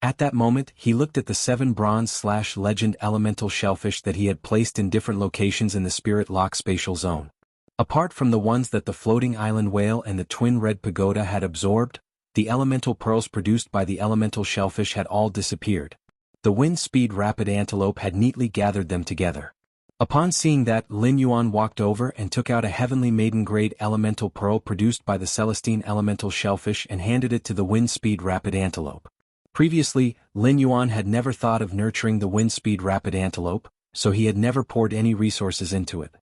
At that moment, he looked at the 7 bronze/legend elemental shellfish that he had placed in different locations in the spirit lock spatial zone. Apart from the ones that the floating island whale and the twin red pagoda had absorbed, the elemental pearls produced by the elemental shellfish had all disappeared. The wind-speed rapid antelope had neatly gathered them together. Upon seeing that, Lin Yuan walked over and took out a heavenly maiden-grade elemental pearl produced by the Celestine elemental shellfish and handed it to the wind-speed rapid antelope. Previously, Lin Yuan had never thought of nurturing the wind-speed rapid antelope, so he had never poured any resources into it.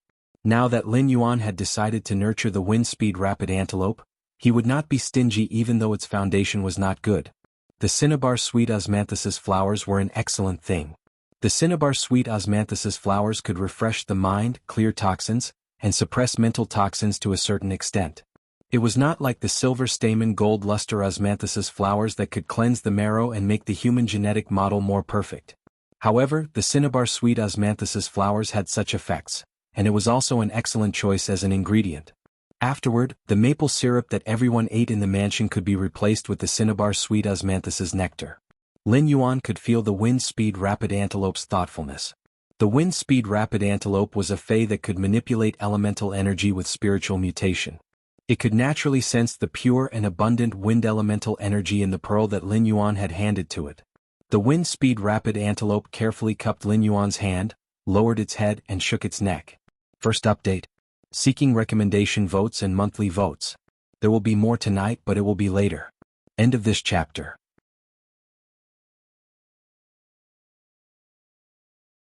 Now that Lin Yuan had decided to nurture the wind-speed rapid antelope, he would not be stingy even though its foundation was not good. The cinnabar sweet osmanthus's flowers were an excellent thing. The cinnabar sweet osmanthus's flowers could refresh the mind, clear toxins, and suppress mental toxins to a certain extent. It was not like the silver stamen gold luster osmanthus's flowers that could cleanse the marrow and make the human genetic model more perfect. However, the cinnabar sweet osmanthus's flowers had such effects, and it was also an excellent choice as an ingredient. Afterward, the maple syrup that everyone ate in the mansion could be replaced with the cinnabar sweet osmanthus's nectar. Lin Yuan could feel the wind-speed rapid antelope's thoughtfulness. The wind-speed rapid antelope was a fae that could manipulate elemental energy with spiritual mutation. It could naturally sense the pure and abundant wind elemental energy in the pearl that Lin Yuan had handed to it. The wind-speed rapid antelope carefully cupped Lin Yuan's hand, lowered its head and shook its neck. First update. Seeking recommendation votes and monthly votes. There will be more tonight, but it will be later. End of this chapter.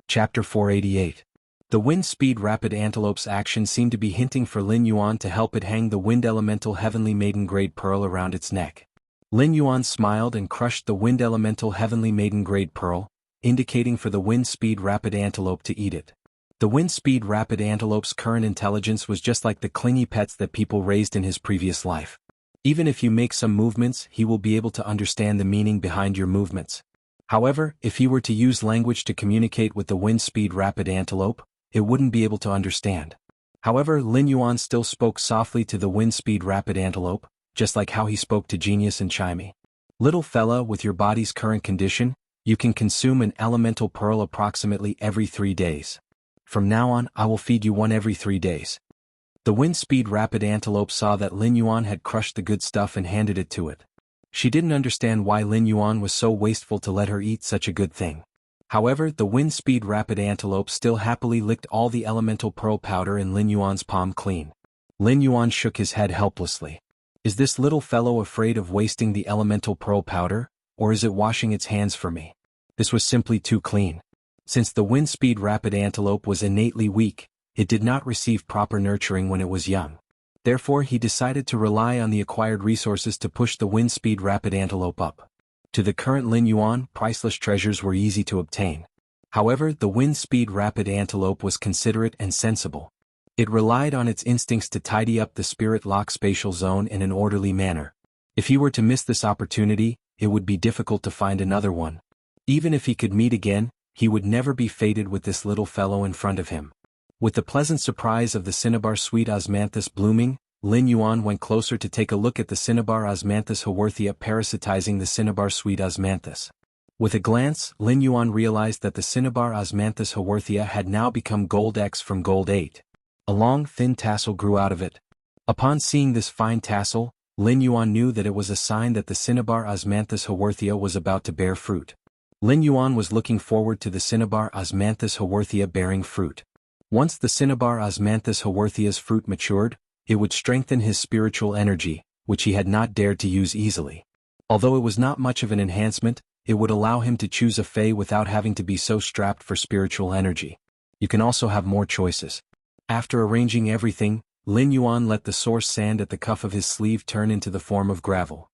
Chapter 488. The wind-speed rapid antelope's action seemed to be hinting for Lin Yuan to help it hang the wind elemental heavenly maiden grade pearl around its neck. Lin Yuan smiled and crushed the wind elemental heavenly maiden grade pearl, indicating for the wind-speed rapid antelope to eat it. The wind-speed rapid antelope's current intelligence was just like the clingy pets that people raised in his previous life. Even if you make some movements, he will be able to understand the meaning behind your movements. However, if he were to use language to communicate with the wind-speed rapid antelope, it wouldn't be able to understand. However, Lin Yuan still spoke softly to the wind-speed rapid antelope, just like how he spoke to Genius and Chimey. Little fella, with your body's current condition, you can consume an elemental pearl approximately every 3 days. From now on, I will feed you one every 3 days. The wind-speed rapid antelope saw that Lin Yuan had crushed the good stuff and handed it to it. She didn't understand why Lin Yuan was so wasteful to let her eat such a good thing. However, the wind-speed rapid antelope still happily licked all the elemental pearl powder in Lin Yuan's palm clean. Lin Yuan shook his head helplessly. Is this little fellow afraid of wasting the elemental pearl powder, or is it washing its hands for me? This was simply too clean. Since the wind-speed rapid antelope was innately weak, it did not receive proper nurturing when it was young. Therefore, he decided to rely on the acquired resources to push the wind-speed rapid antelope up. To the current Lin Yuan, priceless treasures were easy to obtain. However, the wind-speed rapid antelope was considerate and sensible. It relied on its instincts to tidy up the spirit lock spatial zone in an orderly manner. If he were to miss this opportunity, it would be difficult to find another one. Even if he could meet again, he would never be fated with this little fellow in front of him. With the pleasant surprise of the cinnabar sweet osmanthus blooming, Lin Yuan went closer to take a look at the cinnabar osmanthus haworthia parasitizing the cinnabar sweet osmanthus. With a glance, Lin Yuan realized that the cinnabar osmanthus haworthia had now become gold X from gold 8. A long, thin tassel grew out of it. Upon seeing this fine tassel, Lin Yuan knew that it was a sign that the cinnabar osmanthus haworthia was about to bear fruit. Lin Yuan was looking forward to the cinnabar osmanthus haworthia bearing fruit. Once the cinnabar osmanthus haworthia's fruit matured, it would strengthen his spiritual energy, which he had not dared to use easily. Although it was not much of an enhancement, it would allow him to choose a fae without having to be so strapped for spiritual energy. You can also have more choices. After arranging everything, Lin Yuan let the source sand at the cuff of his sleeve turn into the form of gravel.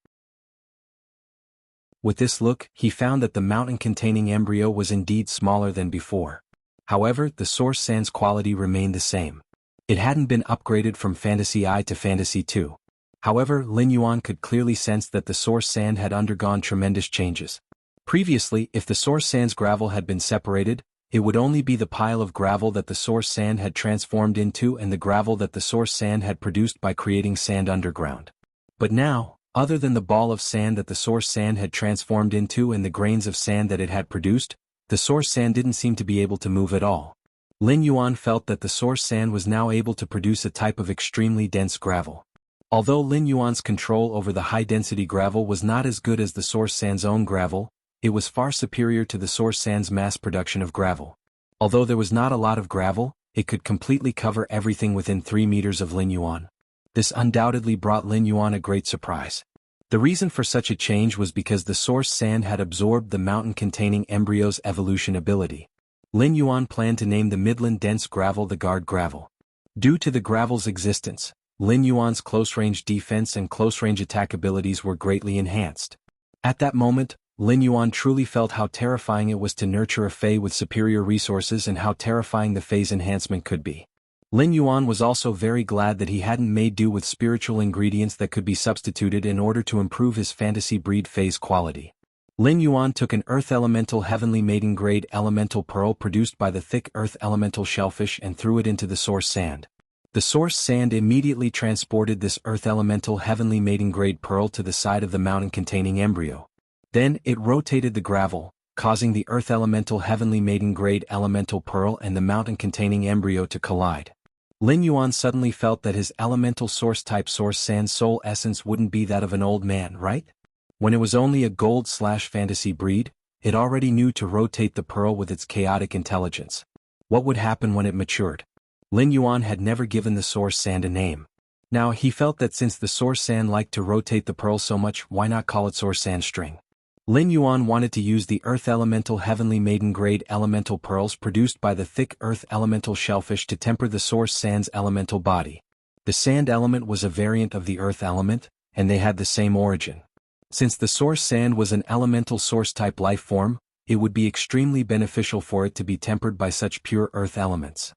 With this look, he found that the mountain-containing embryo was indeed smaller than before. However, the source sand's quality remained the same. It hadn't been upgraded from Fantasy I to Fantasy II. However, Lin Yuan could clearly sense that the source sand had undergone tremendous changes. Previously, if the source sand's gravel had been separated, it would only be the pile of gravel that the source sand had transformed into and the gravel that the source sand had produced by creating sand underground. But now, other than the ball of sand that the source sand had transformed into and the grains of sand that it had produced, the source sand didn't seem to be able to move at all. Lin Yuan felt that the source sand was now able to produce a type of extremely dense gravel. Although Lin Yuan's control over the high-density gravel was not as good as the source sand's own gravel, it was far superior to the source sand's mass production of gravel. Although there was not a lot of gravel, it could completely cover everything within 3 meters of Lin Yuan. This undoubtedly brought Lin Yuan a great surprise. The reason for such a change was because the source sand had absorbed the mountain-containing embryo's evolution ability. Lin Yuan planned to name the Midland dense gravel the guard gravel. Due to the gravel's existence, Lin Yuan's close-range defense and close-range attack abilities were greatly enhanced. At that moment, Lin Yuan truly felt how terrifying it was to nurture a fae with superior resources and how terrifying the fae's enhancement could be. Lin Yuan was also very glad that he hadn't made do with spiritual ingredients that could be substituted in order to improve his fantasy breed phase quality. Lin Yuan took an Earth Elemental Heavenly Maiden Grade Elemental Pearl produced by the thick Earth Elemental Shellfish and threw it into the source sand. The source sand immediately transported this Earth Elemental Heavenly Maiden Grade Pearl to the side of the mountain containing embryo. Then it rotated the gravel, causing the Earth Elemental Heavenly Maiden Grade Elemental Pearl and the mountain containing embryo to collide. Lin Yuan suddenly felt that his elemental source type source sand soul essence wouldn't be that of an old man, right? When it was only a gold/fantasy breed, it already knew to rotate the pearl with its chaotic intelligence. What would happen when it matured? Lin Yuan had never given the source sand a name. Now he felt that since the source sand liked to rotate the pearl so much, why not call it source sand string? Lin Yuan wanted to use the Earth Elemental Heavenly Maiden Grade Elemental Pearls produced by the thick Earth Elemental Shellfish to temper the source sand's elemental body. The sand element was a variant of the Earth element, and they had the same origin. Since the source sand was an elemental source-type life form, it would be extremely beneficial for it to be tempered by such pure Earth elements.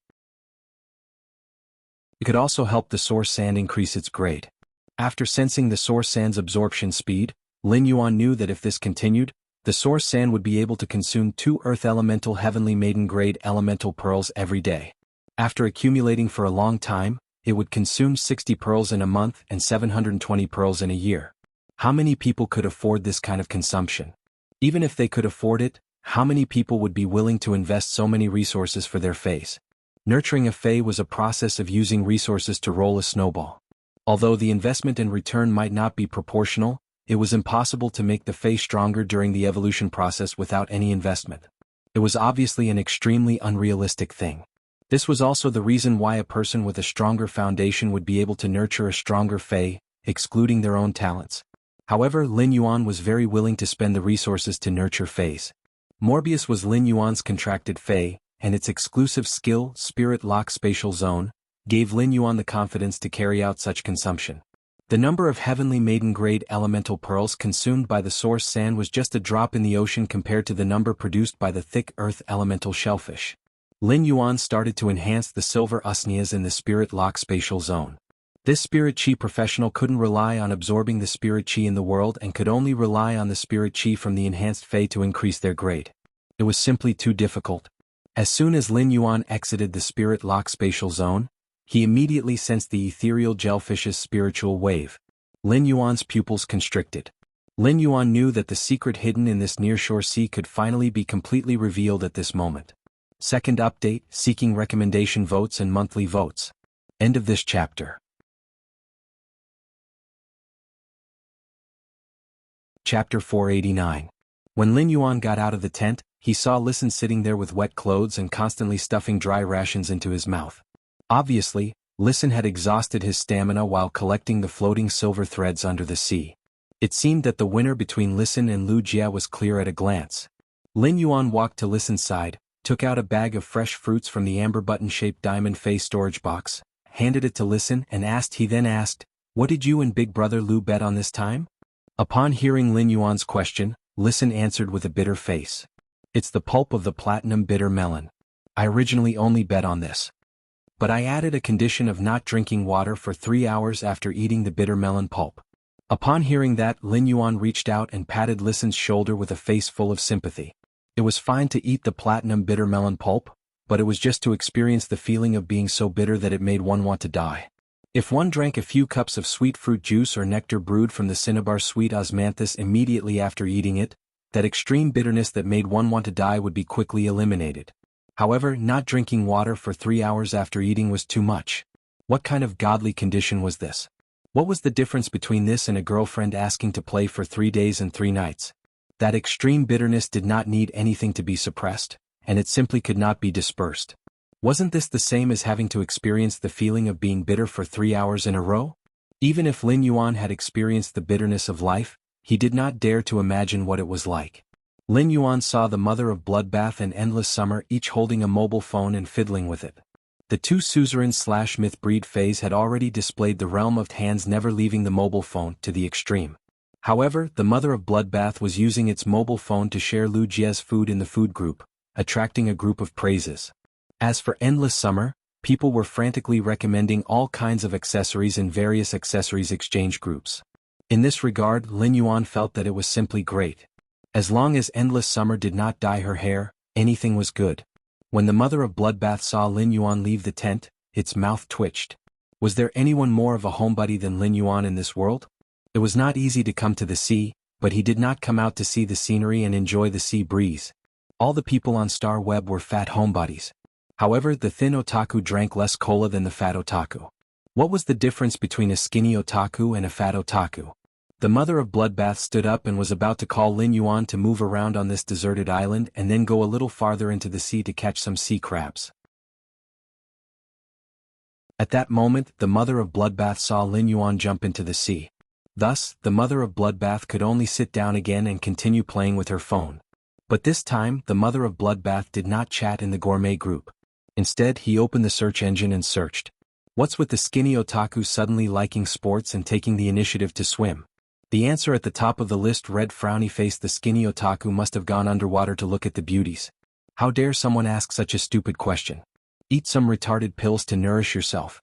It could also help the source sand increase its grade. After sensing the source sand's absorption speed, Lin Yuan knew that if this continued, the source sand would be able to consume 2 Earth Elemental Heavenly Maiden Grade Elemental Pearls every day. After accumulating for a long time, it would consume 60 pearls in a month and 720 pearls in a year. How many people could afford this kind of consumption? Even if they could afford it, how many people would be willing to invest so many resources for their phase? Nurturing a Fae was a process of using resources to roll a snowball. Although the investment and return might not be proportional, it was impossible to make the Fae stronger during the evolution process without any investment. It was obviously an extremely unrealistic thing. This was also the reason why a person with a stronger foundation would be able to nurture a stronger Fae, excluding their own talents. However, Lin Yuan was very willing to spend the resources to nurture Faes. Morbius was Lin Yuan's contracted Fae, and its exclusive skill, Spirit Lock Spatial Zone, gave Lin Yuan the confidence to carry out such consumption. The number of Heavenly Maiden Grade Elemental Pearls consumed by the source sand was just a drop in the ocean compared to the number produced by the thick Earth Elemental Shellfish. Lin Yuan started to enhance the silver usnias in the Spirit Lock Spatial Zone. This Spirit Chi professional couldn't rely on absorbing the Spirit Chi in the world and could only rely on the Spirit Chi from the enhanced Fae to increase their grade. It was simply too difficult. As soon as Lin Yuan exited the Spirit Lock Spatial Zone, he immediately sensed the ethereal jellyfish's spiritual wave. Lin Yuan's pupils constricted. Lin Yuan knew that the secret hidden in this nearshore sea could finally be completely revealed at this moment. Second update, seeking recommendation votes and monthly votes. End of this chapter. Chapter 489. When Lin Yuan got out of the tent, he saw Listen sitting there with wet clothes and constantly stuffing dry rations into his mouth. Obviously, Listen had exhausted his stamina while collecting the floating silver threads under the sea. It seemed that the winner between Listen and Lu Jia was clear at a glance. Lin Yuan walked to Listen's side, took out a bag of fresh fruits from the amber button-shaped diamond face storage box, handed it to Listen and he then asked, "What did you and big brother Lu bet on this time?" Upon hearing Lin Yuan's question, Listen answered with a bitter face. "It's the pulp of the platinum bitter melon. I originally only bet on this. But I added a condition of not drinking water for 3 hours after eating the bitter melon pulp." Upon hearing that, Lin Yuan reached out and patted Listen's shoulder with a face full of sympathy. It was fine to eat the platinum bitter melon pulp, but it was just to experience the feeling of being so bitter that it made one want to die. If one drank a few cups of sweet fruit juice or nectar brewed from the cinnabar sweet osmanthus immediately after eating it, that extreme bitterness that made one want to die would be quickly eliminated. However, not drinking water for 3 hours after eating was too much. What kind of godly condition was this? What was the difference between this and a girlfriend asking to play for 3 days and 3 nights? That extreme bitterness did not need anything to be suppressed, and it simply could not be dispersed. Wasn't this the same as having to experience the feeling of being bitter for 3 hours in a row? Even if Lin Yuan had experienced the bitterness of life, he did not dare to imagine what it was like. Lin Yuan saw the mother of Bloodbath and Endless Summer each holding a mobile phone and fiddling with it. The two suzerain/myth breed Fays had already displayed the realm of hands never leaving the mobile phone to the extreme. However, the mother of Bloodbath was using its mobile phone to share Lu Jia's food in the food group, attracting a group of praises. As for Endless Summer, People were frantically recommending all kinds of accessories in various accessories exchange groups. In this regard, Lin Yuan felt that it was simply great. As long as Endless Summer did not dye her hair, anything was good. When the mother of Bloodbath saw Lin Yuan leave the tent, its mouth twitched. Was there anyone more of a homebody than Lin Yuan in this world? It was not easy to come to the sea, but he did not come out to see the scenery and enjoy the sea breeze. All the people on Star Web were fat homebodies. However, the thin otaku drank less cola than the fat otaku. What was the difference between a skinny otaku and a fat otaku? The mother of Bloodbath stood up and was about to call Lin Yuan to move around on this deserted island and then go a little farther into the sea to catch some sea crabs. At that moment, the mother of Bloodbath saw Lin Yuan jump into the sea. Thus, the mother of Bloodbath could only sit down again and continue playing with her phone. But this time, the mother of Bloodbath did not chat in the gourmet group. Instead, he opened the search engine and searched. What's with the skinny otaku suddenly liking sports and taking the initiative to swim? The answer at the top of the list read frowny face. The skinny otaku must have gone underwater to look at the beauties. How dare someone ask such a stupid question? Eat some retarded pills to nourish yourself.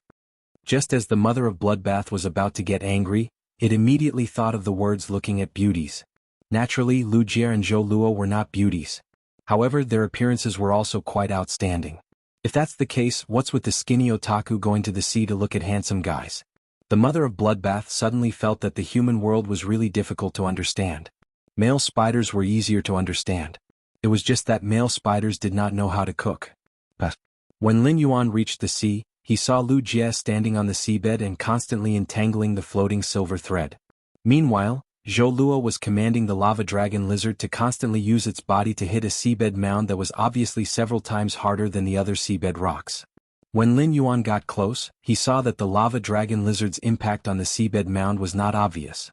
Just as the mother of Bloodbath was about to get angry, it immediately thought of the words looking at beauties. Naturally, Lu Jie and Zhou Luo were not beauties. However, their appearances were also quite outstanding. If that's the case, what's with the skinny otaku going to the sea to look at handsome guys? The mother of Bloodbath suddenly felt that the human world was really difficult to understand. Male spiders were easier to understand. It was just that male spiders did not know how to cook. But when Lin Yuan reached the sea, he saw Lu Jie standing on the seabed and constantly entangling the floating silver thread. Meanwhile, Zhou Luo was commanding the lava dragon lizard to constantly use its body to hit a seabed mound that was obviously several times harder than the other seabed rocks. When Lin Yuan got close, he saw that the lava dragon lizard's impact on the seabed mound was not obvious.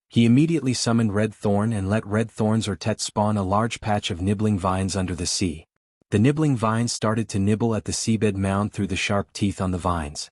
He immediately summoned Red Thorn and let Red Thorns or Tet spawn a large patch of nibbling vines under the sea. The nibbling vines started to nibble at the seabed mound through the sharp teeth on the vines.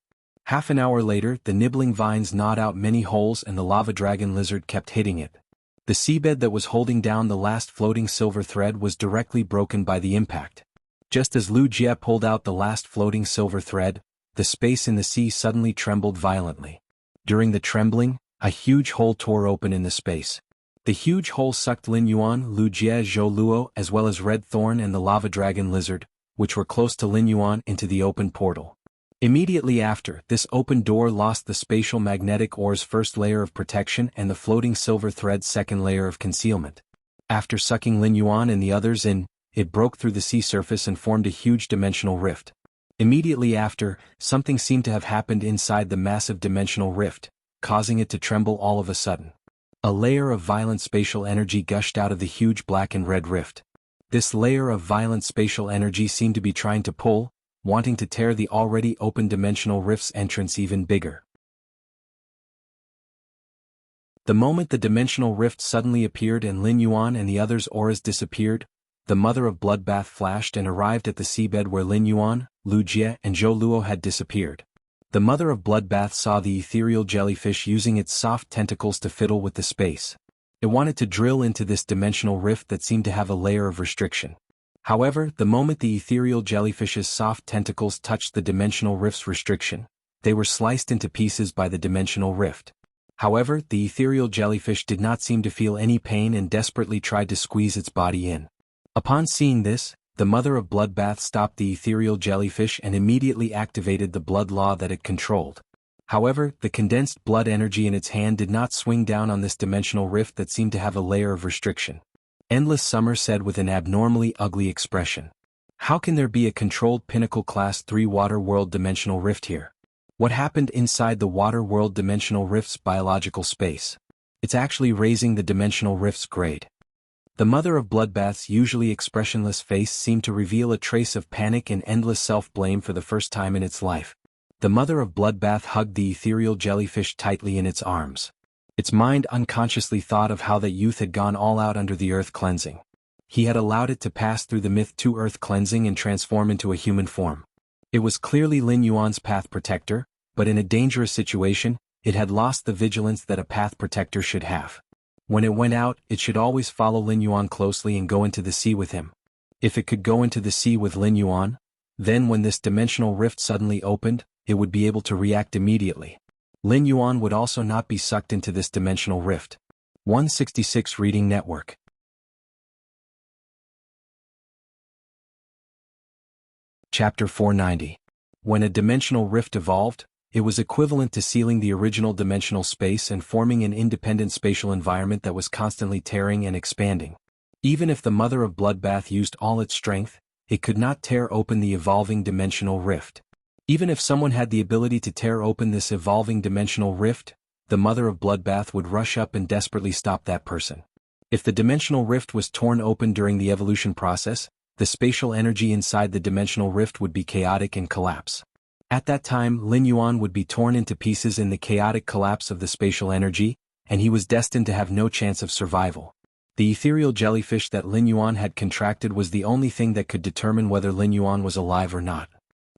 Half an hour later, the nibbling vines gnawed out many holes and the lava dragon lizard kept hitting it. The seabed that was holding down the last floating silver thread was directly broken by the impact. Just as Lu Jie pulled out the last floating silver thread, the space in the sea suddenly trembled violently. During the trembling, a huge hole tore open in the space. The huge hole sucked Lin Yuan, Lu Jie, Zhou Luo, as well as Red Thorn and the lava dragon lizard, which were close to Lin Yuan, into the open portal. Immediately after, this open door lost the spatial magnetic ore's first layer of protection and the floating silver thread's second layer of concealment. After sucking Lin Yuan and the others in, it broke through the sea surface and formed a huge dimensional rift. Immediately after, something seemed to have happened inside the massive dimensional rift, causing it to tremble all of a sudden. A layer of violent spatial energy gushed out of the huge black and red rift. This layer of violent spatial energy seemed to be trying to pull, wanting to tear the already open dimensional rift's entrance even bigger. The moment the dimensional rift suddenly appeared and Lin Yuan and the others' auras disappeared, the mother of Bloodbath flashed and arrived at the seabed where Lin Yuan, Lu Jie, and Zhou Luo had disappeared. The mother of Bloodbath saw the ethereal jellyfish using its soft tentacles to fiddle with the space. It wanted to drill into this dimensional rift that seemed to have a layer of restriction. However, the moment the ethereal jellyfish's soft tentacles touched the dimensional rift's restriction, they were sliced into pieces by the dimensional rift. However, the ethereal jellyfish did not seem to feel any pain and desperately tried to squeeze its body in. Upon seeing this, the mother of Bloodbath stopped the ethereal jellyfish and immediately activated the blood law that it controlled. However, the condensed blood energy in its hand did not swing down on this dimensional rift that seemed to have a layer of restriction. Endless Summer said with an abnormally ugly expression. How can there be a controlled Pinnacle Class 3 Water World dimensional rift here? What happened inside the Water World dimensional rift's biological space? It's actually raising the dimensional rift's grade. The mother of Bloodbath's usually expressionless face seemed to reveal a trace of panic and endless self-blame for the first time in its life. The mother of Bloodbath hugged the ethereal jellyfish tightly in its arms. Its mind unconsciously thought of how that youth had gone all out under the earth cleansing. He had allowed it to pass through the myth to earth cleansing and transform into a human form. It was clearly Lin Yuan's path protector, but in a dangerous situation, it had lost the vigilance that a path protector should have. When it went out, it should always follow Lin Yuan closely and go into the sea with him. If it could go into the sea with Lin Yuan, Then when this dimensional rift suddenly opened, it would be able to react immediately. Lin Yuan would also not be sucked into this dimensional rift. 166 Reading Network. Chapter 490. When a dimensional rift evolved, it was equivalent to sealing the original dimensional space and forming an independent spatial environment that was constantly tearing and expanding. Even if the Mother of Bloodbath used all its strength, it could not tear open the evolving dimensional rift. Even if someone had the ability to tear open this evolving dimensional rift, the Mother of Bloodbath would rush up and desperately stop that person. If the dimensional rift was torn open during the evolution process, the spatial energy inside the dimensional rift would be chaotic and collapse. At that time, Lin Yuan would be torn into pieces in the chaotic collapse of the spatial energy, and he was destined to have no chance of survival. The ethereal jellyfish that Lin Yuan had contracted was the only thing that could determine whether Lin Yuan was alive or not.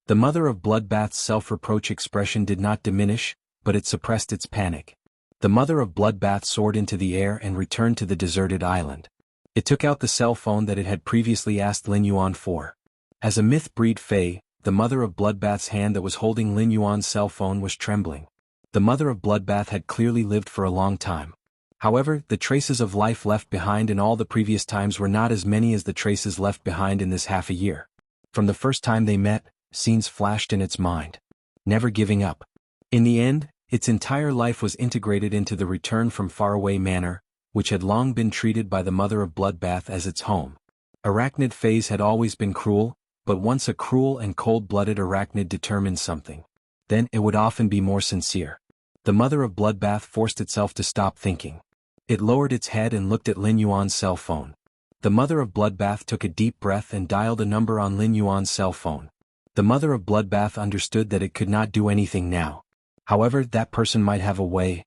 The Mother of Bloodbath's self-reproach expression did not diminish, but it suppressed its panic. The Mother of Bloodbath soared into the air and returned to the deserted island. It took out the cell phone that it had previously asked Lin Yuan for. As a myth-breed Fae, the Mother of Bloodbath's hand that was holding Lin Yuan's cell phone was trembling. The Mother of Bloodbath had clearly lived for a long time. However, the traces of life left behind in all the previous times were not as many as the traces left behind in this half a year. From the first time they met, scenes flashed in its mind. Never giving up. In the end, its entire life was integrated into the Return from Faraway Manor, which had long been treated by the Mother of Bloodbath as its home. Arachnid Faes had always been cruel, but once a cruel and cold-blooded arachnid determined something, then it would often be more sincere. The Mother of Bloodbath forced itself to stop thinking. It lowered its head and looked at Lin Yuan's cell phone. The Mother of Bloodbath took a deep breath and dialed a number on Lin Yuan's cell phone. The Mother of Bloodbath understood that it could not do anything now. However, that person might have a way.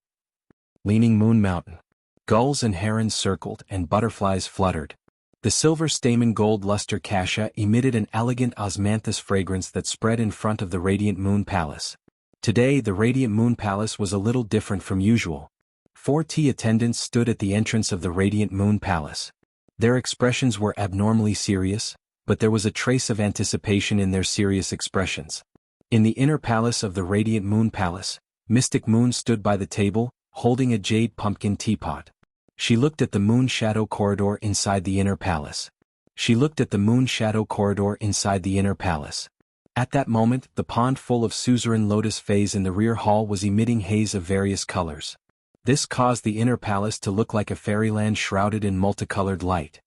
Leaning Moon Mountain. Gulls and herons circled and butterflies fluttered. The silver stamen gold luster cassia emitted an elegant osmanthus fragrance that spread in front of the Radiant Moon Palace. Today the Radiant Moon Palace was a little different from usual. 4 tea attendants stood at the entrance of the Radiant Moon Palace. Their expressions were abnormally serious, but there was a trace of anticipation in their serious expressions. In the inner palace of the Radiant Moon Palace, Mystic Moon stood by the table, holding a jade pumpkin teapot. She looked at the moon shadow corridor inside the inner palace. She looked at the moon shadow corridor inside the inner palace. At that moment, the pond full of suzerain lotus fays in the rear hall was emitting haze of various colors. This caused the inner palace to look like a fairyland shrouded in multicolored light.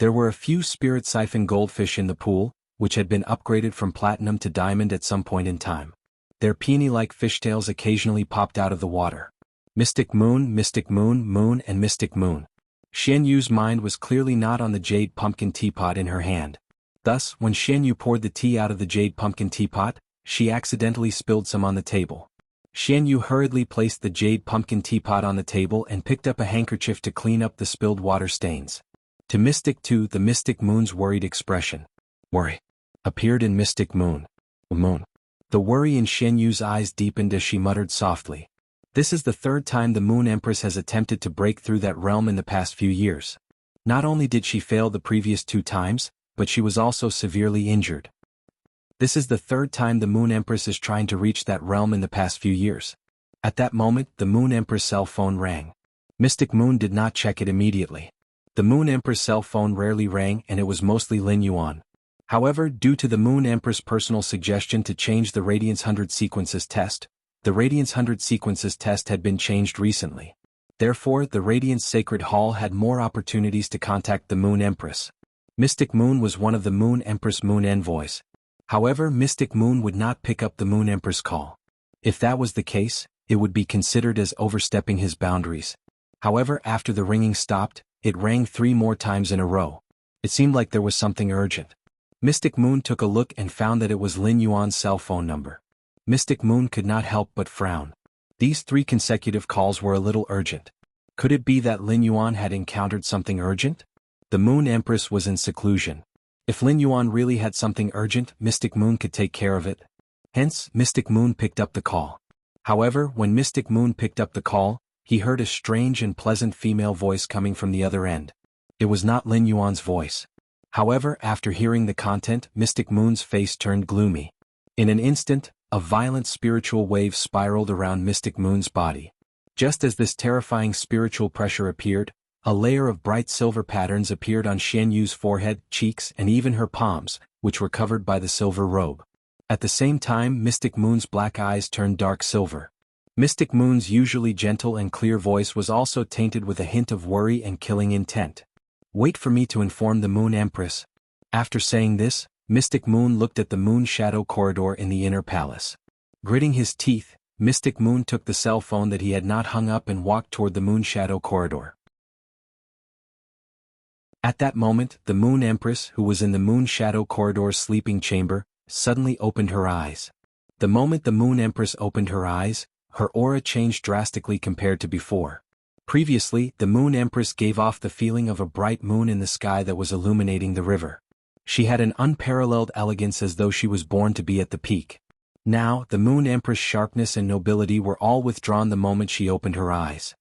There were a few spirit siphon goldfish in the pool, which had been upgraded from platinum to diamond at some point in time. Their peony-like fishtails occasionally popped out of the water. Mystic Moon, Moon, and Mystic Moon. Xian Yu's mind was clearly not on the jade pumpkin teapot in her hand. Thus, when Xian Yu poured the tea out of the jade pumpkin teapot, she accidentally spilled some on the table. Xian Yu hurriedly placed the jade pumpkin teapot on the table and picked up a handkerchief to clean up the spilled water stains. To Mystic 2, the Mystic Moon's worried expression, worry, appeared in Mystic Moon. Moon. The worry in Xian Yu's eyes deepened as she muttered softly. This is the third time the Moon Empress has attempted to break through that realm in the past few years. Not only did she fail the previous 2 times, but she was also severely injured. This is the third time the Moon Empress is trying to reach that realm in the past few years. At that moment, the Moon Empress' cell phone rang. Mystic Moon did not check it immediately. The Moon Empress' cell phone rarely rang and it was mostly Lin Yuan. However, due to the Moon Empress' personal suggestion to change the Radiance 100 Sequences test, the Radiance 100 Sequences test had been changed recently. Therefore, the Radiance Sacred Hall had more opportunities to contact the Moon Empress. Mystic Moon was one of the Moon Empress' Moon envoys. However, Mystic Moon would not pick up the Moon Empress call. If that was the case, it would be considered as overstepping his boundaries. However, after the ringing stopped, it rang 3 more times in a row. It seemed like there was something urgent. Mystic Moon took a look and found that it was Lin Yuan's cell phone number. Mystic Moon could not help but frown. These 3 consecutive calls were a little urgent. Could it be that Lin Yuan had encountered something urgent? The Moon Empress was in seclusion. If Lin Yuan really had something urgent, Mystic Moon could take care of it. Hence, Mystic Moon picked up the call. However, when Mystic Moon picked up the call, he heard a strange and pleasant female voice coming from the other end. It was not Lin Yuan's voice. However, after hearing the content, Mystic Moon's face turned gloomy. In an instant, a violent spiritual wave spiraled around Mystic Moon's body. Just as this terrifying spiritual pressure appeared, a layer of bright silver patterns appeared on Xian Yu's forehead, cheeks, and even her palms, which were covered by the silver robe. At the same time, Mystic Moon's black eyes turned dark silver. Mystic Moon's usually gentle and clear voice was also tainted with a hint of worry and killing intent. "Wait for me to inform the Moon Empress." After saying this, Mystic Moon looked at the Moon Shadow corridor in the inner palace. Gritting his teeth, Mystic Moon took the cell phone that he had not hung up and walked toward the Moon Shadow corridor. At that moment, the Moon Empress, who was in the Moon Shadow corridor's sleeping chamber, suddenly opened her eyes. The moment the Moon Empress opened her eyes, her aura changed drastically compared to before. Previously, the Moon Empress gave off the feeling of a bright moon in the sky that was illuminating the river. She had an unparalleled elegance as though she was born to be at the peak. Now, the Moon Empress' sharpness and nobility were all withdrawn the moment she opened her eyes.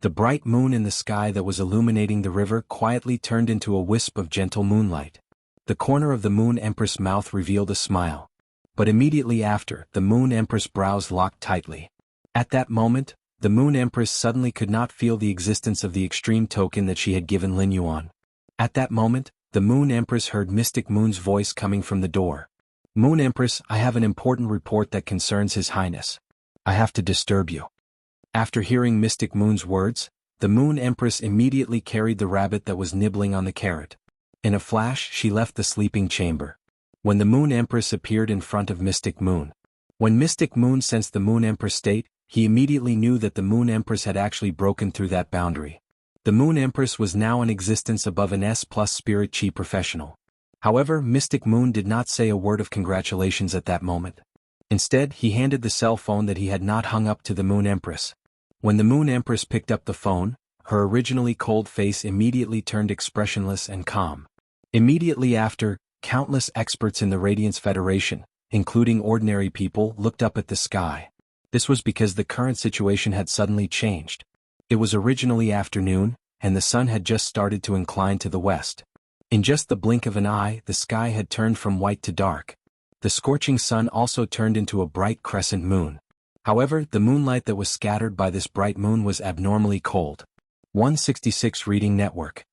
The bright moon in the sky that was illuminating the river quietly turned into a wisp of gentle moonlight. The corner of the Moon Empress' mouth revealed a smile. But immediately after, the Moon Empress' brows locked tightly. At that moment, the Moon Empress suddenly could not feel the existence of the extreme token that she had given Lin Yuan. At that moment, the Moon Empress heard Mystic Moon's voice coming from the door. "Moon Empress, I have an important report that concerns His Highness. I have to disturb you." After hearing Mystic Moon's words, the Moon Empress immediately carried the rabbit that was nibbling on the carrot. In a flash, she left the sleeping chamber. When the Moon Empress appeared in front of Mystic Moon. When Mystic Moon sensed the Moon Empress state, he immediately knew that the Moon Empress had actually broken through that boundary. The Moon Empress was now in existence above an S+ Spirit Chi professional. However, Mystic Moon did not say a word of congratulations at that moment. Instead, he handed the cell phone that he had not hung up to the Moon Empress. When the Moon Empress picked up the phone, her originally cold face immediately turned expressionless and calm. Immediately after, countless experts in the Radiance Federation, including ordinary people, looked up at the sky. This was because the current situation had suddenly changed. It was originally afternoon, and the sun had just started to incline to the west. In just the blink of an eye, the sky had turned from white to dark. The scorching sun also turned into a bright crescent moon. However, the moonlight that was scattered by this bright moon was abnormally cold. 166 Reading Network.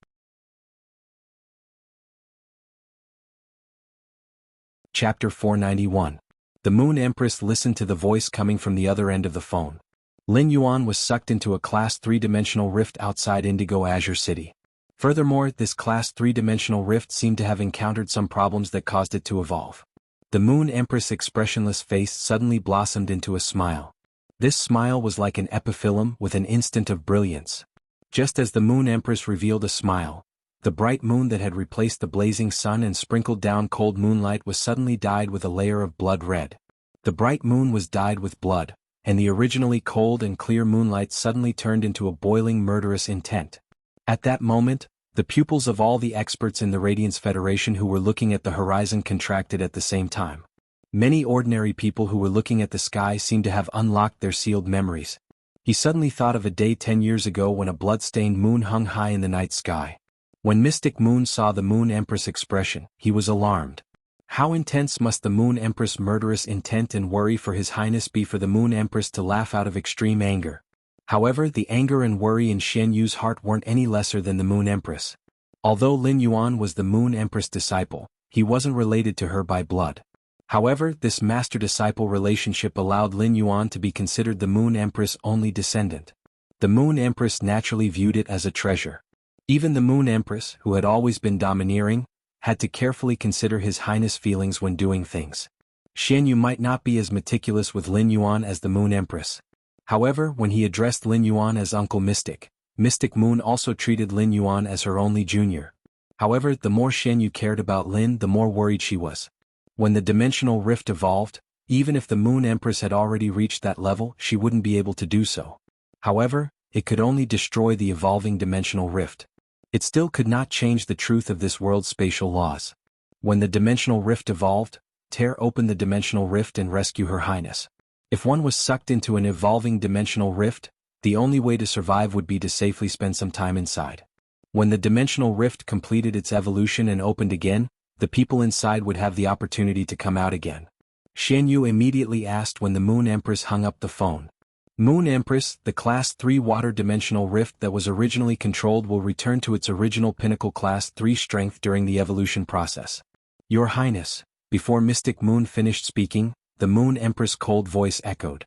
Chapter 491. The Moon Empress listened to the voice coming from the other end of the phone. Lin Yuan was sucked into a Class 3-dimensional rift outside Indigo Azure City. Furthermore, this Class 3-dimensional rift seemed to have encountered some problems that caused it to evolve. The Moon Empress' expressionless face suddenly blossomed into a smile. This smile was like an epiphyllum with an instant of brilliance. Just as the Moon Empress revealed a smile, the bright moon that had replaced the blazing sun and sprinkled down cold moonlight was suddenly dyed with a layer of blood red. The bright moon was dyed with blood, and the originally cold and clear moonlight suddenly turned into a boiling murderous intent. At that moment, the pupils of all the experts in the Radiance Federation who were looking at the horizon contracted at the same time. Many ordinary people who were looking at the sky seemed to have unlocked their sealed memories. He suddenly thought of a day 10 years ago when a blood-stained moon hung high in the night sky. When Mystic Moon saw the Moon Empress expression, he was alarmed. How intense must the Moon Empress' murderous intent and worry for His Highness be for the Moon Empress to laugh out of extreme anger? However, the anger and worry in Xian Yu's heart weren't any lesser than the Moon Empress. Although Lin Yuan was the Moon Empress' disciple, he wasn't related to her by blood. However, this master-disciple relationship allowed Lin Yuan to be considered the Moon Empress' only descendant. The Moon Empress naturally viewed it as a treasure. Even the Moon Empress, who had always been domineering, had to carefully consider His Highness' feelings when doing things. Xian Yu might not be as meticulous with Lin Yuan as the Moon Empress. However, when he addressed Lin Yuan as Uncle Mystic, Mystic Moon also treated Lin Yuan as her only junior. However, the more Xian Yu cared about Lin, the more worried she was. When the dimensional rift evolved, even if the Moon Empress had already reached that level, she wouldn't be able to do so. However, it could only destroy the evolving dimensional rift. It still could not change the truth of this world's spatial laws. When the dimensional rift evolved, tear open the dimensional rift and rescue Her Highness. If one was sucked into an evolving dimensional rift, the only way to survive would be to safely spend some time inside. When the dimensional rift completed its evolution and opened again, the people inside would have the opportunity to come out again. Xian Yu immediately asked when the Moon Empress hung up the phone. Moon Empress, the Class 3 water dimensional rift that was originally controlled will return to its original pinnacle Class 3 strength during the evolution process. Your Highness, before Mystic Moon finished speaking, the Moon Empress' cold voice echoed.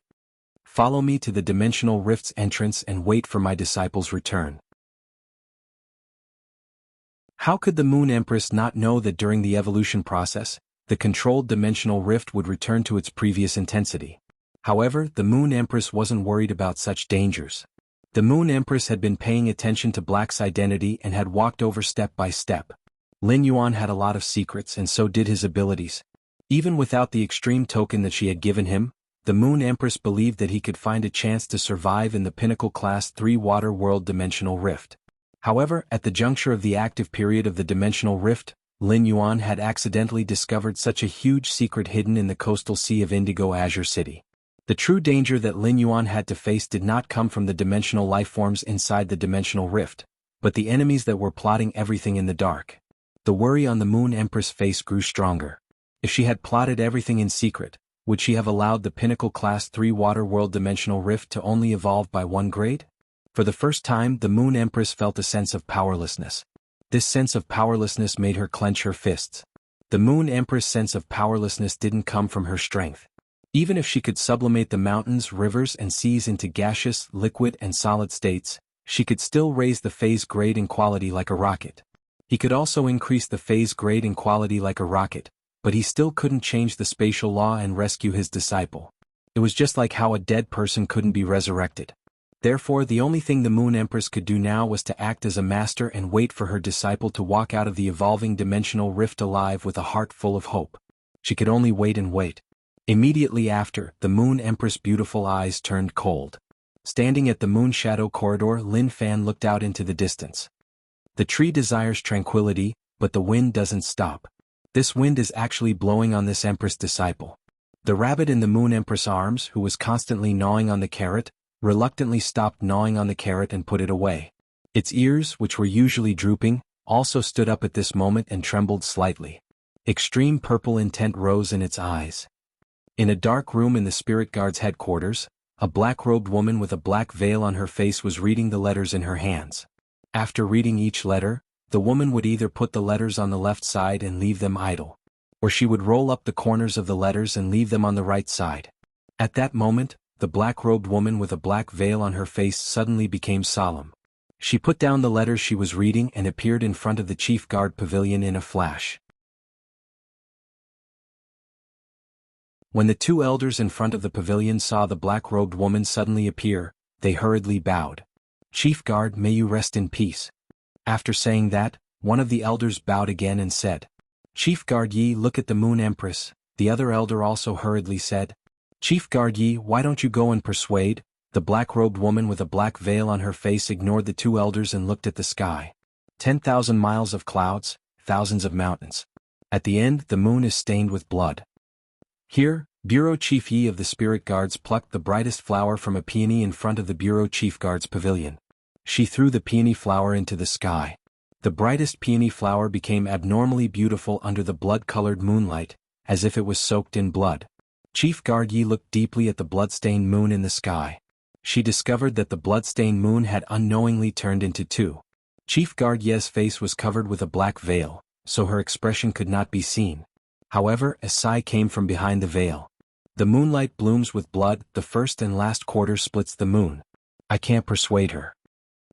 Follow me to the dimensional rift's entrance and wait for my disciple's return. How could the Moon Empress not know that during the evolution process, the controlled dimensional rift would return to its previous intensity? However, the Moon Empress wasn't worried about such dangers. The Moon Empress had been paying attention to Black's identity and had walked over step by step. Lin Yuan had a lot of secrets and so did his abilities. Even without the extreme token that she had given him, the Moon Empress believed that he could find a chance to survive in the pinnacle Class 3 water world dimensional rift. However, at the juncture of the active period of the dimensional rift, Lin Yuan had accidentally discovered such a huge secret hidden in the coastal sea of Indigo Azure City. The true danger that Lin Yuan had to face did not come from the dimensional lifeforms inside the dimensional rift, but the enemies that were plotting everything in the dark. The worry on the Moon Empress' face grew stronger. If she had plotted everything in secret, would she have allowed the pinnacle Class 3 water world dimensional rift to only evolve by one grade? For the first time, the Moon Empress felt a sense of powerlessness. This sense of powerlessness made her clench her fists. The Moon Empress' sense of powerlessness didn't come from her strength. Even if she could sublimate the mountains, rivers, and seas into gaseous, liquid, and solid states, she could still raise the phase grade and quality like a rocket. He could also increase the phase grade and quality like a rocket, but he still couldn't change the spatial law and rescue his disciple. It was just like how a dead person couldn't be resurrected. Therefore, the only thing the Moon Empress could do now was to act as a master and wait for her disciple to walk out of the evolving dimensional rift alive with a heart full of hope. She could only wait and wait. Immediately after, the Moon Empress' beautiful eyes turned cold. Standing at the moon shadow corridor, Lin Fan looked out into the distance. The tree desires tranquility, but the wind doesn't stop. This wind is actually blowing on this Empress disciple. The rabbit in the Moon Empress' arms, who was constantly gnawing on the carrot, reluctantly stopped gnawing on the carrot and put it away. Its ears, which were usually drooping, also stood up at this moment and trembled slightly. Extreme purple intent rose in its eyes. In a dark room in the Spirit Guard's headquarters, a black-robed woman with a black veil on her face was reading the letters in her hands. After reading each letter, the woman would either put the letters on the left side and leave them idle, or she would roll up the corners of the letters and leave them on the right side. At that moment, the black-robed woman with a black veil on her face suddenly became solemn. She put down the letters she was reading and appeared in front of the Chief Guard pavilion in a flash. When the two elders in front of the pavilion saw the black-robed woman suddenly appear, they hurriedly bowed. "Chief Guard, may you rest in peace." After saying that, one of the elders bowed again and said, "Chief Guard Yi, look at the Moon Empress." The other elder also hurriedly said, "Chief Guard Yi, why don't you go and persuade?" The black-robed woman with a black veil on her face ignored the two elders and looked at the sky. 10,000 miles of clouds, thousands of mountains. At the end, the moon is stained with blood. Here, Bureau Chief Yi of the Spirit Guards plucked the brightest flower from a peony in front of the Bureau Chief Guard's pavilion. She threw the peony flower into the sky. The brightest peony flower became abnormally beautiful under the blood-colored moonlight, as if it was soaked in blood. Chief Guard Yi looked deeply at the blood-stained moon in the sky. She discovered that the blood-stained moon had unknowingly turned into two. Chief Guard Ye's face was covered with a black veil, so her expression could not be seen. However, a sigh came from behind the veil. "The moonlight blooms with blood, the first and last quarter splits the moon. I can't persuade her."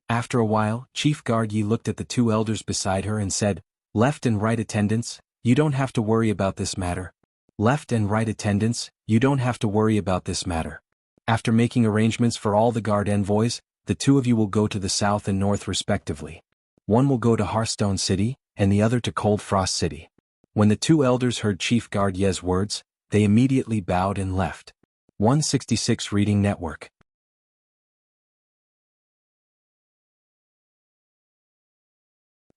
After a while, Chief Guard Yi looked at the two elders beside her and said, "Left and right attendants, you don't have to worry about this matter. Left and right attendants, you don't have to worry about this matter. After making arrangements for all the guard envoys, the two of you will go to the south and north respectively. One will go to Hearthstone City, and the other to Cold Frost City." When the two elders heard Chief Guard Ye's words, they immediately bowed and left. 166 Reading Network.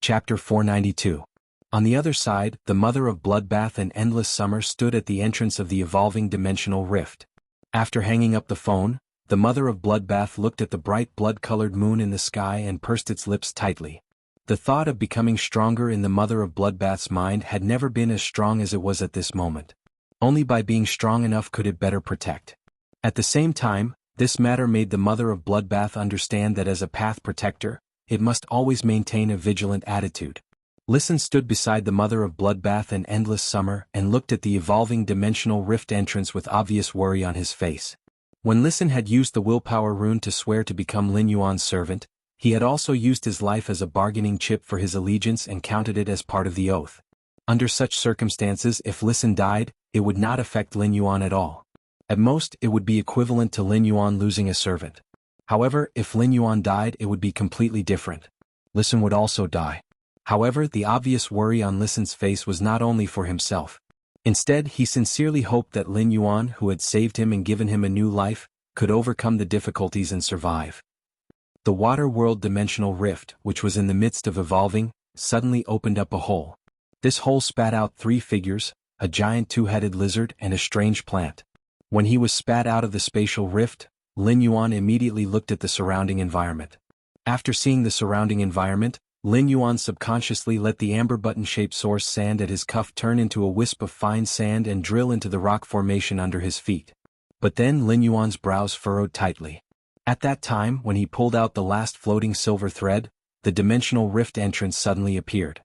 Chapter 492. On the other side, the mother of Bloodbath and Endless Summer stood at the entrance of the evolving dimensional rift. After hanging up the phone, the mother of Bloodbath looked at the bright blood-colored moon in the sky and pursed its lips tightly. The thought of becoming stronger in the mother of bloodbath's mind had never been as strong as it was at this moment. Only by being strong enough could it better protect. At the same time, this matter made the mother of bloodbath understand that as a path protector, it must always maintain a vigilant attitude. Listen stood beside the mother of bloodbath in endless summer and looked at the evolving dimensional rift entrance with obvious worry on his face. When Listen had used the willpower rune to swear to become Lin Yuan's servant, he had also used his life as a bargaining chip for his allegiance and counted it as part of the oath. Under such circumstances, if Listen died, it would not affect Lin Yuan at all. At most, it would be equivalent to Lin Yuan losing a servant. However, if Lin Yuan died, it would be completely different. Listen would also die. However, the obvious worry on Listen's face was not only for himself. Instead, he sincerely hoped that Lin Yuan, who had saved him and given him a new life, could overcome the difficulties and survive. The water world dimensional rift, which was in the midst of evolving, suddenly opened up a hole. This hole spat out 3 figures, a giant 2-headed lizard and a strange plant. When he was spat out of the spatial rift, Lin Yuan immediately looked at the surrounding environment. After seeing the surrounding environment, Lin Yuan subconsciously let the amber button-shaped source sand at his cuff turn into a wisp of fine sand and drill into the rock formation under his feet. But then Lin Yuan's brows furrowed tightly. At that time, when he pulled out the last floating silver thread, the dimensional rift entrance suddenly appeared.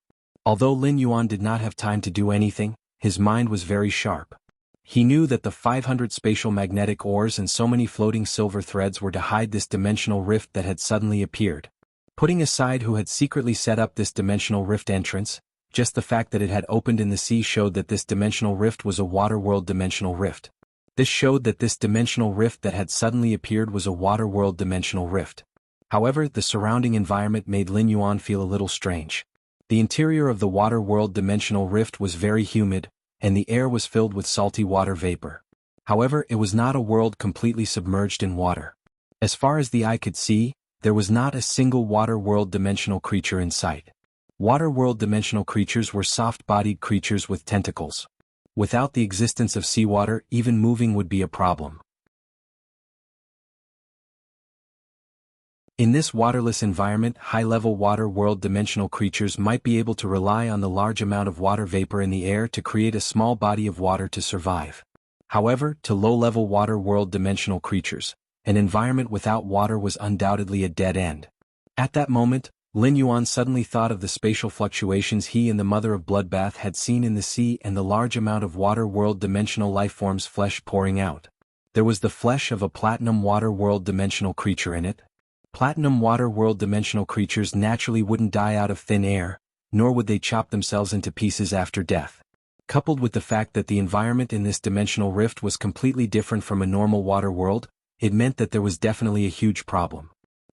Although Lin Yuan did not have time to do anything, his mind was very sharp. He knew that the 500 spatial magnetic ores and so many floating silver threads were to hide this dimensional rift that had suddenly appeared. Putting aside who had secretly set up this dimensional rift entrance, just the fact that it had opened in the sea showed that this dimensional rift was a water world dimensional rift. This showed that this dimensional rift that had suddenly appeared was a water world dimensional rift. However, the surrounding environment made Lin Yuan feel a little strange. The interior of the water world dimensional rift was very humid, and the air was filled with salty water vapor. However, it was not a world completely submerged in water. As far as the eye could see, there was not a single water world dimensional creature in sight. Water world dimensional creatures were soft-bodied creatures with tentacles. Without the existence of seawater, even moving would be a problem. In this waterless environment, high-level water world dimensional creatures might be able to rely on the large amount of water vapor in the air to create a small body of water to survive. However, to low-level water world dimensional creatures, an environment without water was undoubtedly a dead end. At that moment, Lin Yuan suddenly thought of the spatial fluctuations he and the mother of bloodbath had seen in the sea and the large amount of water world dimensional lifeforms flesh pouring out. There was the flesh of a platinum water world dimensional creature in it. Platinum water world dimensional creatures naturally wouldn't die out of thin air, nor would they chop themselves into pieces after death. Coupled with the fact that the environment in this dimensional rift was completely different from a normal water world, it meant that there was definitely a huge problem.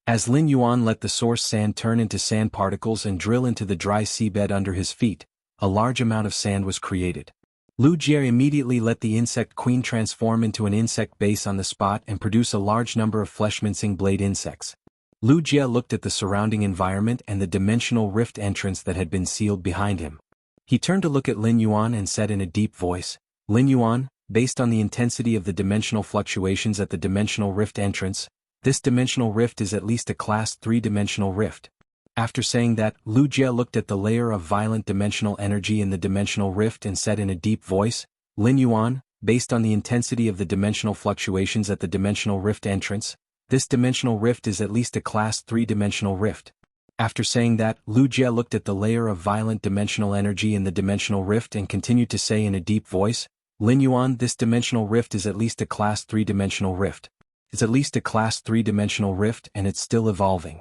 As Lin Yuan let the source sand turn into sand particles and drill into the dry seabed under his feet, a large amount of sand was created. Lu Jie immediately let the insect queen transform into an insect base on the spot and produce a large number of flesh-mincing blade insects. Lu Jie looked at the surrounding environment and the dimensional rift entrance that had been sealed behind him. He turned to look at Lin Yuan and said in a deep voice, "Lin Yuan, based on the intensity of the dimensional fluctuations at the dimensional rift entrance, this dimensional rift is at least a class 3 dimensional rift." After saying that, Lu Jie looked at the layer of violent dimensional energy in the dimensional rift and said in a deep voice, "Lin Yuan, based on the intensity of the dimensional fluctuations at the dimensional rift entrance, this dimensional rift is at least a class 3 dimensional rift." After saying that, Lu Jie looked at the layer of violent dimensional energy in the dimensional rift and continued to say in a deep voice, "Lin Yuan, this dimensional rift is at least a class 3 dimensional rift. It's at least a class 3 dimensional rift and it's still evolving."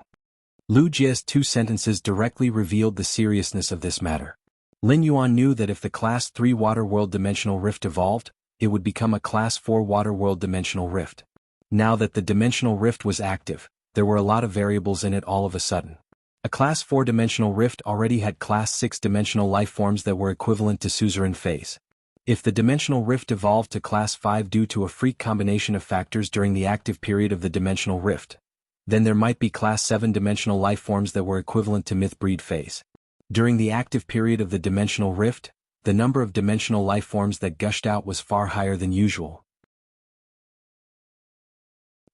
Lu Jie's 2 sentences directly revealed the seriousness of this matter. Lin Yuan knew that if the class 3 water world dimensional rift evolved, it would become a class 4 water world dimensional rift. Now that the dimensional rift was active, there were a lot of variables in it all of a sudden. A class 4 dimensional rift already had class 6 dimensional lifeforms that were equivalent to suzerain phase. If the dimensional rift evolved to class 5 due to a freak combination of factors during the active period of the dimensional rift, then there might be class 7 dimensional lifeforms that were equivalent to myth breed phase. During the active period of the dimensional rift, the number of dimensional lifeforms that gushed out was far higher than usual.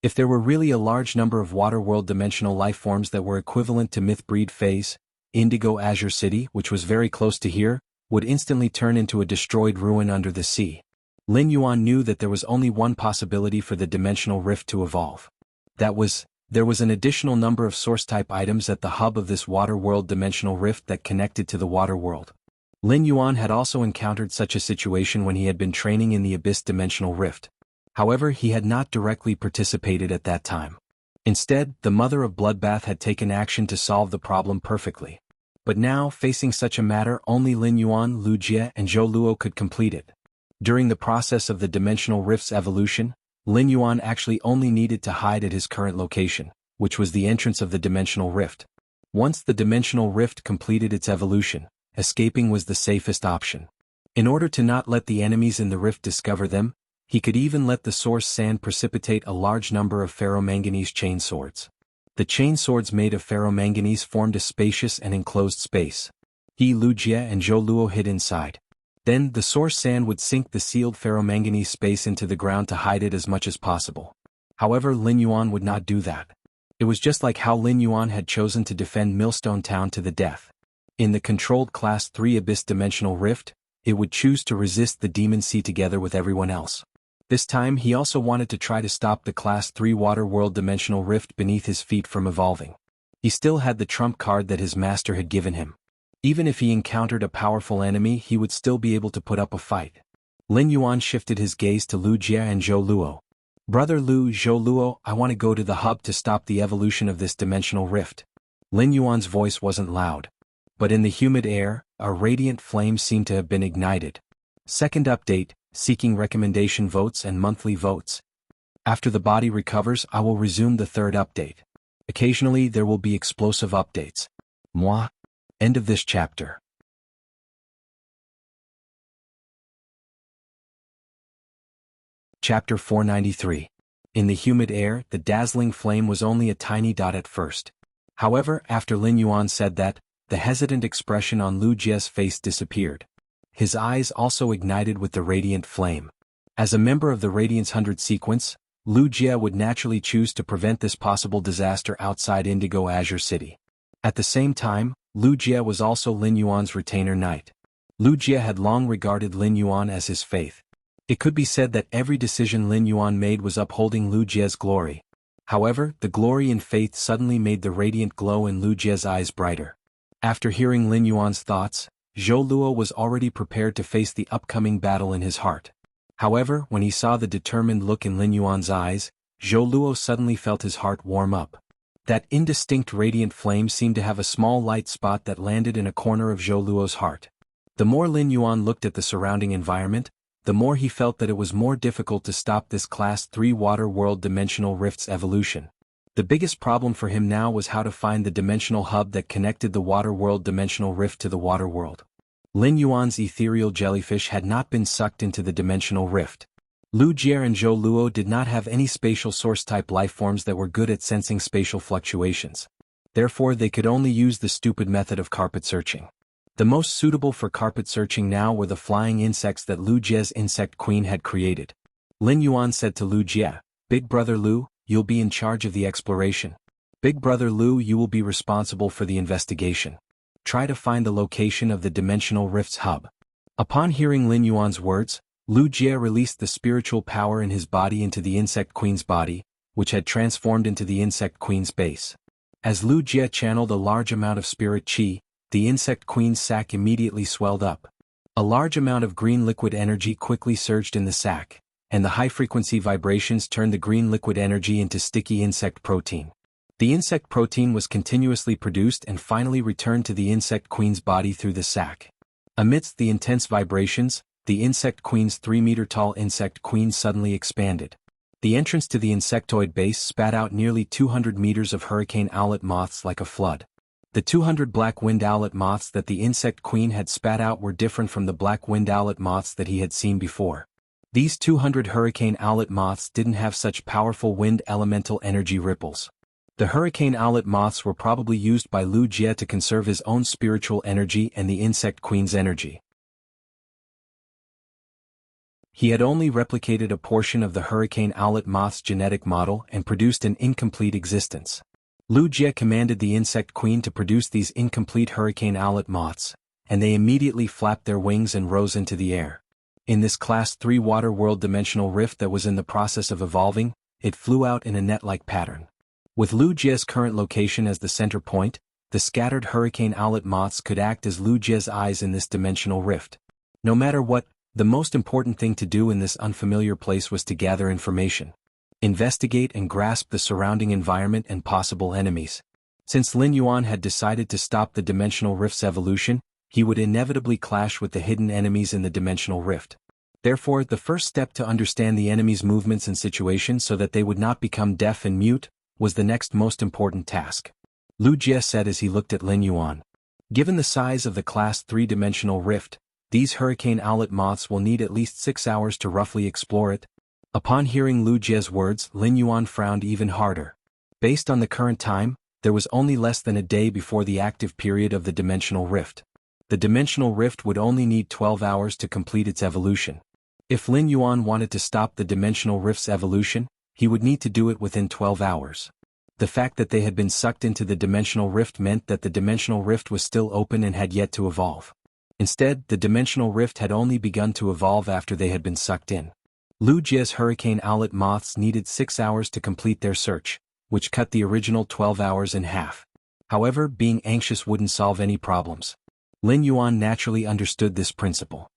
If there were really a large number of water world dimensional lifeforms that were equivalent to myth breed phase, Indigo Azure City, which was very close to here, would instantly turn into a destroyed ruin under the sea. Lin Yuan knew that there was only one possibility for the dimensional rift to evolve. There was an additional number of source-type items at the hub of this water world dimensional rift that connected to the water world. Lin Yuan had also encountered such a situation when he had been training in the Abyss dimensional rift. However, he had not directly participated at that time. Instead, the Mother of Bloodbath had taken action to solve the problem perfectly. But now, facing such a matter, only Lin Yuan, Lu Jie, and Zhou Luo could complete it. During the process of the dimensional rift's evolution, Lin Yuan actually only needed to hide at his current location, which was the entrance of the dimensional rift. Once the dimensional rift completed its evolution, escaping was the safest option. In order to not let the enemies in the rift discover them, he could even let the source sand precipitate a large number of ferromanganese chain swords. The chain swords made of ferromanganese formed a spacious and enclosed space. He, Lu Jie, and Zhou Luo hid inside. Then, the source sand would sink the sealed ferromanganese space into the ground to hide it as much as possible. However, Lin Yuan would not do that. It was just like how Lin Yuan had chosen to defend Millstone Town to the death. In the controlled Class 3 Abyss Dimensional Rift, it would choose to resist the Demon Sea together with everyone else. This time he also wanted to try to stop the Class 3 Water World Dimensional Rift beneath his feet from evolving. He still had the trump card that his master had given him. Even if he encountered a powerful enemy, he would still be able to put up a fight. Lin Yuan shifted his gaze to Lu Jie and Zhou Luo. "Brother Lu, Zhou Luo, I want to go to the hub to stop the evolution of this dimensional rift." Lin Yuan's voice wasn't loud. But in the humid air, a radiant flame seemed to have been ignited. Second update, seeking recommendation votes and monthly votes. After the body recovers, I will resume the third update. Occasionally there will be explosive updates. Moi. End of this chapter. Chapter 493. In the humid air, the dazzling flame was only a tiny dot at first. However, after Lin Yuan said that, the hesitant expression on Lu Jie's face disappeared. His eyes also ignited with the radiant flame. As a member of the Radiance 100 sequence, Lu Jie would naturally choose to prevent this possible disaster outside Indigo Azure City. At the same time, Lu Jie was also Lin Yuan's retainer knight. Lu Jie had long regarded Lin Yuan as his faith. It could be said that every decision Lin Yuan made was upholding Lu Jie's glory. However, the glory and faith suddenly made the radiant glow in Lu Jie's eyes brighter. After hearing Lin Yuan's thoughts, Zhou Luo was already prepared to face the upcoming battle in his heart. However, when he saw the determined look in Lin Yuan's eyes, Zhou Luo suddenly felt his heart warm up. That indistinct radiant flame seemed to have a small light spot that landed in a corner of Zhou Luo's heart. The more Lin Yuan looked at the surrounding environment, the more he felt that it was more difficult to stop this Class 3 Water World Dimensional Rift's evolution. The biggest problem for him now was how to find the dimensional hub that connected the Water World Dimensional Rift to the Water World. Lin Yuan's ethereal jellyfish had not been sucked into the dimensional rift. Lu Jie and Zhou Luo did not have any spatial source-type lifeforms that were good at sensing spatial fluctuations. Therefore, they could only use the stupid method of carpet searching. The most suitable for carpet searching now were the flying insects that Lu Jie's insect queen had created. Lin Yuan said to Lu Jie, "Big brother Lu, you'll be in charge of the exploration. Big brother Lu, you will be responsible for the investigation. Try to find the location of the dimensional rift's hub." Upon hearing Lin Yuan's words, Lu Jie released the spiritual power in his body into the insect queen's body, which had transformed into the insect queen's base. As Lu Jie channeled a large amount of spirit qi, the insect queen's sac immediately swelled up. A large amount of green liquid energy quickly surged in the sac, and the high-frequency vibrations turned the green liquid energy into sticky insect protein. The insect protein was continuously produced and finally returned to the insect queen's body through the sac. Amidst the intense vibrations, the insect queen's 3-meter-tall insect queen suddenly expanded. The entrance to the insectoid base spat out nearly 200 meters of hurricane owlet moths like a flood. The 200 black wind owlet moths that the insect queen had spat out were different from the black wind owlet moths that he had seen before. These 200 hurricane owlet moths didn't have such powerful wind elemental energy ripples. The hurricane owlet moths were probably used by Lu Jie to conserve his own spiritual energy and the insect queen's energy. He had only replicated a portion of the hurricane owlet moth's genetic model and produced an incomplete existence. Lu Jie commanded the insect queen to produce these incomplete hurricane owlet moths, and they immediately flapped their wings and rose into the air. In this Class 3 water world dimensional rift that was in the process of evolving, it flew out in a net-like pattern. With Lu Jie's current location as the center point, the scattered hurricane owlet moths could act as Lu Jie's eyes in this dimensional rift. No matter what, the most important thing to do in this unfamiliar place was to gather information, investigate and grasp the surrounding environment and possible enemies. Since Lin Yuan had decided to stop the dimensional rift's evolution, he would inevitably clash with the hidden enemies in the dimensional rift. Therefore, the first step to understand the enemy's movements and situation so that they would not become deaf and mute was the next most important task. Lu Jie said as he looked at Lin Yuan. Given the size of the Class 3 dimensional rift, these hurricane owlet moths will need at least 6 hours to roughly explore it. Upon hearing Lu Jie's words, Lin Yuan frowned even harder. Based on the current time, there was only less than a day before the active period of the dimensional rift. The dimensional rift would only need 12 hours to complete its evolution. If Lin Yuan wanted to stop the dimensional rift's evolution, he would need to do it within 12 hours. The fact that they had been sucked into the dimensional rift meant that the dimensional rift was still open and had yet to evolve. Instead, the dimensional rift had only begun to evolve after they had been sucked in. Lu Jie's hurricane owlet moths needed 6 hours to complete their search, which cut the original 12 hours in half. However, being anxious wouldn't solve any problems. Lin Yuan naturally understood this principle.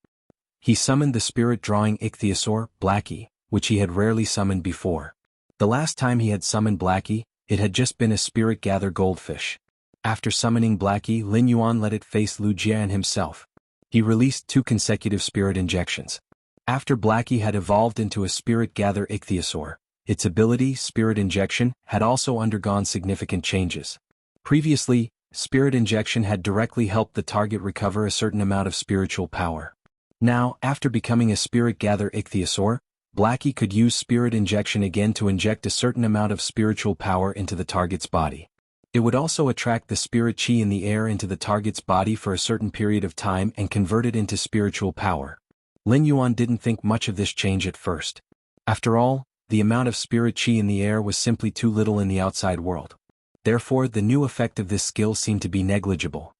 He summoned the spirit-drawing ichthyosaur, Blackie, which he had rarely summoned before. The last time he had summoned Blackie, it had just been a spirit-gather goldfish. After summoning Blackie, Lin Yuan let it face Lu Jie and himself. He released 2 consecutive spirit injections. After Blackie had evolved into a spirit-gather ichthyosaur, its ability, Spirit Injection, had also undergone significant changes. Previously, Spirit Injection had directly helped the target recover a certain amount of spiritual power. Now, after becoming a spirit-gather ichthyosaur, Blackie could use Spirit Injection again to inject a certain amount of spiritual power into the target's body. It would also attract the spirit chi in the air into the target's body for a certain period of time and convert it into spiritual power. Lin Yuan didn't think much of this change at first. After all, the amount of spirit chi in the air was simply too little in the outside world. Therefore, the new effect of this skill seemed to be negligible.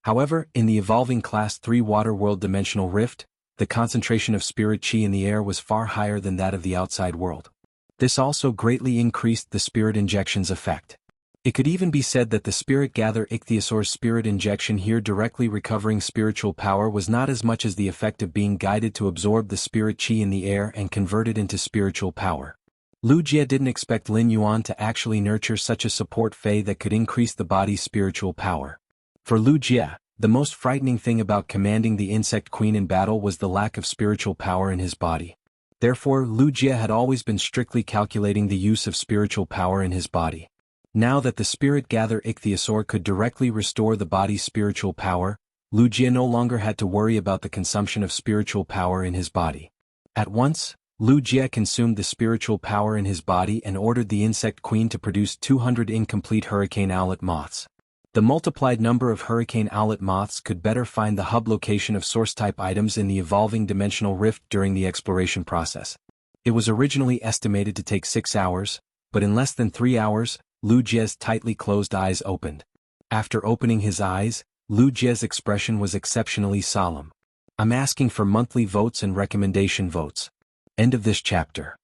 However, in the evolving Class 3 water world dimensional rift, the concentration of spirit chi in the air was far higher than that of the outside world. This also greatly increased the spirit injection's effect. It could even be said that the spirit-gather ichthyosaur's spirit injection here directly recovering spiritual power was not as much as the effect of being guided to absorb the spirit chi in the air and convert it into spiritual power. Lu Jie didn't expect Lin Yuan to actually nurture such a support fey that could increase the body's spiritual power. For Lu Jie, the most frightening thing about commanding the insect queen in battle was the lack of spiritual power in his body. Therefore, Lu Jie had always been strictly calculating the use of spiritual power in his body. Now that the spirit-gather ichthyosaur could directly restore the body's spiritual power, Lu Jie no longer had to worry about the consumption of spiritual power in his body. At once, Lu Jie consumed the spiritual power in his body and ordered the insect queen to produce 200 incomplete hurricane owlet moths. The multiplied number of hurricane owlet moths could better find the hub location of source-type items in the evolving dimensional rift during the exploration process. It was originally estimated to take 6 hours, but in less than 3 hours, Lu Jie's tightly closed eyes opened. After opening his eyes, Lu Jie's expression was exceptionally solemn. I'm asking for monthly votes and recommendation votes. End of this chapter.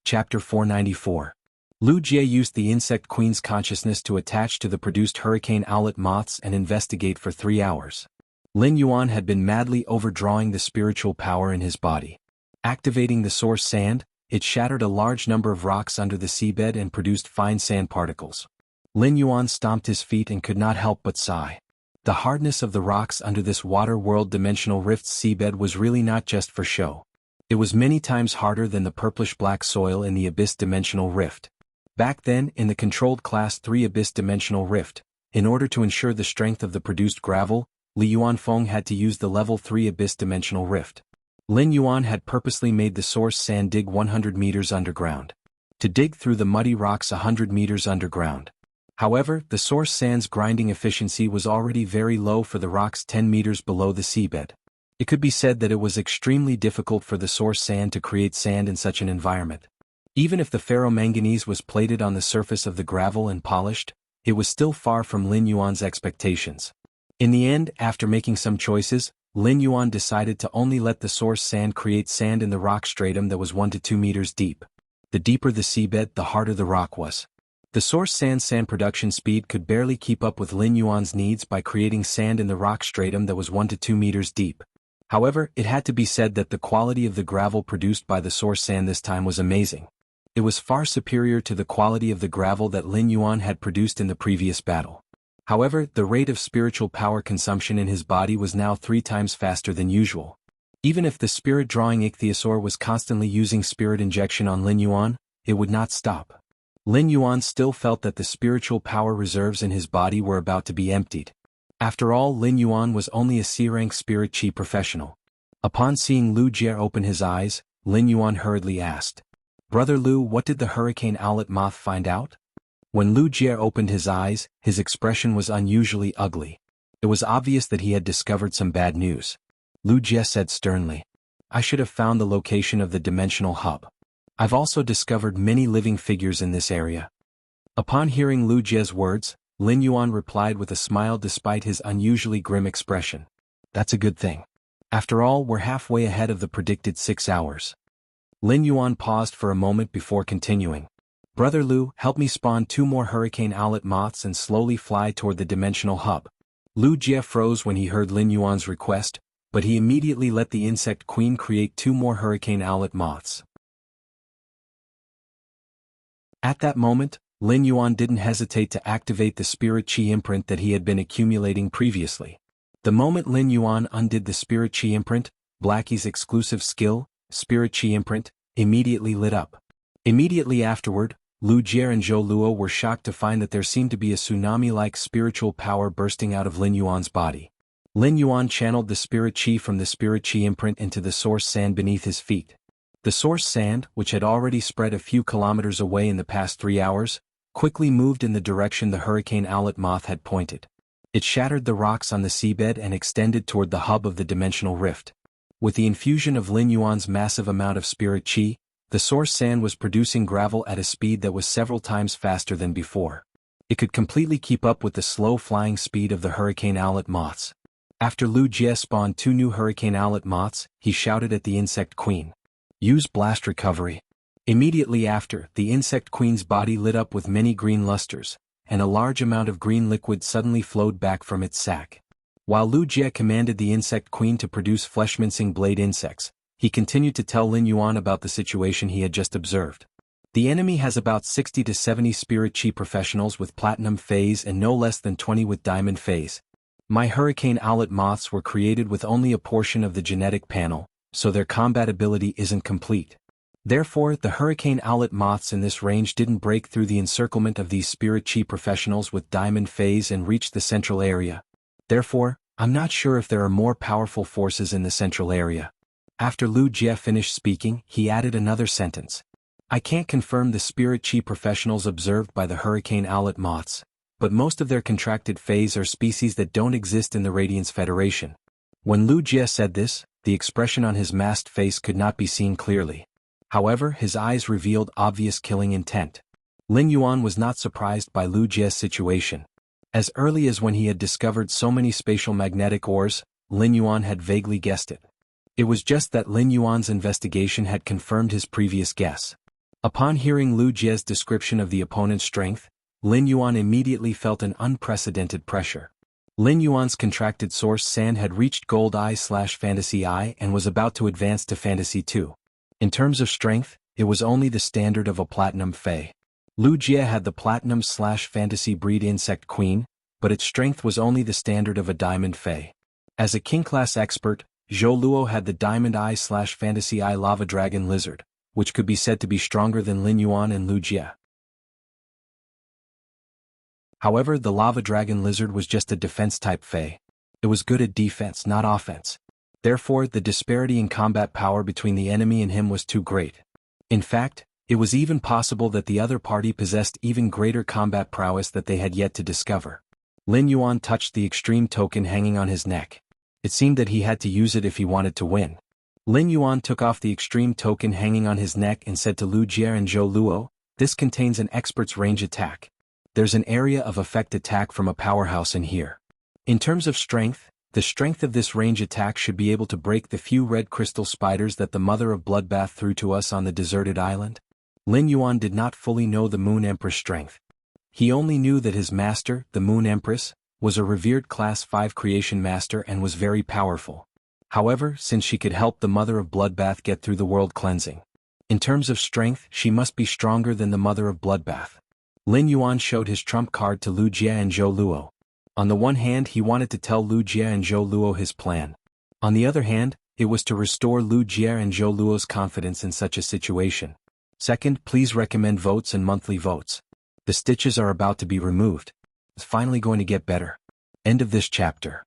Chapter 494. Lu Jie used the insect queen's consciousness to attach to the produced hurricane owlet moths and investigate for 3 hours. Lin Yuan had been madly overdrawing the spiritual power in his body. Activating the source sand, it shattered a large number of rocks under the seabed and produced fine sand particles. Lin Yuan stomped his feet and could not help but sigh. The hardness of the rocks under this water world dimensional rift's seabed was really not just for show. It was many times harder than the purplish-black soil in the Abyss Dimensional Rift. Back then, in the controlled Class 3 Abyss Dimensional Rift, in order to ensure the strength of the produced gravel, Li Yuanfeng had to use the Level 3 Abyss Dimensional Rift. Lin Yuan had purposely made the source sand dig 100 meters underground. To dig through the muddy rocks 100 meters underground. However, the source sand's grinding efficiency was already very low for the rocks 10 meters below the seabed. It could be said that it was extremely difficult for the source sand to create sand in such an environment. Even if the ferromanganese was plated on the surface of the gravel and polished, it was still far from Lin Yuan's expectations. In the end, after making some choices, Lin Yuan decided to only let the source sand create sand in the rock stratum that was 1 to 2 meters deep. The deeper the seabed, the harder the rock was. The source sand production speed could barely keep up with Lin Yuan's needs by creating sand in the rock stratum that was 1 to 2 meters deep. However, it had to be said that the quality of the gravel produced by the source sand this time was amazing. It was far superior to the quality of the gravel that Lin Yuan had produced in the previous battle. However, the rate of spiritual power consumption in his body was now 3 times faster than usual. Even if the spirit-drawing ichthyosaur was constantly using spirit injection on Lin Yuan, it would not stop. Lin Yuan still felt that the spiritual power reserves in his body were about to be emptied. After all, Lin Yuan was only a C-rank spirit chi professional. Upon seeing Lu Jie open his eyes, Lin Yuan hurriedly asked, "Brother Lu, what did the hurricane owlet moth find out?" When Lu Jie opened his eyes, his expression was unusually ugly. It was obvious that he had discovered some bad news. Lu Jie said sternly, "I should have found the location of the dimensional hub. I've also discovered many living figures in this area." Upon hearing Lu Jie's words, Lin Yuan replied with a smile despite his unusually grim expression. "That's a good thing. After all, we're halfway ahead of the predicted 6 hours. Lin Yuan paused for a moment before continuing. "Brother Lu, help me spawn 2 more hurricane owlet moths and slowly fly toward the dimensional hub." Lu Jie froze when he heard Lin Yuan's request, but he immediately let the insect queen create 2 more hurricane owlet moths. At that moment, Lin Yuan didn't hesitate to activate the spirit chi imprint that he had been accumulating previously. The moment Lin Yuan undid the spirit chi imprint, Blackie's exclusive skill, spirit chi imprint, immediately lit up. Immediately afterward, Lu Jie and Zhou Luo were shocked to find that there seemed to be a tsunami-like spiritual power bursting out of Lin Yuan's body. Lin Yuan channeled the spirit chi from the spirit chi imprint into the source sand beneath his feet. The source sand, which had already spread a few kilometers away in the past 3 hours, quickly moved in the direction the hurricane owlet moth had pointed. It shattered the rocks on the seabed and extended toward the hub of the dimensional rift. With the infusion of Lin Yuan's massive amount of spirit chi, the source sand was producing gravel at a speed that was several times faster than before. It could completely keep up with the slow-flying speed of the hurricane owlet moths. After Lu Jie spawned 2 new hurricane owlet moths, he shouted at the insect queen, "Use blast recovery." Immediately after, the insect queen's body lit up with many green lusters, and a large amount of green liquid suddenly flowed back from its sac. While Lu Jie commanded the insect queen to produce flesh-mincing blade insects, he continued to tell Lin Yuan about the situation he had just observed. The enemy has about 60 to 70 spirit chi professionals with platinum phase and no less than 20 with diamond phase. My hurricane owlet moths were created with only a portion of the genetic panel, so their combatability isn't complete. Therefore, the hurricane owlet moths in this range didn't break through the encirclement of these spirit chi professionals with diamond phase and reach the central area. Therefore, I'm not sure if there are more powerful forces in the central area. After Lu Jie finished speaking, he added another sentence. I can't confirm the spirit chi professionals observed by the hurricane owlet moths, but most of their contracted phase are species that don't exist in the Radiance Federation. When Lu Jie said this, the expression on his masked face could not be seen clearly. However, his eyes revealed obvious killing intent. Lin Yuan was not surprised by Lu Jie's situation. As early as when he had discovered so many spatial magnetic ores, Lin Yuan had vaguely guessed it. It was just that Lin Yuan's investigation had confirmed his previous guess. Upon hearing Lu Jie's description of the opponent's strength, Lin Yuan immediately felt an unprecedented pressure. Lin Yuan's contracted source sand had reached Gold Eye/Fantasy Eye and was about to advance to Fantasy 2. In terms of strength, it was only the standard of a Platinum Fae. Lu Jie had the Platinum/Fantasy Breed Insect Queen, but its strength was only the standard of a Diamond Fae. As a King-class expert, Zhou Luo had the Diamond Eye/Fantasy Eye Lava Dragon Lizard, which could be said to be stronger than Lin Yuan and Lu Jie. However, the Lava Dragon Lizard was just a defense-type Fae. It was good at defense, not offense. Therefore, the disparity in combat power between the enemy and him was too great. In fact, it was even possible that the other party possessed even greater combat prowess that they had yet to discover. Lin Yuan touched the extreme token hanging on his neck. It seemed that he had to use it if he wanted to win. Lin Yuan took off the extreme token hanging on his neck and said to Lu Jie and Zhou Luo, "This contains an expert's range attack. There's an area of effect attack from a powerhouse in here. In terms of strength, the strength of this range attack should be able to break the few red crystal spiders that the Mother of Bloodbath threw to us on the deserted island." Lin Yuan did not fully know the Moon Empress' strength. He only knew that his master, the Moon Empress, was a revered Class 5 creation master and was very powerful. However, since she could help the Mother of Bloodbath get through the world cleansing, in terms of strength, she must be stronger than the Mother of Bloodbath. Lin Yuan showed his trump card to Lu Jie and Zhou Luo. On the one hand, he wanted to tell Lu Jie and Zhou Luo his plan. On the other hand, it was to restore Lu Jie and Zhou Luo's confidence in such a situation. Second, please recommend votes and monthly votes. The stitches are about to be removed. It's finally going to get better. End of this chapter.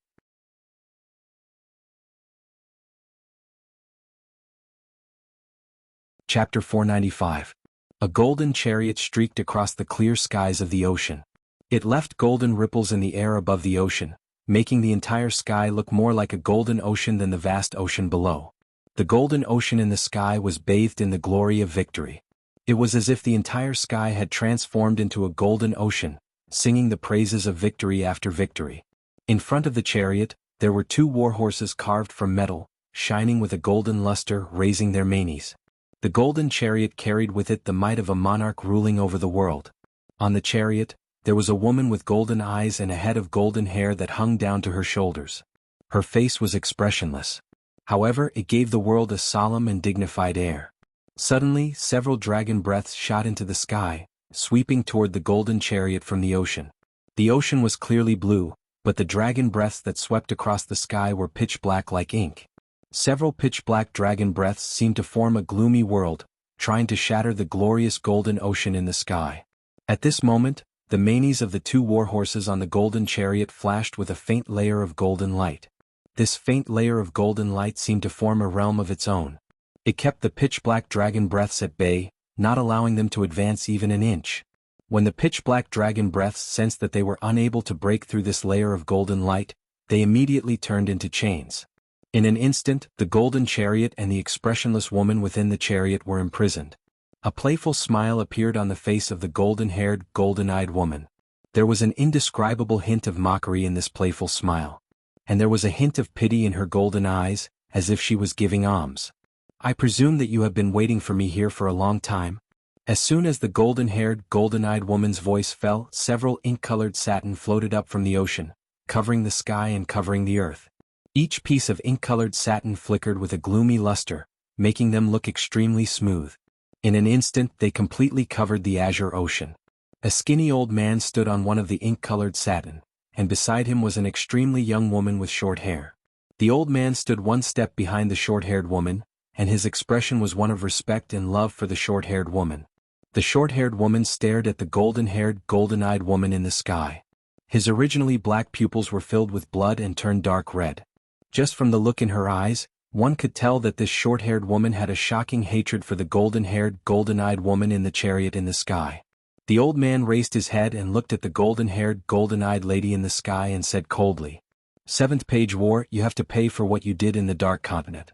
Chapter 495. A golden chariot streaked across the clear skies of the ocean. It left golden ripples in the air above the ocean, making the entire sky look more like a golden ocean than the vast ocean below. The golden ocean in the sky was bathed in the glory of victory. It was as if the entire sky had transformed into a golden ocean, singing the praises of victory after victory. In front of the chariot, there were 2 war horses carved from metal, shining with a golden luster, raising their manes. The golden chariot carried with it the might of a monarch ruling over the world. On the chariot, there was a woman with golden eyes and a head of golden hair that hung down to her shoulders. Her face was expressionless. However, it gave the world a solemn and dignified air. Suddenly, several dragon breaths shot into the sky, sweeping toward the golden chariot from the ocean. The ocean was clearly blue, but the dragon breaths that swept across the sky were pitch black like ink. Several pitch-black dragon breaths seemed to form a gloomy world, trying to shatter the glorious golden ocean in the sky. At this moment, the manes of the 2 war horses on the golden chariot flashed with a faint layer of golden light. This faint layer of golden light seemed to form a realm of its own. It kept the pitch-black dragon breaths at bay, not allowing them to advance even an inch. When the pitch-black dragon breaths sensed that they were unable to break through this layer of golden light, they immediately turned into chains. In an instant, the golden chariot and the expressionless woman within the chariot were imprisoned. A playful smile appeared on the face of the golden-haired, golden-eyed woman. There was an indescribable hint of mockery in this playful smile. And there was a hint of pity in her golden eyes, as if she was giving alms. "I presume that you have been waiting for me here for a long time." As soon as the golden-haired, golden-eyed woman's voice fell, several ink-colored satin floated up from the ocean, covering the sky and covering the earth. Each piece of ink-colored satin flickered with a gloomy luster, making them look extremely smooth. In an instant they completely covered the azure ocean. A skinny old man stood on one of the ink-colored satin, and beside him was an extremely young woman with short hair. The old man stood one step behind the short-haired woman, and his expression was one of respect and love for the short-haired woman. The short-haired woman stared at the golden-haired, golden-eyed woman in the sky. His originally black pupils were filled with blood and turned dark red. Just from the look in her eyes, one could tell that this short-haired woman had a shocking hatred for the golden-haired, golden-eyed woman in the chariot in the sky. The old man raised his head and looked at the golden-haired, golden-eyed lady in the sky and said coldly, "Seventh Page War, you have to pay for what you did in the Dark Continent."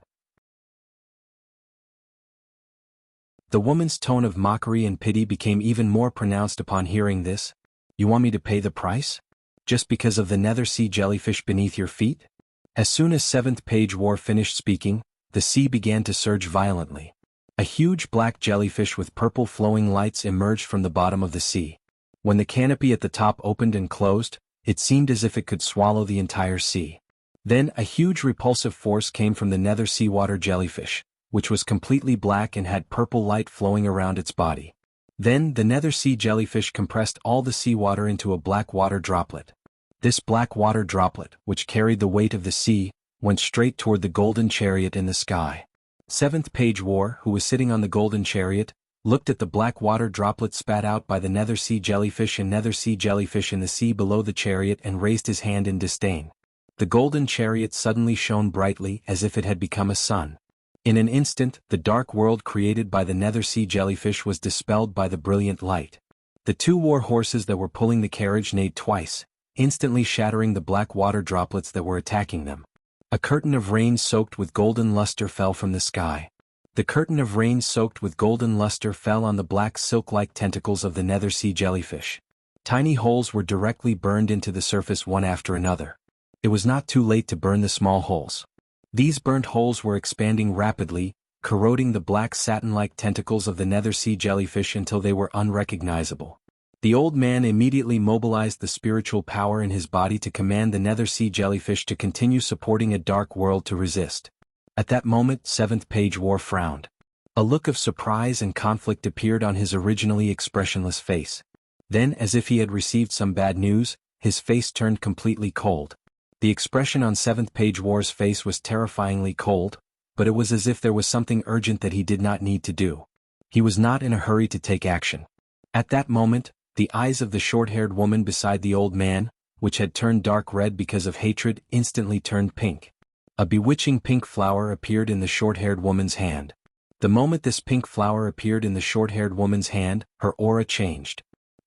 The woman's tone of mockery and pity became even more pronounced upon hearing this. "You want me to pay the price? Just because of the nether sea jellyfish beneath your feet?" As soon as Seventh Page War finished speaking, the sea began to surge violently. A huge black jellyfish with purple flowing lights emerged from the bottom of the sea. When the canopy at the top opened and closed, it seemed as if it could swallow the entire sea. Then a huge repulsive force came from the nether seawater jellyfish, which was completely black and had purple light flowing around its body. Then the nether sea jellyfish compressed all the seawater into a black water droplet. This black water droplet, which carried the weight of the sea, went straight toward the golden chariot in the sky. Seventh Page War, who was sitting on the golden chariot, looked at the black water droplet spat out by the nether sea jellyfish and nether sea jellyfish in the sea below the chariot and raised his hand in disdain. The golden chariot suddenly shone brightly as if it had become a sun. In an instant, the dark world created by the nether sea jellyfish was dispelled by the brilliant light. The 2 war horses that were pulling the carriage neighed twice, instantly shattering the black water droplets that were attacking them. A curtain of rain soaked with golden luster fell from the sky. The curtain of rain soaked with golden luster fell on the black silk-like tentacles of the nether sea jellyfish. Tiny holes were directly burned into the surface one after another. It was not too late to burn the small holes. These burnt holes were expanding rapidly, corroding the black satin-like tentacles of the nether sea jellyfish until they were unrecognizable. The old man immediately mobilized the spiritual power in his body to command the nether sea jellyfish to continue supporting a dark world to resist. At that moment, Seventh Page War frowned. A look of surprise and conflict appeared on his originally expressionless face. Then, as if he had received some bad news, his face turned completely cold. The expression on Seventh Page War's face was terrifyingly cold, but it was as if there was something urgent that he did not need to do. He was not in a hurry to take action. At that moment, the eyes of the short-haired woman beside the old man, which had turned dark red because of hatred, instantly turned pink. A bewitching pink flower appeared in the short-haired woman's hand. The moment this pink flower appeared in the short-haired woman's hand, her aura changed.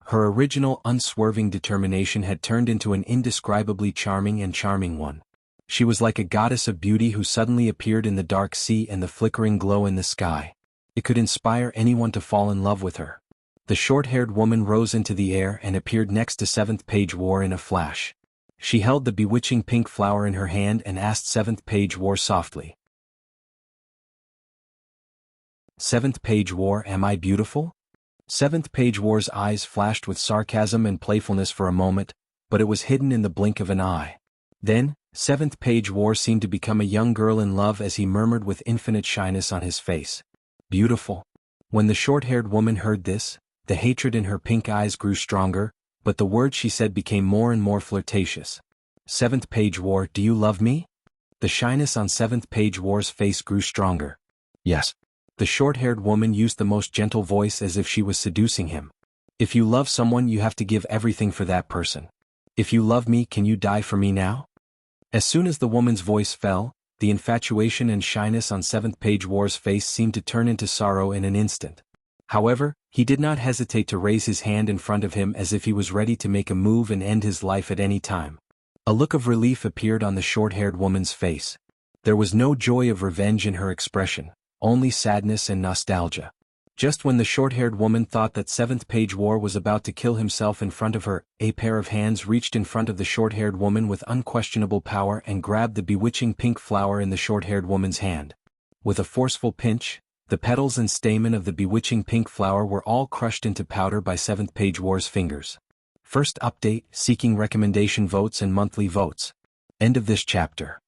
Her original unswerving determination had turned into an indescribably charming one. She was like a goddess of beauty who suddenly appeared in the dark sea and the flickering glow in the sky. It could inspire anyone to fall in love with her. The short-haired woman rose into the air and appeared next to Seventh Page War in a flash. She held the bewitching pink flower in her hand and asked Seventh Page War softly. "Seventh Page War, am I beautiful?" Seventh Page War's eyes flashed with sarcasm and playfulness for a moment, but it was hidden in the blink of an eye. Then, Seventh Page War seemed to become a young girl in love as he murmured with infinite shyness on his face. "Beautiful." When the short-haired woman heard this, the hatred in her pink eyes grew stronger, but the words she said became more and more flirtatious. "Seventh Page War, do you love me?" The shyness on Seventh Page War's face grew stronger. "Yes." The short-haired woman used the most gentle voice as if she was seducing him. "If you love someone, you have to give everything for that person. If you love me, can you die for me now?" As soon as the woman's voice fell, the infatuation and shyness on Seventh Page War's face seemed to turn into sorrow in an instant. However, he did not hesitate to raise his hand in front of him as if he was ready to make a move and end his life at any time. A look of relief appeared on the short-haired woman's face. There was no joy of revenge in her expression, only sadness and nostalgia. Just when the short-haired woman thought that Seventh Page War was about to kill himself in front of her, a pair of hands reached in front of the short-haired woman with unquestionable power and grabbed the bewitching pink flower in the short-haired woman's hand. With a forceful pinch, the petals and stamen of the bewitching pink flower were all crushed into powder by Seventh Page War's fingers. First update, seeking recommendation votes and monthly votes. End of this chapter.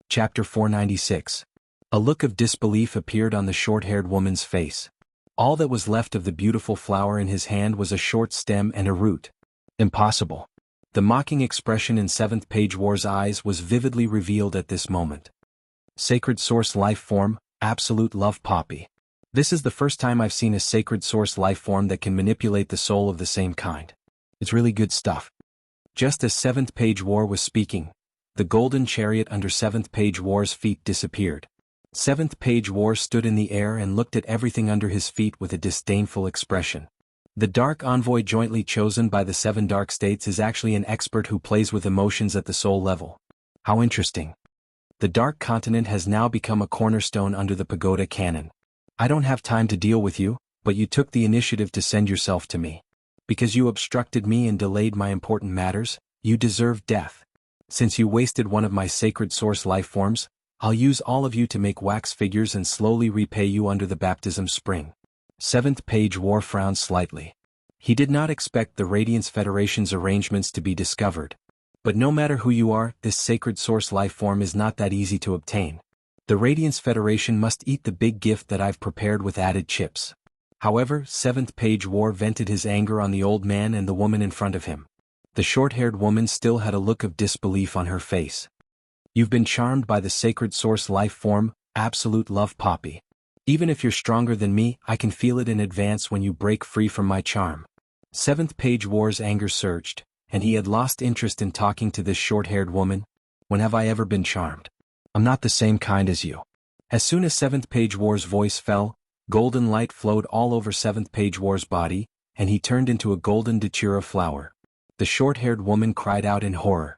Chapter 496. A look of disbelief appeared on the short-haired woman's face. All that was left of the beautiful flower in his hand was a short stem and a root. Impossible. The mocking expression in Seventh Page War's eyes was vividly revealed at this moment. Sacred Source Life Form, Absolute Love Poppy. This is the first time I've seen a Sacred Source life form that can manipulate the soul of the same kind. It's really good stuff. Just as Seventh Page War was speaking, the golden chariot under Seventh Page War's feet disappeared. Seventh Page War stood in the air and looked at everything under his feet with a disdainful expression. The Dark Envoy jointly chosen by the Seven Dark States is actually an expert who plays with emotions at the soul level. How interesting. The Dark Continent has now become a cornerstone under the Pagoda canon. I don't have time to deal with you, but you took the initiative to send yourself to me. Because you obstructed me and delayed my important matters, you deserve death. Since you wasted one of my Sacred Source life forms, I'll use all of you to make wax figures and slowly repay you under the baptism spring. Seventh Page War frowned slightly. He did not expect the Radiance Federation's arrangements to be discovered. But no matter who you are, this Sacred Source life form is not that easy to obtain. The Radiance Federation must eat the big gift that I've prepared with added chips. However, Seventh Page War vented his anger on the old man and the woman in front of him. The short-haired woman still had a look of disbelief on her face. You've been charmed by the Sacred Source life form, Absolute Love Poppy. Even if you're stronger than me, I can feel it in advance when you break free from my charm. Seventh Page War's anger surged, and he had lost interest in talking to this short-haired woman. When have I ever been charmed? I'm not the same kind as you. As soon as Seventh Page War's voice fell, golden light flowed all over Seventh Page War's body, and he turned into a golden datura flower. The short-haired woman cried out in horror.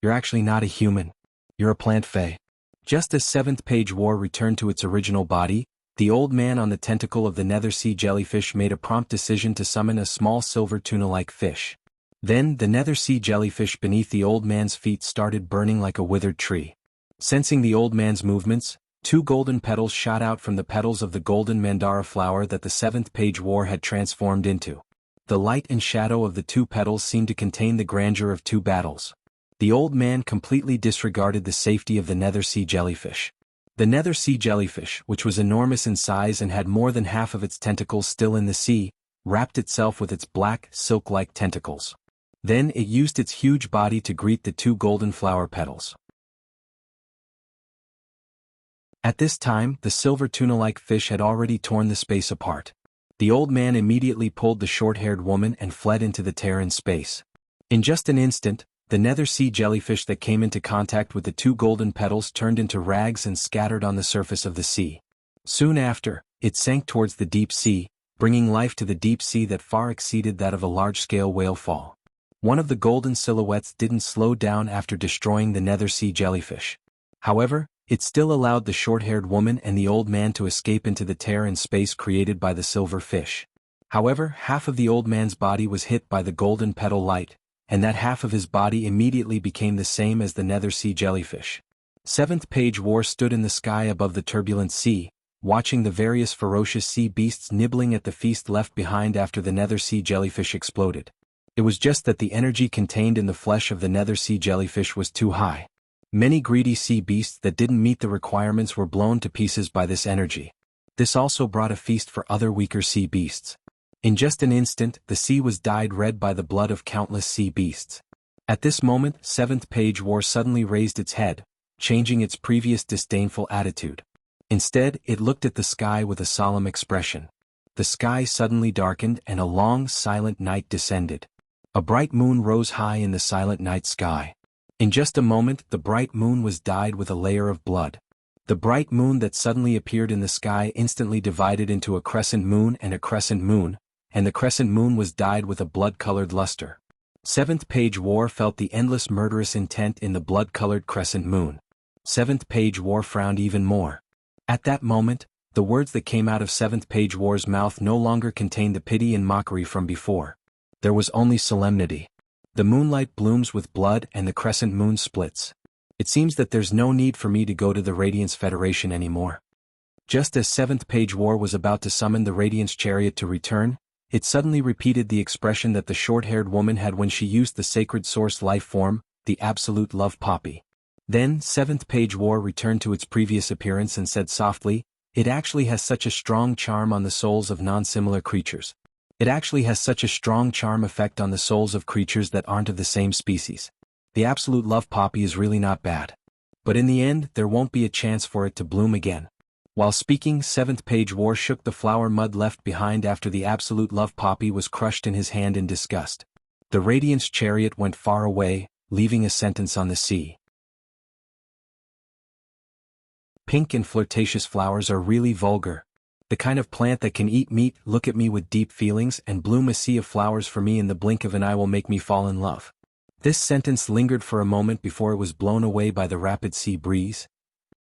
"You're actually not a human. You're a plant fae." Just as seventh page war returned to its original body, the old man on the tentacle of the nether sea jellyfish made a prompt decision to summon a small silver tuna-like fish. Then, the nether sea jellyfish beneath the old man's feet started burning like a withered tree. Sensing the old man's movements, 2 golden petals shot out from the petals of the golden mandara flower that the seventh page war had transformed into. The light and shadow of the 2 petals seemed to contain the grandeur of 2 battles. The old man completely disregarded the safety of the nether sea jellyfish. The nether sea jellyfish, which was enormous in size and had more than half of its tentacles still in the sea, wrapped itself with its black, silk-like tentacles. Then it used its huge body to greet the 2 golden flower petals. At this time, the silver tuna-like fish had already torn the space apart. The old man immediately pulled the short-haired woman and fled into the tear in space. In just an instant, the nether sea jellyfish that came into contact with the 2 golden petals turned into rags and scattered on the surface of the sea. Soon after, it sank towards the deep sea, bringing life to the deep sea that far exceeded that of a large-scale whale fall. One of the golden silhouettes didn't slow down after destroying the nether sea jellyfish. However, it still allowed the short-haired woman and the old man to escape into the tear in space created by the silver fish. However, half of the old man's body was hit by the golden petal light, and that half of his body immediately became the same as the nether sea jellyfish. Seventh page war stood in the sky above the turbulent sea, watching the various ferocious sea beasts nibbling at the feast left behind after the nether sea jellyfish exploded. It was just that the energy contained in the flesh of the nether sea jellyfish was too high. Many greedy sea beasts that didn't meet the requirements were blown to pieces by this energy. This also brought a feast for other weaker sea beasts. In just an instant, the sea was dyed red by the blood of countless sea beasts. At this moment, seventh page war suddenly raised its head, changing its previous disdainful attitude. Instead, it looked at the sky with a solemn expression. The sky suddenly darkened and a long, silent night descended. A bright moon rose high in the silent night sky. In just a moment, the bright moon was dyed with a layer of blood. The bright moon that suddenly appeared in the sky instantly divided into a crescent moon, and the crescent moon was dyed with a blood-colored luster. Seventh page war felt the endless murderous intent in the blood-colored crescent moon. Seventh page war frowned even more. At that moment, the words that came out of seventh page war's mouth no longer contained the pity and mockery from before. There was only solemnity. The moonlight blooms with blood and the crescent moon splits. It seems that there's no need for me to go to the Radiance Federation anymore. Just as seventh page war was about to summon the Radiance Chariot to return, it suddenly repeated the expression that the short-haired woman had when she used the sacred source life form, the absolute love poppy. Then, seventh page war returned to its previous appearance and said softly, "It actually has such a strong charm on the souls of non-similar creatures. It actually has such a strong charm effect on the souls of creatures that aren't of the same species. The absolute love poppy is really not bad. But in the end, there won't be a chance for it to bloom again." While speaking, seventh page war shook the flower mud left behind after the absolute love poppy was crushed in his hand in disgust. The Radiance Chariot went far away, leaving a sentence on the sea. Pink and flirtatious flowers are really vulgar. The kind of plant that can eat meat, look at me with deep feelings, and bloom a sea of flowers for me in the blink of an eye will make me fall in love. This sentence lingered for a moment before it was blown away by the rapid sea breeze.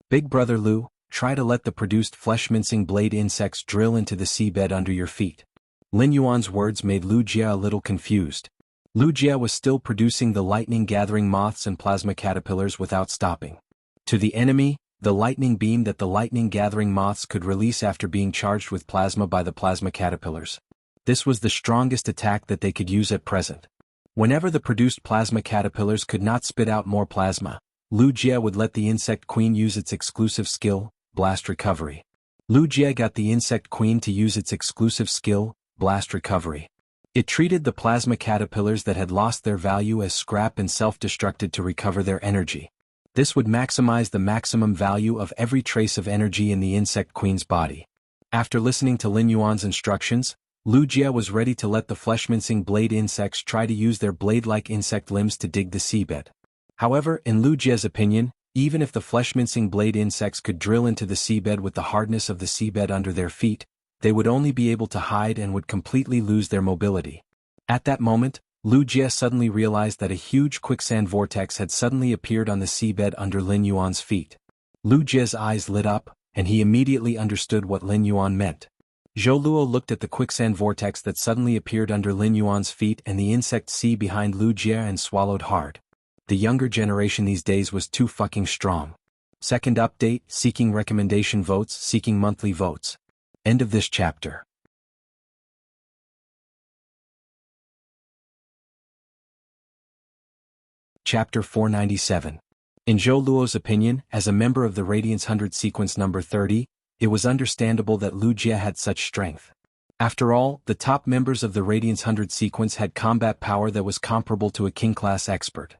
Big Brother Lu, try to let the produced flesh-mincing blade insects drill into the seabed under your feet. Lin Yuan's words made Lu Jia a little confused. Lu Jia was still producing the lightning-gathering moths and plasma caterpillars without stopping. To the enemy, the lightning beam that the lightning-gathering moths could release after being charged with plasma by the plasma caterpillars. This was the strongest attack that they could use at present. Whenever the produced plasma caterpillars could not spit out more plasma, Lu Jia would let the insect queen use its exclusive skill, Blast Recovery. Lu Jia got the insect queen to use its exclusive skill, Blast Recovery. It treated the plasma caterpillars that had lost their value as scrap and self-destructed to recover their energy. This would maximize the maximum value of every trace of energy in the insect queen's body. After listening to Lin Yuan's instructions, Lu Jia was ready to let the flesh-mincing blade insects try to use their blade-like insect limbs to dig the seabed. However, in Lu Jia's opinion, even if the flesh-mincing blade insects could drill into the seabed with the hardness of the seabed under their feet, they would only be able to hide and would completely lose their mobility. At that moment, Lu Jie suddenly realized that a huge quicksand vortex had suddenly appeared on the seabed under Lin Yuan's feet. Lu Jie's eyes lit up, and he immediately understood what Lin Yuan meant. Zhou Luo looked at the quicksand vortex that suddenly appeared under Lin Yuan's feet and the insect sea behind Lu Jie and swallowed hard. The younger generation these days was too fucking strong. Second update, seeking recommendation votes, seeking monthly votes. End of this chapter. Chapter 497. In Zhou Luo's opinion, as a member of the Radiance 100 sequence number 30, it was understandable that Lu Jie had such strength. After all, the top members of the Radiance 100 sequence had combat power that was comparable to a king-class expert.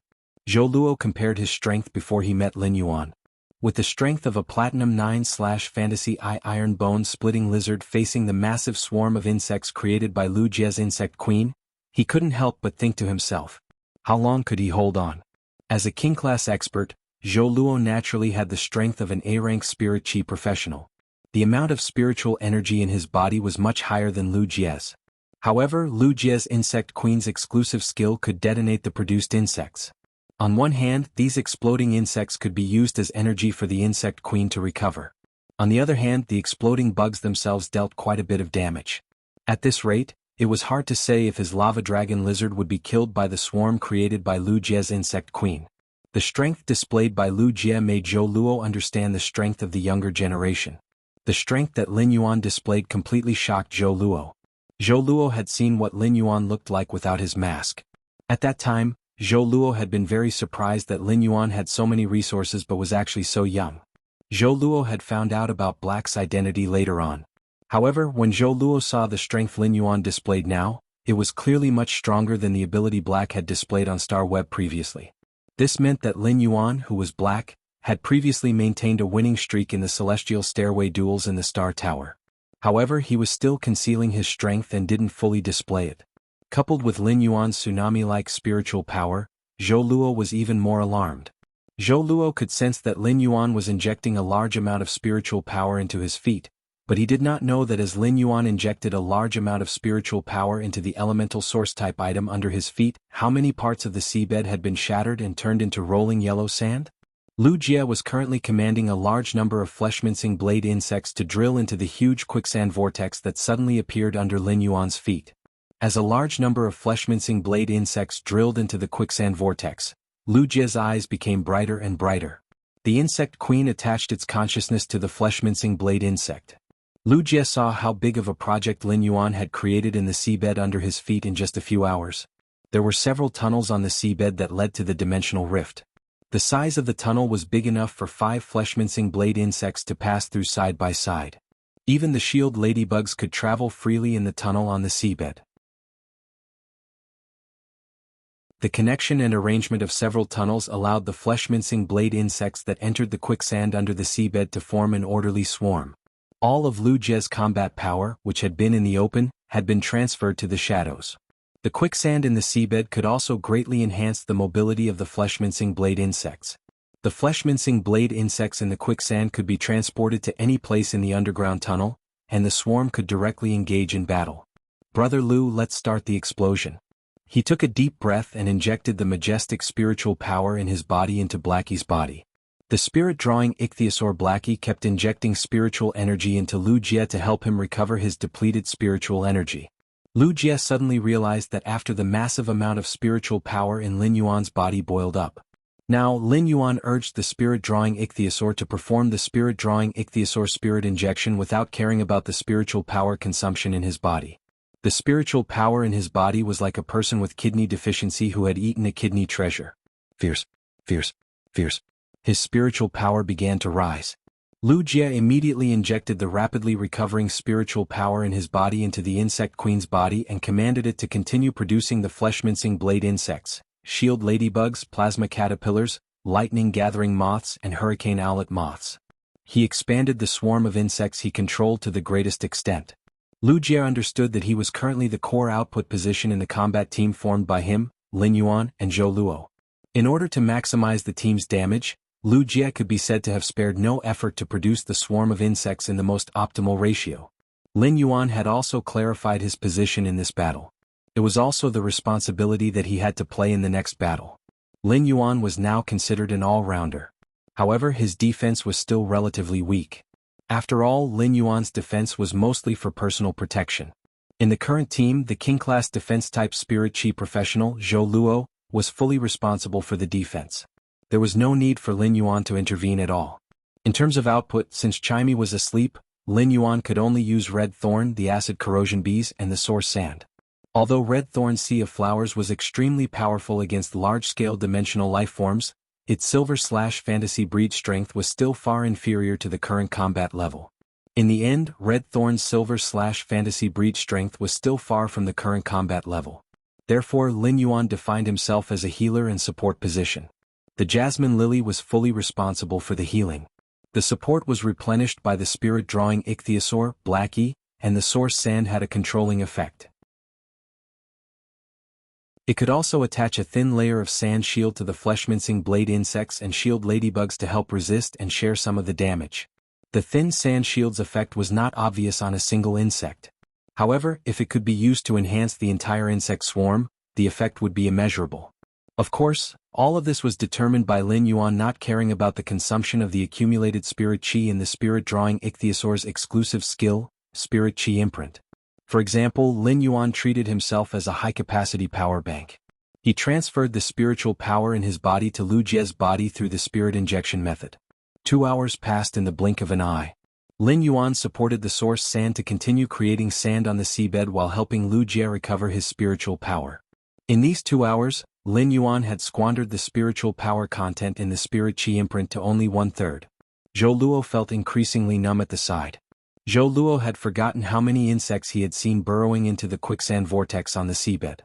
Zhou Luo compared his strength before he met Lin Yuan. With the strength of a Platinum 9/Fantasy Eye Iron Bone splitting lizard facing the massive swarm of insects created by Lu Jie's insect queen, he couldn't help but think to himself, how long could he hold on? As a king-class expert, Zhou Luo naturally had the strength of an A-rank spirit chi professional. The amount of spiritual energy in his body was much higher than Lu Jie's. However, Lu Jie's insect queen's exclusive skill could detonate the produced insects. On one hand, these exploding insects could be used as energy for the insect queen to recover. On the other hand, the exploding bugs themselves dealt quite a bit of damage. At this rate, it was hard to say if his lava dragon lizard would be killed by the swarm created by Lu Jie's insect queen. The strength displayed by Lu Jie made Zhou Luo understand the strength of the younger generation. The strength that Lin Yuan displayed completely shocked Zhou Luo. Zhou Luo had seen what Lin Yuan looked like without his mask. At that time, Zhou Luo had been very surprised that Lin Yuan had so many resources but was actually so young. Zhou Luo had found out about Black's identity later on. However, when Zhou Luo saw the strength Lin Yuan displayed now, it was clearly much stronger than the ability Black had displayed on Star Web previously. This meant that Lin Yuan, who was Black, had previously maintained a winning streak in the Celestial Stairway duels in the Star Tower. However, he was still concealing his strength and didn't fully display it. Coupled with Lin Yuan's tsunami-like spiritual power, Zhou Luo was even more alarmed. Zhou Luo could sense that Lin Yuan was injecting a large amount of spiritual power into his feet, but he did not know that as Lin Yuan injected a large amount of spiritual power into the elemental source-type item under his feet, how many parts of the seabed had been shattered and turned into rolling yellow sand? Lu Jie was currently commanding a large number of flesh-mincing blade insects to drill into the huge quicksand vortex that suddenly appeared under Lin Yuan's feet. As a large number of flesh-mincing blade insects drilled into the quicksand vortex, Lu Jie's eyes became brighter and brighter. The insect queen attached its consciousness to the flesh-mincing blade insect. Lu Jie saw how big of a project Lin Yuan had created in the seabed under his feet in just a few hours. There were several tunnels on the seabed that led to the dimensional rift. The size of the tunnel was big enough for 5 flesh-mincing blade insects to pass through side by side. Even the shield ladybugs could travel freely in the tunnel on the seabed. The connection and arrangement of several tunnels allowed the flesh-mincing blade insects that entered the quicksand under the seabed to form an orderly swarm. All of Lu Jie's combat power, which had been in the open, had been transferred to the shadows. The quicksand in the seabed could also greatly enhance the mobility of the flesh-mincing blade insects. The flesh-mincing blade insects in the quicksand could be transported to any place in the underground tunnel, and the swarm could directly engage in battle. Brother Lu, let's start the explosion. He took a deep breath and injected the majestic spiritual power in his body into Blackie's body. The spirit-drawing ichthyosaur Blackie kept injecting spiritual energy into Lu Jie to help him recover his depleted spiritual energy. Lu Jie suddenly realized that after the massive amount of spiritual power in Lin Yuan's body boiled up. Now, Lin Yuan urged the spirit-drawing ichthyosaur to perform the spirit-drawing ichthyosaur spirit injection without caring about the spiritual power consumption in his body. The spiritual power in his body was like a person with kidney deficiency who had eaten a kidney treasure. Fierce, fierce, fierce. His spiritual power began to rise. Lu Jie immediately injected the rapidly recovering spiritual power in his body into the insect queen's body and commanded it to continue producing the flesh-mincing blade insects, shield ladybugs, plasma caterpillars, lightning-gathering moths, and hurricane owlet moths. He expanded the swarm of insects he controlled to the greatest extent. Lu Jie understood that he was currently the core output position in the combat team formed by him, Lin Yuan, and Zhou Luo. In order to maximize the team's damage, Lu Jie could be said to have spared no effort to produce the swarm of insects in the most optimal ratio. Lin Yuan had also clarified his position in this battle. It was also the responsibility that he had to play in the next battle. Lin Yuan was now considered an all-rounder. However, his defense was still relatively weak. After all, Lin Yuan's defense was mostly for personal protection. In the current team, the King-class defense-type Spirit Chi professional, Zhou Luo, was fully responsible for the defense. There was no need for Lin Yuan to intervene at all. In terms of output, since Chimey was asleep, Lin Yuan could only use Red Thorn, the Acid Corrosion Bees, and the Source Sand. Although Red Thorn's Sea of Flowers was extremely powerful against large-scale dimensional lifeforms, its Silver/Fantasy Breed strength was still far inferior to the current combat level. In the end, Red Thorn's Silver/Fantasy Breed strength was still far from the current combat level. Therefore, Lin Yuan defined himself as a healer and support position. The Jasmine Lily was fully responsible for the healing. The support was replenished by the spirit-drawing Ichthyosaur, Blackie, and the Source Sand had a controlling effect. It could also attach a thin layer of sand shield to the flesh-mincing blade insects and shield ladybugs to help resist and share some of the damage. The thin sand shield's effect was not obvious on a single insect. However, if it could be used to enhance the entire insect swarm, the effect would be immeasurable. Of course, all of this was determined by Lin Yuan not caring about the consumption of the accumulated Spirit Chi in the spirit-drawing Ichthyosaur's exclusive skill, Spirit Chi Imprint. For example, Lin Yuan treated himself as a high-capacity power bank. He transferred the spiritual power in his body to Lu Jie's body through the spirit injection method. 2 hours passed in the blink of an eye. Lin Yuan supported the Source Sand to continue creating sand on the seabed while helping Lu Jie recover his spiritual power. In these 2 hours, Lin Yuan had squandered the spiritual power content in the Spirit Chi Imprint to only 1/3. Zhou Luo felt increasingly numb at the side. Zhou Luo had forgotten how many insects he had seen burrowing into the quicksand vortex on the seabed.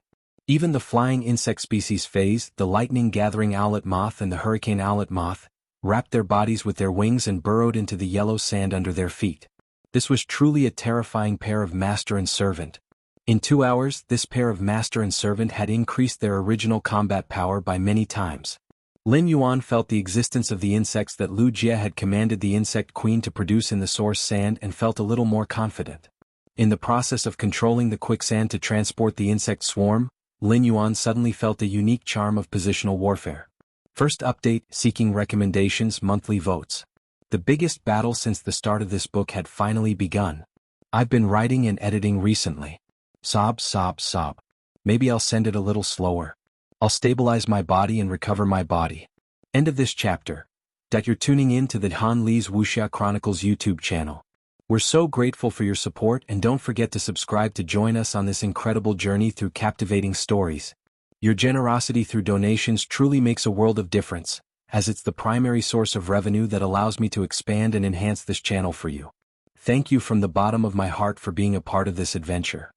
Even the flying insect species phase, the lightning-gathering owlet moth and the hurricane owlet moth, wrapped their bodies with their wings and burrowed into the yellow sand under their feet. This was truly a terrifying pair of master and servant. In 2 hours, this pair of master and servant had increased their original combat power by many times. Lin Yuan felt the existence of the insects that Lu Jie had commanded the insect queen to produce in the Source Sand and felt a little more confident. In the process of controlling the quicksand to transport the insect swarm, Lin Yuan suddenly felt a unique charm of positional warfare. First update, seeking recommendations, monthly votes. The biggest battle since the start of this book had finally begun. I've been writing and editing recently. Sob, sob, sob. Maybe I'll send it a little slower. I'll stabilize my body and recover my body. End of this chapter. That you're tuning in to the Han Li's Wuxia Chronicles YouTube channel. We're so grateful for your support, and don't forget to subscribe to join us on this incredible journey through captivating stories. Your generosity through donations truly makes a world of difference, as it's the primary source of revenue that allows me to expand and enhance this channel for you. Thank you from the bottom of my heart for being a part of this adventure.